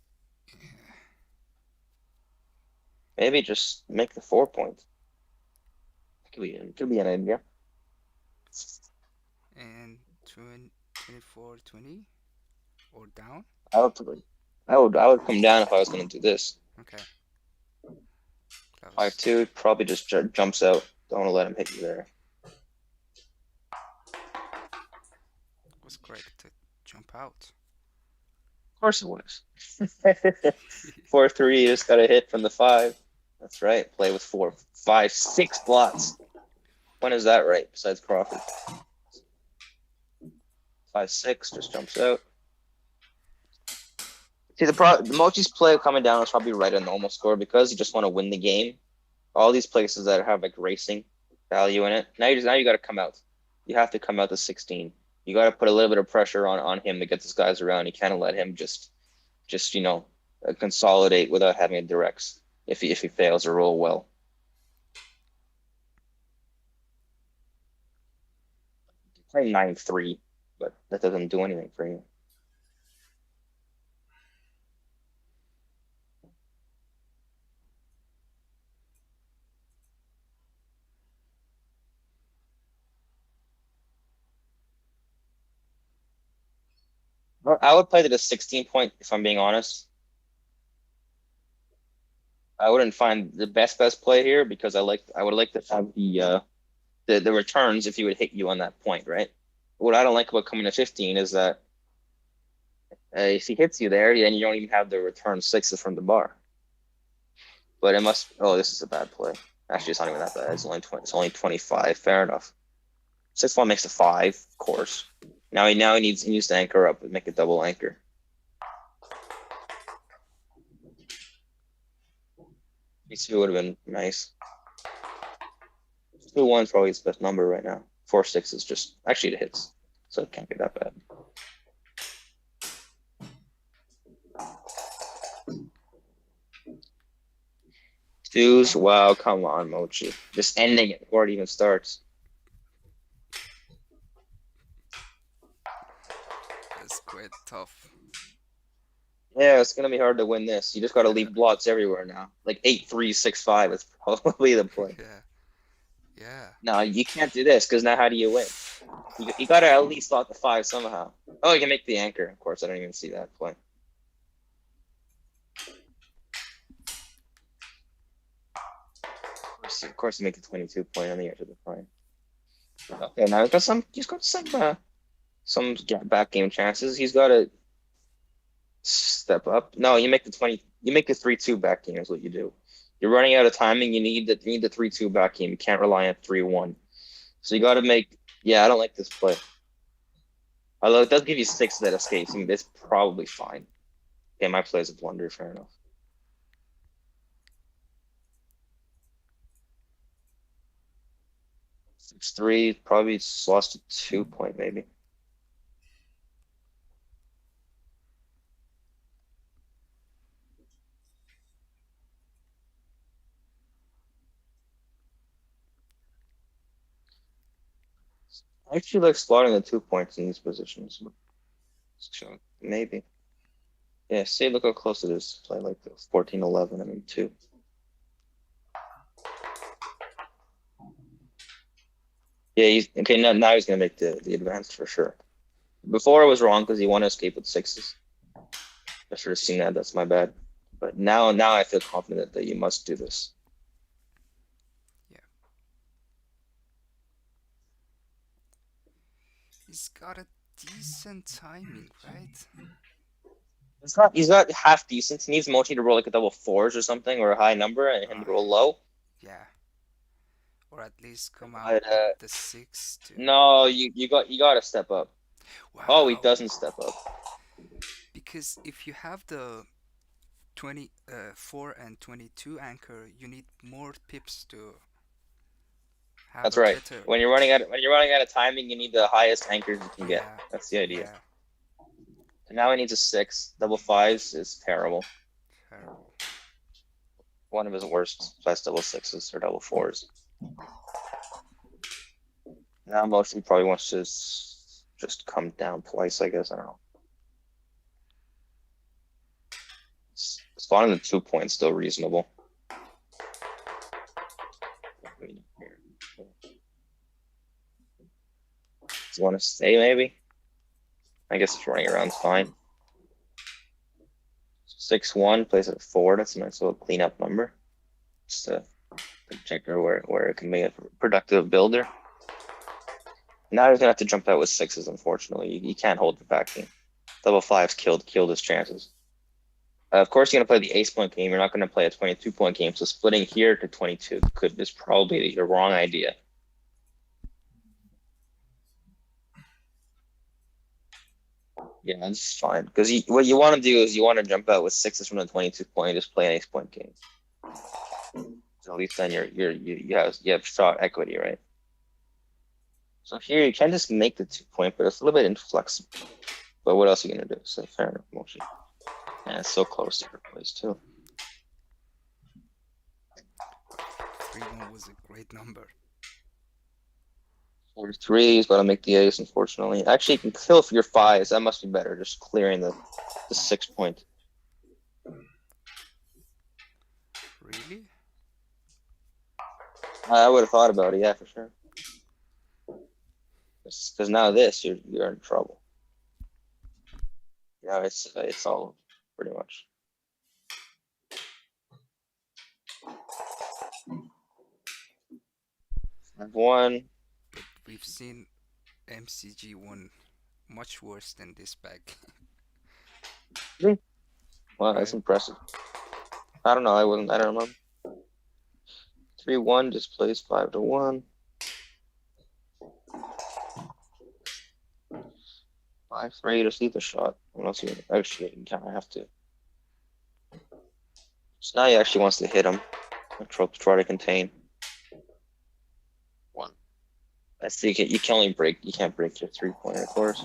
Maybe just make the 4 point. It could be an idea. And 24-20 or down? I would come down if I was going to do this. Okay. 5-2 probably just jumps out. Don't want to let him hit you there. It was great to jump out. Of course it was. 4-3, you just got a hit from the 5. That's right. Play with 4, 5, 6 blots. When is that right? Besides Crawford. 5-6 just jumps out. See, the Mochy's play coming down is probably right a normal score because you just want to win the game. All these places that have like racing value in it. Now you got to come out. You have to come out to 16. You got to put a little bit of pressure on him to get these guys around. You can't let him just consolidate without having a directs if he fails to roll well. Play 9-3, but that doesn't do anything for you. I would play to the 16 point if I'm being honest. I wouldn't find the best play here because I would like to have the returns if he would hit you on that point, right? What I don't like about coming to 15 is that if he hits you there, then you don't even have the return 6s from the bar. But it must. Oh, this is a bad play. Actually, it's not even that bad. It's only 25. Fair enough. 6-1 makes a 5, of course. Now he needs to anchor up and make a double anchor. 3-2 would have been nice. 2-1's probably his best number right now. 4-6 is just actually it hits, so it can't be that bad. Twos, wow, come on, Mochy. Just ending it before it even starts. That's quite tough. Yeah, it's gonna be hard to win this. You just gotta leave blots everywhere now. Like 8-3, 6-5 is probably the play. Yeah. Yeah. No, you can't do this because now how do you win? You gotta at least slot the 5 somehow. Oh, you can make the anchor. Of course, I don't even see that play. Of course, you make the 22 point on the edge of the fine. Okay, now he's got some backgammon chances. He's got to step up. No, you make the 3-2 backgammon is what you do. You're running out of timing. You need the 3-2 backgammon. You can't rely on 3-1. So you got to make. Yeah, I don't like this play. Although it does give you 6 that escapes. I mean, it's probably fine. Okay, my play is a blunder. Fair enough. 6-3, probably just lost a 2 point maybe. I actually like slotting the 2 points in these positions. So maybe. Yeah, see, look how close it is to play like the 14-11 and then 2. Yeah, he's okay. Now he's gonna make the advance for sure. Before I was wrong because he wanted to escape with 6s. I should have seen that. That's my bad. But now I feel confident that you must do this. Yeah. He's got a decent timing, right? He's not half decent. He needs Mochi to roll like a double 4s or something or a high number and him to roll low. Yeah. Or at least come out But, with the 6 too. No, you got to step up. Wow. Oh, he doesn't step up. Because if you have the 24 and 22 anchor, you need more pips to have That's a right. better. When you're running out of timing, you need the highest anchors you can get. Yeah. That's the idea. Yeah. And now he needs a 6. Double 5s is terrible. Terrible. One of his worst best double 6s or double 4s. Now Mochi probably wants to just come down twice, I guess. I don't know. Spawning the 2 points still reasonable. Do you want to stay maybe? I guess it's running around fine. 6-1 plays at 4. That's a nice little cleanup number. Just a checker where it can be a productive builder. Now he's gonna have to jump out with 6s. Unfortunately, you can't hold the backing. Double 5s killed his chances. Of course, you're gonna play the ace point game. You're not gonna play a 22 point game. So splitting here to 22 is probably the wrong idea. Yeah, that's fine. Because what you want to do is you want to jump out with 6s from the 22 point and just play an ace point game. So at least then you have shot equity, right? So here you can just make the 2 point, but it's a little bit inflexible. But what else are you gonna do? So fair enough, Mochi. Yeah, it's so close to your place too. 3-1 was a great number. 4-3, he's got to make the ace, unfortunately. Actually, you can kill for your 5s. That must be better, just clearing the 6 point. Really? I would have thought about it, yeah, for sure. Because now this, you're in trouble. Now it's all pretty much. I've won. But we've seen MCG won much worse than this bag. Wow, that's impressive. I don't know. I don't remember. 3-1 just plays 5-1. 5-3 to see the shot. Unless you actually kind of have to. So now he actually wants to hit him. Try to contain. One. I think you can only break. You can't break your 3-pointer, of course.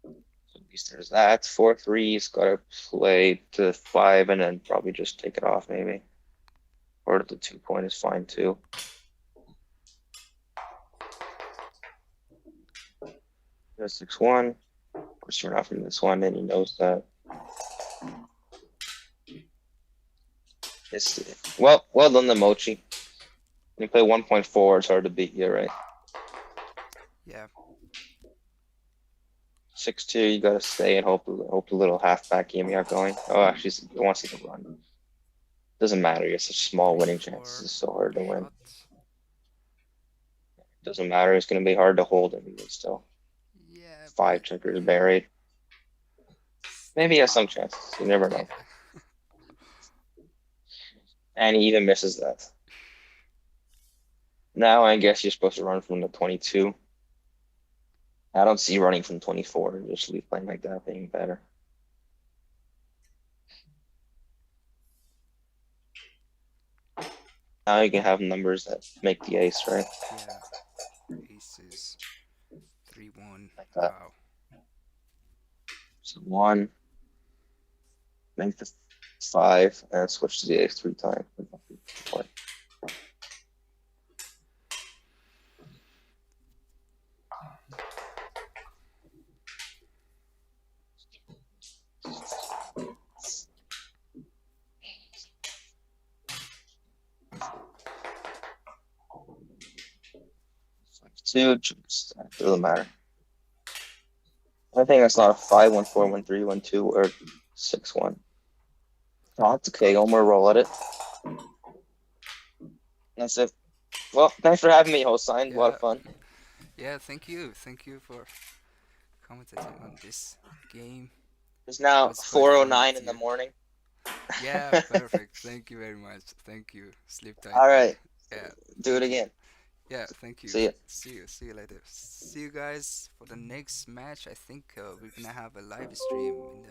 So at least there's that. 4-3's got to play to 5 and then probably just take it off maybe. Or the 2-point is fine too. There's 6-1. Of course, you're not from this one, and he knows that. Well done, the Mochy. When you play 1.4, it's hard to beat you, right? Yeah. 6-2, you gotta stay and hope the little halfback game you have going. Oh, actually, he wants you to run. Doesn't matter. You have such small winning chances. It's so hard to win. Shot. Doesn't matter. It's gonna be hard to hold him even still. Yeah. 5 checkers buried. Maybe he has some chances. You never know. Yeah. And he even misses that. Now I guess you're supposed to run from the 22. I don't see running from 24. Just leave playing like that being better. Now you can have numbers that make the ace, right? Yeah. Aces. 3-1. Like that. Wow. So 1. Make the 5 and switch to the ace 3 times. 2, doesn't matter. I think that's not a 5, 1, 4, 1, 3, 1, 2, or 6, 1. Oh, it's okay. Omar, roll at it. That's it. Well, thanks for having me, Hossein. Yeah. A lot of fun. Yeah, thank you. Thank you for commentating on this game. It's now It's quite fun 4:09 with in the you. morning. Yeah, perfect. Thank you very much. Thank you. Sleep tight. All right. Yeah. Do it again. Yeah, thank you. See ya. See you later. See you guys for the next match. I think we're gonna have a live stream in the